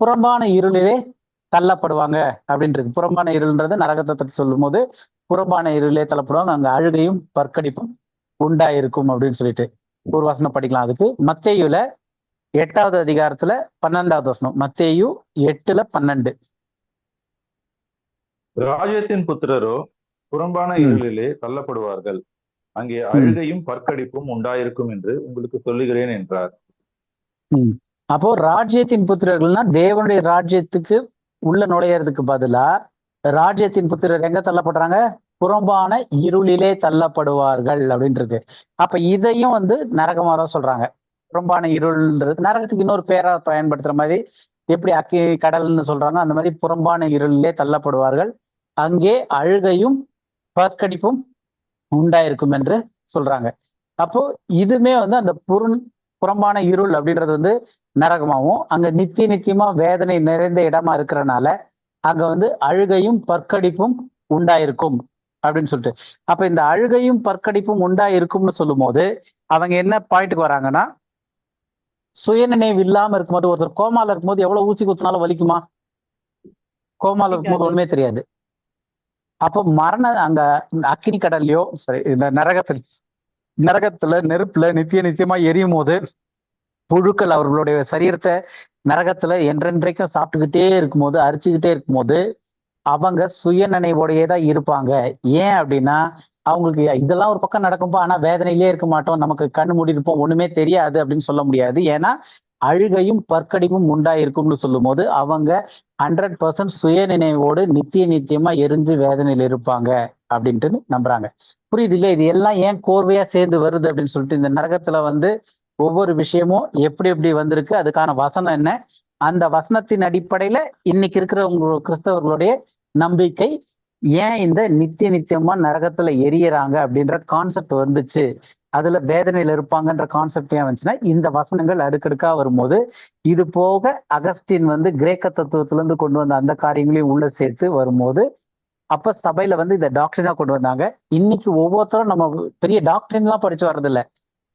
புறம்பான இருளிலே தள்ளப்படுவாங்க அப்படின்றது. புறம்பான இருள்ன்றது நரகத்தை பற்றி சொல்லும் போது புறம்பான இருளிலே தள்ளப்படுவாங்க, அங்க அழுகையும் பற்கடிப்பும் உண்டாயிருக்கும் அப்படின்னு சொல்லிட்டு ஒரு வசனம் படிக்கலாம். அதுக்கு மத்தேயுல 8வது அதிகாரத்துல 12வது வசனம், மத்தேயு 8:12. ராஜ்யத்தின் புத்திரரோ புறம்பான இருளிலே தள்ளப்படுவார்கள், அங்கே அழுகையும் பற்கடிப்பும் உண்டாயிருக்கும் என்று உங்களுக்கு சொல்லுகிறேன் என்றார். அப்போ ராஜ்யத்தின் புத்திரர்கள்னா தேவனுடைய ராஜ்யத்துக்கு உள்ள நுழையறதுக்கு பதிலா ராஜ்யத்தின் புத்திரர் எங்க தள்ளப்படுறாங்க, புறம்பான இருளிலே தள்ளப்படுவார்கள் அப்படின்றது. அப்ப இதையும் வந்து நரகமா தான் சொல்றாங்க. புறம்பான இருள்ன்றது நரகத்துக்கு இன்னொரு பேரா பயன்படுத்துற மாதிரி, எப்படி அக்கி கடல்னு சொல்றாங்க அந்த மாதிரி புறம்பான இருளிலே தள்ளப்படுவார்கள், அங்கே அழுகையும் பற்கடிப்பும் உண்டாயிருக்கும் என்று சொல்றாங்க. அப்போ இதுமே வந்து அந்த புறம்பான இருள் அப்படின்றது வந்து நரகமாவும், அங்க நித்தியமா வேதனை நிறைந்த இடமா இருக்கிறனால அங்க வந்து அழுகையும் பற்கடிப்பும் உண்டாயிருக்கும் அப்படின்னு சொல்லிட்டு. அப்ப இந்த அழுகையும் பற்கடிப்பும் உண்டாயிருக்கும்னு சொல்லும் போது அவங்க என்ன பாயிண்ட்டுக்கு வராங்கன்னா, சுயநினைவு இல்லாம இருக்கும்போது, ஒருத்தர் கோமால இருக்கும்போது எவ்வளவு ஊசி குத்தினாலும் வலிக்குமா? கோமால இருக்கும்போது ஒண்ணுமே தெரியாது. அப்போ அங்க அக்கினி கடல்லையோ சரி இந்த நரகத்துல நெருப்புல நித்தியமா எரியும் போது புழுக்கள் அவர்களுடைய சரீரத்தை நரகத்துல என்றென்றைக்கும் சாப்பிட்டுக்கிட்டே இருக்கும்போது, அரிச்சுக்கிட்டே இருக்கும்போது அவங்க சுய நினைவோடையேதான் இருப்பாங்க. ஏன் அப்படின்னா அவங்களுக்கு இதெல்லாம் ஒரு பக்கம் நடக்கும்போ ஆனா வேதனையிலே இருக்க மாட்டோம், நமக்கு கண்ணு மூடி இருப்போம், ஒண்ணுமே தெரியாது அப்படின்னு சொல்ல முடியாது. ஏன்னா அழுகையும் பற்கடிப்பும் உண்டாயிருக்கும்னு சொல்லும் போது அவங்க 100% சுய நினைவோடு நித்தியமா எரிஞ்சு வேதனையில இருப்பாங்க அப்படின்ட்டு நம்புறாங்க. புரியுது இல்லையா? இது எல்லாம் ஏன் கோர்வையா சேர்ந்து வருது அப்படின்னு சொல்லிட்டு, இந்த நரகத்துல வந்து ஒவ்வொரு விஷயமும் எப்படி எப்படி வந்திருக்கு, அதுக்கான வசனம் என்ன, அந்த வசனத்தின் அடிப்படையில இன்னைக்கு இருக்கிற கிறிஸ்தவர்களுடைய நம்பிக்கை ஏன் இந்த நித்தியமா நரகத்துல எரியறாங்க அப்படின்ற கான்செப்ட் வந்துச்சு, அதுல வேதனையில இருப்பாங்கன்ற கான்செப்ட் ஏன் வந்துச்சுன்னா, இந்த வசனங்கள் அடுக்கடுக்கா வரும்போது, இது போக அகஸ்டின் வந்து கிரேக்க தத்துவத்துல இருந்து கொண்டு வந்த அந்த காரியங்களையும் உள்ள சேர்த்து வரும்போது அப்ப சபையில வந்து இந்த டாக்டரினா கொண்டு வந்தாங்க. இன்னைக்கு ஒவ்வொருத்தரும் நம்ம பெரிய டாக்டரின் எல்லாம் படிச்சு வர்றதில்ல,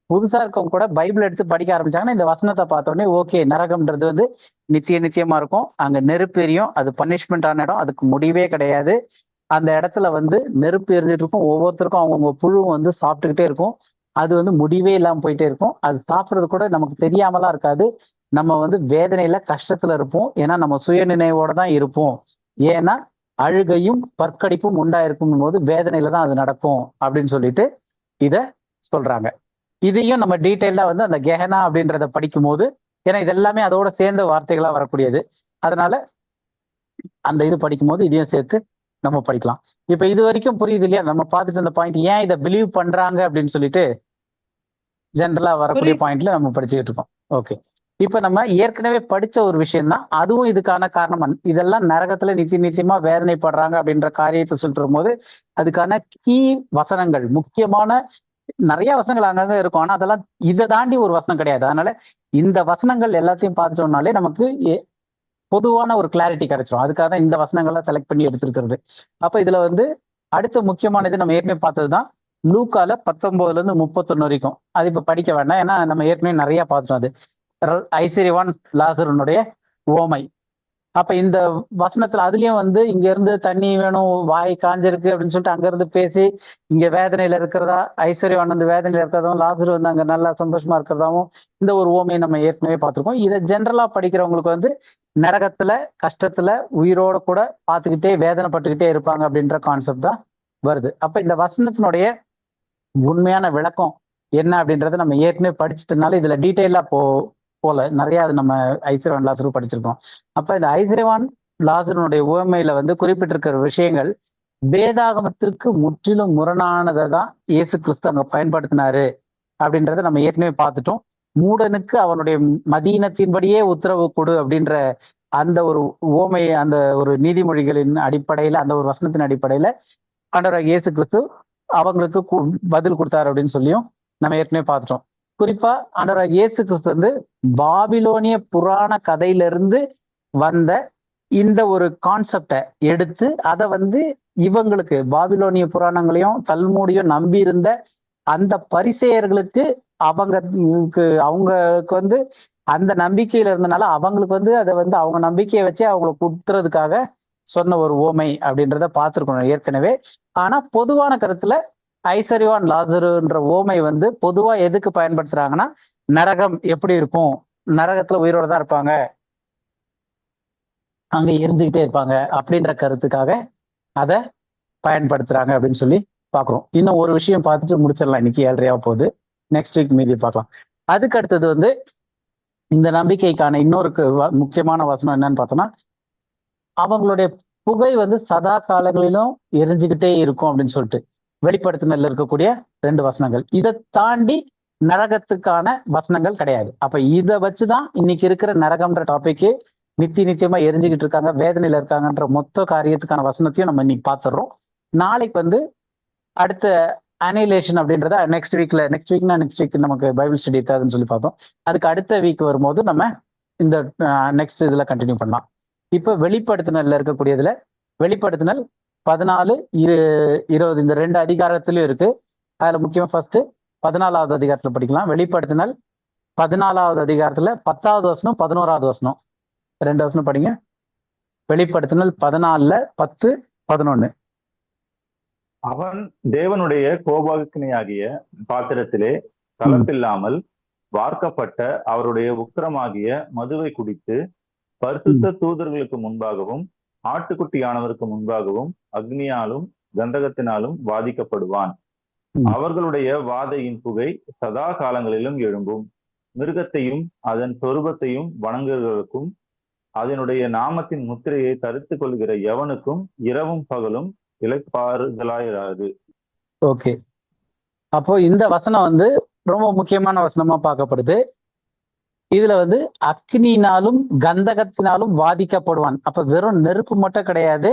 புதுசா இருக்கவங்க கூட பைபிள் எடுத்து படிக்க ஆரம்பிச்சாங்கன்னா இந்த வசனத்தை பார்த்த உடனே ஓகே, நரகம்ன்றது வந்து நித்தியமா இருக்கும், அங்க நெருப்பு எரியும், அது பனிஷ்மெண்ட் ஆன இடம், அதுக்கு முடிவே கிடையாது, அந்த இடத்துல வந்து நெருப்பு எரிஞ்சிட்டு இருக்கும், ஒவ்வொருத்தருக்கும் அவங்கவுங்க புழு வந்து சாப்பிட்டுக்கிட்டே இருக்கும், அது வந்து முடிவே இல்லாம போயிட்டே இருக்கும், அது சாப்பிட்றது கூட நமக்கு தெரியாமலாம் இருக்காது, நம்ம வந்து வேதனையில கஷ்டத்துல இருப்போம், ஏன்னா நம்ம சுய நினைவோட தான் இருப்போம், ஏன்னா அழுகையும் பற்கடிப்பும் உண்டாயிருக்கும் போது வேதனையில தான் அது நடக்கும் அப்படின்னு சொல்லிட்டு இத சொல்றாங்க. இதையும் நம்ம டீட்டெயிலா வந்து அந்த கெஹனா அப்படின்றத படிக்கும் போது, ஏன்னா இது எல்லாமே அதோட சேர்ந்த வார்த்தைகளா வரக்கூடியது, அதனால அந்த இது படிக்கும் போது இதையும் சேர்த்து நம்ம படிக்கலாம். இப்ப இது வரைக்கும் புரியுது இல்லையா? நம்ம பார்த்துட்டு அந்த பாயிண்ட் ஏன் இதை பிலீவ் பண்றாங்க அப்படின்னு சொல்லிட்டு ஜென்ரலா வரக்கூடிய பாயிண்ட்ல நம்ம படிச்சுக்கிட்டு இருக்கோம். ஓகே, இப்ப நம்ம ஏற்கனவே படிச்ச ஒரு விஷயம் தான், அதுவும் இதுக்கான காரணம். இதெல்லாம் நரகத்துல நித்தியமா வேதனைப்படுறாங்க அப்படின்ற காரியத்தை சொல்லும் போது அதுக்கான கீ வசனங்கள், முக்கியமான நிறைய வசனங்கள் அங்கங்க இருக்கும், ஆனா அதெல்லாம் இதை தாண்டி ஒரு வசனம் கிடையாது. அதனால இந்த வசனங்கள் எல்லாத்தையும் பார்த்துட்டோம்னாலே நமக்கு பொதுவான ஒரு கிளாரிட்டி கிடைச்சிடும். அதுக்காக தான் இந்த வசனங்கள்லாம் செலக்ட் பண்ணி எடுத்திருக்கிறது. அப்ப இதுல வந்து அடுத்த முக்கியமானது நம்ம ஏற்கனவே பார்த்ததுதான் லூக்கால 19-31 வரைக்கும். அது இப்ப படிக்க வேண்டாம், ஏன்னா நம்ம ஏற்கனவே நிறைய பார்த்துட்டோம். அது ஐஸ்வர்யவான் லாசருனுடைய ஓமை. அப்ப இந்த வசனத்துல அதுலயும் வந்து இங்க இருந்து தண்ணி வேணும், வாய் காஞ்சிருக்கு அப்படின்னு சொல்லிட்டு அங்க இருந்து பேசி இங்க வேதனையில இருக்கிறதா, ஐஸ்வர்யவான் வந்து வேதனையில இருக்கிறதாவும், லாசரு வந்து அங்க நல்லா சந்தோஷமா இருக்கிறதாவும் இந்த ஒரு ஓமையை நம்ம ஏற்கனவே பார்த்திருக்கோம். இதை ஜென்ரலா படிக்கிறவங்களுக்கு வந்து நரகத்துல கஷ்டத்துல உயிரோட கூட பார்த்துக்கிட்டே வேதனைப்பட்டுக்கிட்டே இருப்பாங்க அப்படின்ற கான்செப்ட் தான் வருது. அப்ப இந்த வசனத்தினுடைய உண்மையான விளக்கம் என்ன அப்படின்றத நம்ம ஏற்கனவே படிச்சுட்டனால இதுல டீட்டெயிலா போல நிறைய அது நம்ம ஐஸ்வர்யவான் லாசரு படிச்சிருக்கோம். அப்ப இந்த ஐஸ்வர்யவான் லாசருனுடைய உவமையில வந்து குறிப்பிட்டிருக்கிற விஷயங்கள் வேதாகமத்திற்கு முற்றிலும் முரணானதை தான் இயேசு கிறிஸ்து அங்க பயன்படுத்தினாரு அப்படின்றத நம்ம ஏற்கனவே பார்த்துட்டோம். மூடனுக்கு அவனுடைய மதீனத்தின்படியே உத்தரவு கொடு அப்படின்ற அந்த ஒரு உவமை, அந்த ஒரு நீதிமொழிகளின் அடிப்படையில, அந்த ஒரு வசனத்தின் அடிப்படையில ஆண்டவராகிய இயேசு கிறிஸ்து அவங்களுக்கு பதில் கொடுத்தாரு அப்படின்னு சொல்லியும் நம்ம ஏற்கனவே பார்த்துட்டோம். குறிப்பா ஆண்டவராகிய இயேசு கிறிஸ்து வந்து பாபிலோனிய புராண கதையிலிருந்து வந்த இந்த ஒரு கான்செப்டை எடுத்து அதை வந்து இவங்களுக்கு பாபிலோனிய புராணங்களையும் தல்மூடியும் நம்பி இருந்த அந்த பரிசேயர்களுக்கு அவங்களுக்கு வந்து அந்த நம்பிக்கையில இருந்தனால அவங்களுக்கு வந்து அதை வந்து அவங்க நம்பிக்கையை வச்சு அவங்களை குத்துறதுக்காக சொன்ன ஒரு ஓமை அப்படின்றத பார்த்துருக்கணும் ஏற்கனவே. ஆனா பொதுவான கருத்துல ஐஸ்வர்யவான் லாசருன்ற ஓமை வந்து பொதுவா எதுக்கு பயன்படுத்துறாங்கன்னா, நரகம் எப்படி இருக்கும், நரகத்துல உயிரோட தான் இருப்பாங்க, அங்க எரிஞ்சுக்கிட்டே இருப்பாங்க அப்படின்ற கருத்துக்காக அதை பயன்படுத்துறாங்க அப்படின்னு சொல்லி பாக்குறோம். இன்னும் ஒரு விஷயம் பார்த்துட்டு முடிச்சிடலாம், இன்னைக்கு 7:30 போகுது. நெக்ஸ்ட் வீக் மீதி பார்க்கலாம். அதுக்கு அடுத்தது வந்து இந்த நம்பிக்கைக்கான இன்னொரு முக்கியமான வசனம் என்னன்னு பார்த்தோம்னா, அவங்களுடைய புகை வந்து சதா காலங்களிலும் எரிஞ்சுக்கிட்டே இருக்கும் அப்படின்னு சொல்லிட்டு வெளிப்படுத்தினர்ல இருக்கக்கூடிய 2 வசனங்கள். இதை தாண்டி நரகத்துக்கான வசனங்கள் கிடையாது. அப்ப இதை வச்சுதான் இன்னைக்கு இருக்கிற நரகம்ன்ற டாபிக்கு நிச்சயமா எரிஞ்சுக்கிட்டு இருக்காங்க, வேதனையில இருக்காங்கன்ற மொத்த காரியத்துக்கான வசனத்தையும் நம்ம இன்னைக்கு பார்த்துடுறோம். நாளைக்கு வந்து அடுத்த அனிலேஷன் அப்படின்றத நெக்ஸ்ட் வீக் நமக்கு பைபிள் ஸ்டடி இருக்காதுன்னு சொல்லி பார்த்தோம். அதுக்கு அடுத்த வீக் வரும்போது நம்ம இந்த நெக்ஸ்ட் இதுல கண்டினியூ பண்ணலாம். இப்ப வெளிப்படுத்தினர்ல இருக்கக்கூடியதுல வெளிப்படுத்தினல் 14, 20 இந்த 2 அதிகாரத்திலும் இருக்கு. அதுல முக்கியமா ஃபர்ஸ்ட் 14வது அதிகாரத்துல படிக்கலாம். வெளிப்படுத்தினல் 14வது அதிகாரத்துல 10வது வசனம் 11வது வசனம் 2 வசனம் படிங்க. வெளிப்படுத்தினல் 14, 10, 11. அவன் தேவனுடைய கோபாக்கினியாகிய பாத்திரத்திலே கலப்பில்லாமல் வார்க்கப்பட்ட அவருடைய உக்கிரமாகிய மதுவை குடித்து பரிசுத்த தூதர்களுக்கு முன்பாகவும் ஆட்டுக்குட்டியானவருக்கு முன்பாகவும் அக்னியாலும் கந்தகத்தினாலும் வாதிக்கப்படுவான். அவர்களுடைய வாதையின் புகை சதா காலங்களிலும் எழும்பும். மிருகத்தையும் அதன் சொரூபத்தையும் வணங்குகிறவர்களுக்கும் அதனுடைய நாமத்தின் முத்திரையை தரித்து கொள்கிற எவனுக்கும் இரவும் பகலும் இளைப்பாறுதலாயிராது. ஓகே, அப்போ இந்த வசனம் வந்து ரொம்ப முக்கியமான வசனமா பார்க்கப்படுது. இதுல வந்து அக்னினாலும் கந்தகத்தினாலும் வாதிக்கப்படுவான். அப்ப வெறும் நெருப்பு மட்டும் கிடையாது,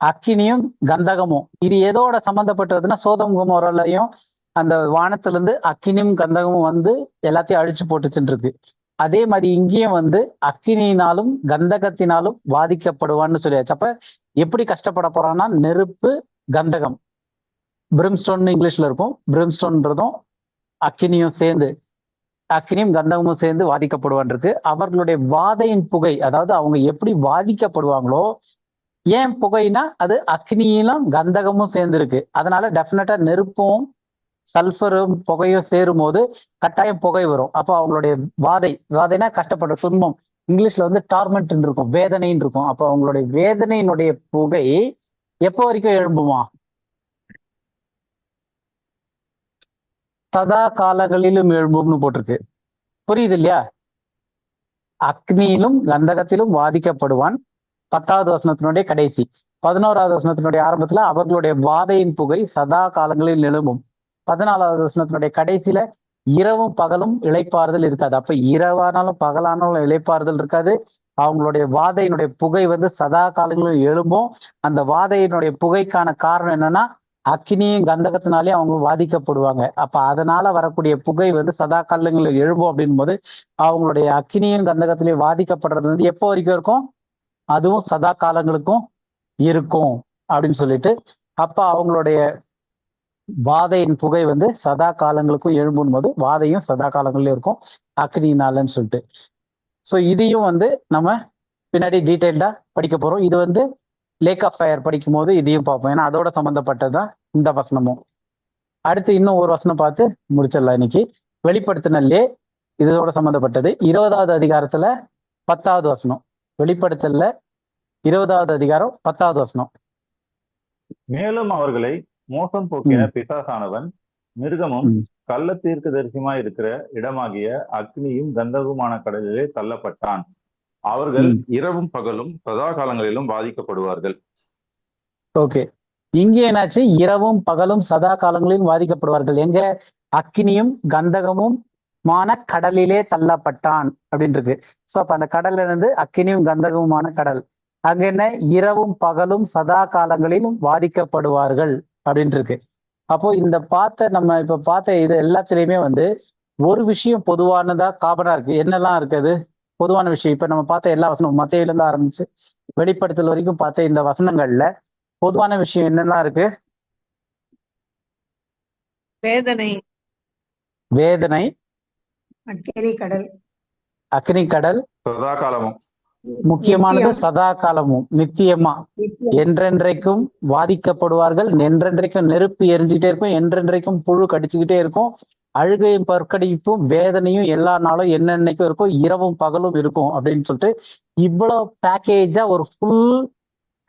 அக்கினியும் கந்தகமும். இது எதோட சம்பந்தப்பட்டதுன்னா சோதம் குமோராலையும் அந்த வானத்துல இருந்து அக்கினியும் கந்தகமும் வந்து எல்லாத்தையும் அழிச்சு போட்டுச்சுன்னு இருக்கு. அதே மாதிரி இங்கேயும் வந்து அக்கினியினாலும் கந்தகத்தினாலும் வாதிக்கப்படுவான்னு சொல்லியாச்சு. அப்ப எப்படி கஷ்டப்பட போறான்னா, நெருப்பு கந்தகம், பிரிம்ஸ்டோன் இங்கிலீஷ்ல இருக்கும். பிரிம்ஸ்டோன்றதும் அக்கினியும் கந்தகமும் சேர்ந்து வாதிக்கப்படுவான் இருக்கு. அவர்களுடைய வாதையின் புகை, அதாவது அவங்க எப்படி வாதிக்கப்படுவாங்களோ, ஏன் புகைனா அது அக்னியிலும் கந்தகமும் சேர்ந்து இருக்கு. அதனால டெஃபினட்டா நெருப்பும் சல்ஃபரும் புகையும் சேரும் போது கட்டாயம் புகை வரும். அப்போ அவங்களுடைய வாதைனா கஷ்டப்படுற துன்பம், இங்கிலீஷ்ல வந்து டார்மெண்ட் இருக்கும், வேதனைன்னு இருக்கும். அப்போ அவங்களுடைய வேதனையினுடைய புகை எப்போ வரைக்கும் எழும்புமா? சதா காலங்களிலும் எழும்பும்னு போட்டிருக்கு. புரியுது இல்லையா? அக்னியிலும் கந்தகத்திலும் வாதிக்கப்படுவான் 10வது வசனத்தினுடைய கடைசி. 11வது வசனத்தினுடைய ஆரம்பத்துல அவர்களுடைய வாதையின் புகை சதா காலங்களில் எழும்பும். 14வது வசனத்தினுடைய கடைசியில இரவும் பகலும் இளைப்பாறுதல் இருக்காது. அப்ப இரவானாலும் பகலானாலும் இளைப்பாறுதல் இருக்காது. அவங்களுடைய வாதையினுடைய புகை வந்து சதா காலங்களில் எழும்பும். அந்த வாதையினுடைய புகைக்கான காரணம் என்னன்னா, அக்னியும் கந்தகத்தினாலே அவங்க வாதிக்கப்படுவாங்க. அப்ப அதனால வரக்கூடிய புகை வந்து சதா காலங்களில் எழும்பும். அப்படின் போது அவங்களுடைய அக்னியும் கந்தகத்திலேயே வாதிக்கப்படுறது வந்து எப்போ வரைக்கும் இருக்கும்? அதுவும் சதா காலங்களுக்கும் இருக்கும் அப்படின்னு சொல்லிட்டு, அப்ப அவங்களுடைய வாதையின் புகை வந்து சதா காலங்களுக்கும் எழும்பும் போது வாதையும் சதா காலங்களிலும் இருக்கும் அக்னினாலன்னு சொல்லிட்டு. ஸோ இதையும் வந்து நம்ம பின்னாடி டீட்டெயில்டா படிக்க போறோம். இது வந்து லேக் ஆஃப் ஃபயர் படிக்கும் போது இதையும் பார்ப்போம், ஏன்னா அதோட சம்பந்தப்பட்டதுதான் இந்த வசனமும். அடுத்து இன்னும் ஒரு வசனம் பார்த்து முடிச்சிடலாம் இன்னைக்கு. வெளிப்படுத்தினல்லே இதோட சம்பந்தப்பட்டது 20வது அதிகாரத்துல 10வது வசனம். வெளிப்படுத்தல்ல 20வது அதிகாரம் 10வது வசனம். மேலும் அவர்களை மோசம் போக்கின பிசாசானவன் மிருகமும் கள்ள தீர்க்கதரிசியுமாய் இருக்கிற இடமாகிய அக்னியும் கந்தகமான கடலிலே தள்ளப்பட்டான். அவர்கள் இரவும் பகலும் சதா காலங்களிலும் பாதிக்கப்படுவார்கள். ஓகே, இங்கே என்னாச்சு? இரவும் பகலும் சதா காலங்களிலும் பாதிக்கப்படுவார்கள். எங்க? அக்னியும் கந்தகமும் மான கடலிலே தள்ளப்பட்டான் அப்படின்னு இருக்கு. சோ அப்ப அந்த கடல்ல இருந்து அக்னியும் கந்தகமுமான கடல். அங்க என்ன? இரவும் பகலும் சதா காலங்களிலும் பாதிக்கப்படுவார்கள் அப்படின்னு இருக்கு. அப்போ இந்த நம்ம இப்ப பார்த்த இது எல்லாத்துலயுமே வந்து ஒரு விஷயம் பொதுவானதா காமனா இருக்கு. என்னெல்லாம் இருக்குது பொதுவான விஷயம்? இப்ப நம்ம பார்த்த எல்லா வசனமும் மத்தேயுல இருந்து ஆரம்பிச்சு வெளிப்படுத்தல் வரைக்கும் பார்த்த இந்த வசனங்கள்ல பொதுவான விஷயம் என்னெல்லாம் இருக்கு? வேதனை, வேதனை, அக்கினி கடல், அக்னி கடல், சதா காலமும், முக்கியமானது சதா காலமும், நித்தியமா என்றென்றைக்கும் பாதிக்கப்படுவார்கள். என்றென்றைக்கும் நெருப்பு எரிஞ்சுக்கிட்டே இருக்கும், என்றென்றைக்கும் புழு கடிச்சுக்கிட்டே இருக்கும், அழுகையும் பற்கடிப்பும் வேதனையும் எல்லா நாளும் என்னென்னைக்கும் இருக்கும், இரவும் பகலும் இருக்கும் அப்படின்னு சொல்லிட்டு இவ்வளவு பேக்கேஜா ஒரு ஃபுல்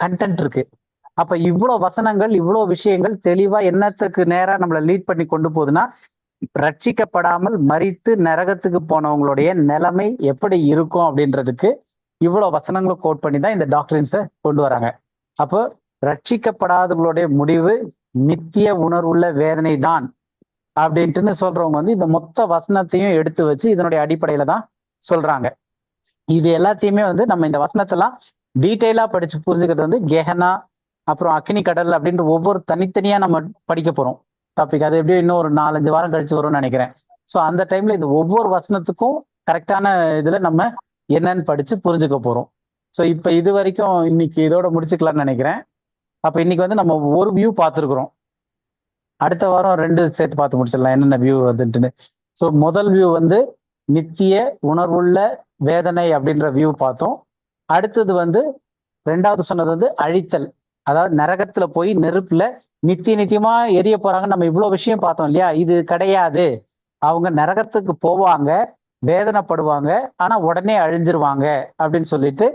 கண்டென்ட் இருக்கு. அப்ப இவ்வளவு வசனங்கள், இவ்வளவு விஷயங்கள் தெளிவா என்னத்துக்கு நேரா நம்மளை லீட் பண்ணி கொண்டு போகுதுன்னா, ரட்சிக்கப்படாமல் மரித்து நரகத்துக்கு போனவங்களுடைய நிலைமை எப்படி இருக்கும் அப்படின்றதுக்கு இவ்வளவு வசனங்களை கோட் பண்ணி தான் இந்த டாக்டரின்ஸை கொண்டு வராங்க. அப்போ ரட்சிக்கப்படாதவங்களுடைய முடிவு நித்திய உணர்வுள்ள வேதனை தான் அப்படின்ட்டுன்னு சொல்றவங்க வந்து இந்த மொத்த வசனத்தையும் எடுத்து வச்சு இதனுடைய அடிப்படையில தான் சொல்றாங்க. இது எல்லாத்தையுமே வந்து நம்ம இந்த வசனத்தெல்லாம் டீட்டெயிலா படிச்சு புரிஞ்சுக்கிறது வந்து கெஹனா, அப்புறம் அக்னி கடல் அப்படின்ற ஒவ்வொரு தனித்தனியா நம்ம படிக்க போறோம் டாபிக். அது எப்படியும் இன்னும் ஒரு 4-5 வாரம் கழிச்சு வரும்னு நினைக்கிறேன். ஸோ அந்த டைம்ல இந்த ஒவ்வொரு வசனத்துக்கும் கரெக்டான இதுல நம்ம என்னன்னு படிச்சு புரிஞ்சுக்க போறோம். ஸோ இப்ப இது வரைக்கும் இன்னைக்கு இதோட முடிச்சுக்கலாம்னு நினைக்கிறேன். அப்ப இன்னைக்கு வந்து நம்ம ஒரு வியூ பார்த்துருக்குறோம். அடுத்த வாரம் 2 சேர்த்து பார்த்து முடிச்சிடலாம் என்னென்ன வியூ வந்துட்டுன்னு. ஸோ முதல் வியூ வந்து நித்திய உணர்வுள்ள வேதனை அப்படின்ற வியூ பார்த்தோம். அடுத்தது வந்து 2வது சொன்னது வந்து அழித்தல், அதாவது நரகத்துல போய் நெருப்புல நித்தியமா எரிய போறாங்க. நம்ம இவ்வளவு விஷயம் பார்த்தோம் இல்லையா? இது கிடையாது. அவங்க நரகத்துக்கு போவாங்க, வேதனைப்படுவாங்க, ஆனா உடனே அழிஞ்சிருவாங்க அப்படின்னு சொல்லிட்டு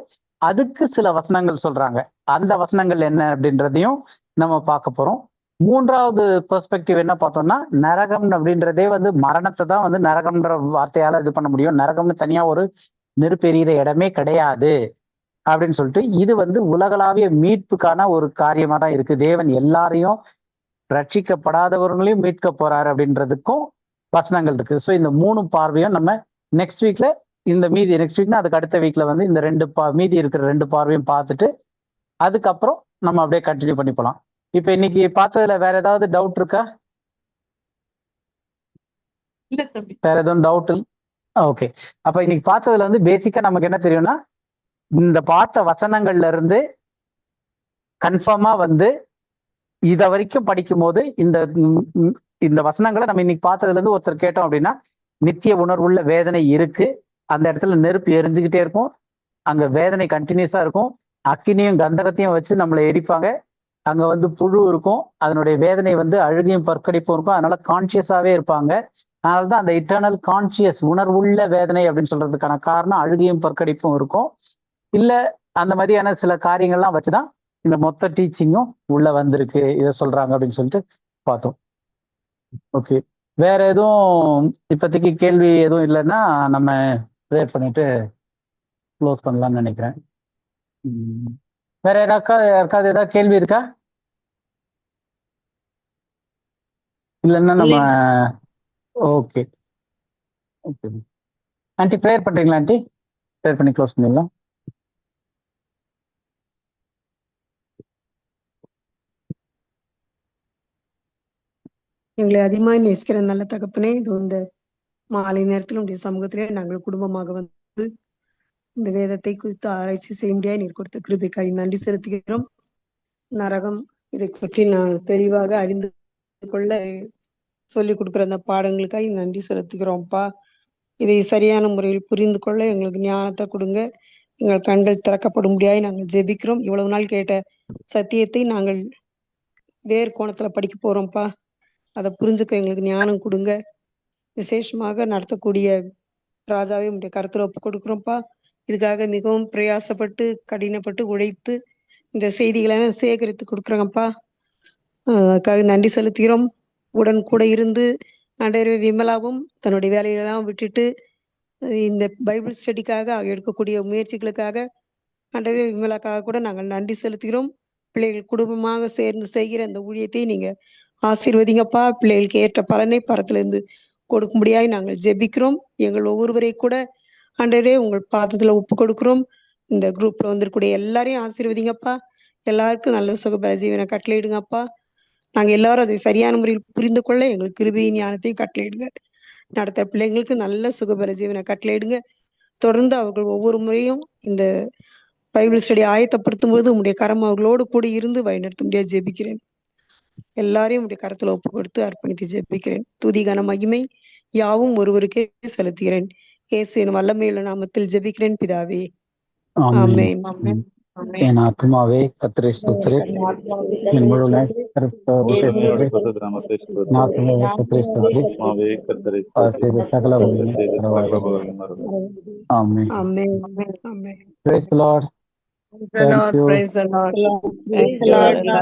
அதுக்கு சில வசனங்கள் சொல்றாங்க. அந்த வசனங்கள் என்ன அப்படின்றதையும் நம்ம பார்க்க போறோம். 3வது பெர்ஸ்பெக்டிவ் என்ன பார்த்தோம்னா, நரகம் அப்படின்றதே வந்து மரணத்தை தான் வந்து நரகம்ன்ற வார்த்தையால இது பண்ண முடியும். நரகம்னு தனியா ஒரு நெருப்பெறிகிற இடமே கிடையாது அப்படின்னு சொல்லிட்டு இது வந்து உலகளாவிய மீட்புக்கான ஒரு காரியமா தான் இருக்கு. தேவன் எல்லாரையும் ரட்சிக்கப்படாதவர்களையும் மீட்க போறாரு அப்படின்றதுக்கும் வசனங்கள் இருக்கு. ஸோ இந்த 3 பார்வையும் நம்ம நெக்ஸ்ட் வீக்ல, இந்த மீதி நெக்ஸ்ட் வீக்னா அதுக்கு அடுத்த வீக்ல வந்து இந்த மீதி இருக்கிற 2 பார்வையும் பார்த்துட்டு அதுக்கப்புறம் நம்ம அப்படியே கண்டினியூ பண்ணி போலாம். இப்ப இன்னைக்கு பார்த்ததுல வேற ஏதாவது டவுட் இருக்கா? இல்ல தம்பி. வேற எதுவும் டவுட்? ஓகே. அப்ப இன்னைக்கு பார்த்ததுல வந்து பேசிக்கா நமக்கு என்ன தெரியும்னா, இந்த பார்த்த வசனங்கள்ல இருந்து கன்ஃபார்மா வந்து இத வரைக்கும் படிக்கும் போது இந்த வசனங்களை நம்ம இன்னைக்கு பார்த்ததுல இருந்து ஒருத்தர் கேட்டோம் அப்படின்னா, நித்திய உணர்வுள்ள வேதனை இருக்கு, அந்த இடத்துல நெருப்பு எரிஞ்சுக்கிட்டே இருக்கும், அங்க வேதனை கண்டினியூஸா இருக்கும், அக்கினியும் கந்தகத்தையும் வச்சு நம்மளை எரிப்பாங்க, அங்க வந்து புழு இருக்கும், அதனுடைய வேதனை வந்து அழுகையும் பற்கடிப்பும் இருக்கும், அதனால கான்சியஸாவே இருப்பாங்க. அதனாலதான் அந்த இட்டர்னல் கான்சியஸ் உணர்வுள்ள வேதனை அப்படின்னு சொல்றதுக்கான காரணம் அழுகையும் பற்கடிப்பும் இருக்கும். இல்ல அந்த மாதிரியான சில காரியங்கள்லாம் வச்சுதான் இந்த மொத்த டீச்சிங்கும் உள்ள வந்திருக்கு, இதை சொல்றாங்க அப்படின்னு சொல்லிட்டு பார்த்தோம். ஓகே, வேற எதுவும் இப்போதைக்கு கேள்வி எதுவும் இல்லைன்னா நம்ம ப்ரேயர் பண்ணிட்டு க்ளோஸ் பண்ணலாம்னு நினைக்கிறேன். வேற யாருக்காவது ஏதாவது கேள்வி இருக்கா? இல்லைன்னா நம்ம ஓகே ஓகே ஆண்டி ப்ரேயர் பண்றீங்களா? ஆண்டி ப்ரேயர் பண்ணி க்ளோஸ் பண்ணிடலாம். எங்களை அதிகமாக நேசிக்கிற நல்ல தகப்பனே, இந்த மாலை நேரத்தில் உடைய சமூகத்திலே நாங்கள் குடும்பமாக வந்து இந்த வேதத்தை குறித்து ஆராய்ச்சி செய்ய முடியாது நீர் கொடுத்த கிருபைக்காய் நன்றி செலுத்துகிறோம். நரகம் இதை பற்றி நான் தெளிவாக அறிந்து கொள்ள சொல்லிக் கொடுக்குற அந்த பாடங்களுக்காக நன்றி செலுத்துகிறோம்ப்பா. இதை சரியான முறையில் புரிந்து கொள்ள எங்களுக்கு ஞானத்தை கொடுங்க. எங்கள் கண்கள் திறக்கப்படும்படியாய் நாங்கள் ஜெபிக்கிறோம். இவ்வளவு நாள் கேட்ட சத்தியத்தை நாங்கள் வேறு கோணத்துல படிக்க போறோம்ப்பா. அதை புரிஞ்சுக்க எங்களுக்கு ஞானம் கொடுங்க. விசேஷமாக நடத்தக்கூடிய ராஜாவை உடைய கருத்துல ஒப்பு கொடுக்குறோம்ப்பா. இதுக்காக மிகவும் பிரயாசப்பட்டு கடினப்பட்டு உழைத்து இந்த செய்திகளை சேகரித்து கொடுக்குறோங்கப்பா. அதுக்காக நன்றி செலுத்துகிறோம். உடன் கூட இருந்து ஆண்டவரே விமலாவும் தன்னுடைய வேலையெல்லாம் விட்டுட்டு இந்த பைபிள் ஸ்டடிக்காக எடுக்கக்கூடிய முயற்சிகளுக்காக ஆண்டவரே விமலாக்காக கூட நாங்கள் நன்றி செலுத்துகிறோம். பிள்ளைகள் குடும்பமாக சேர்ந்து செய்கிற அந்த ஊழியத்தை நீங்க ஆசீர்வதிங்கப்பா. பிள்ளைகளுக்கு ஏற்ற பலனை பரத்திலிருந்து கொடுக்கும்படியாய் நாங்கள் ஜெபிக்கிறோம். எங்கள் ஒவ்வொருவரை கூட ஆண்டவரே உங்கள் பாதத்துல ஒப்பு கொடுக்கிறோம். இந்த குரூப்ல வந்திருக்கூடிய எல்லாரையும் ஆசீர்வதிங்கப்பா. எல்லாருக்கும் நல்ல சுகபல ஜீவனை கட்டளையிடுங்கப்பா. நாங்க எல்லாரும் அதை சரியான முறையில் புரிந்து கொள்ள எங்களுக்கு கிருபையின் ஞானத்தையும் கட்டளையிடுங்க. நடத்த பிள்ளைங்களுக்கு நல்ல சுகபல ஜீவனை கட்டளையிடுங்க. தொடர்ந்து அவர்கள் ஒவ்வொரு முறையும் இந்த பைபிள் ஸ்டடி ஆயத்தப்படுத்தும் போது உங்களுடைய கரம் அவர்களோடு கூட இருந்து வழிநடத்த முடியாது ஜெபிக்கிறேன். எல்லாரையும் உடைய கரத்துல ஒப்பு கொடுத்து அர்ப்பணித்து ஜெபிக்கிறேன். துதி கன மகிமை யாவும் ஒருவருக்கே செலுத்துகிறேன். இயேசுவின் வல்லமையுள்ள நாமத்தில் ஜெபிக்கிறேன் பிதாவே. ஆமென். ஆமென். ஆமென். என் ஆத்மாவே கர்த்தரை ஸ்தோத்திரி, என் முழு நாமத்தை ஸ்தோத்திரி. ஆத்மாவே கர்த்தரை ஸ்தோத்திரி. சகல ஆமென். ஆமென். ஆமென். Praise the Lord. Praise the Lord. Praise the Lord. Thank you.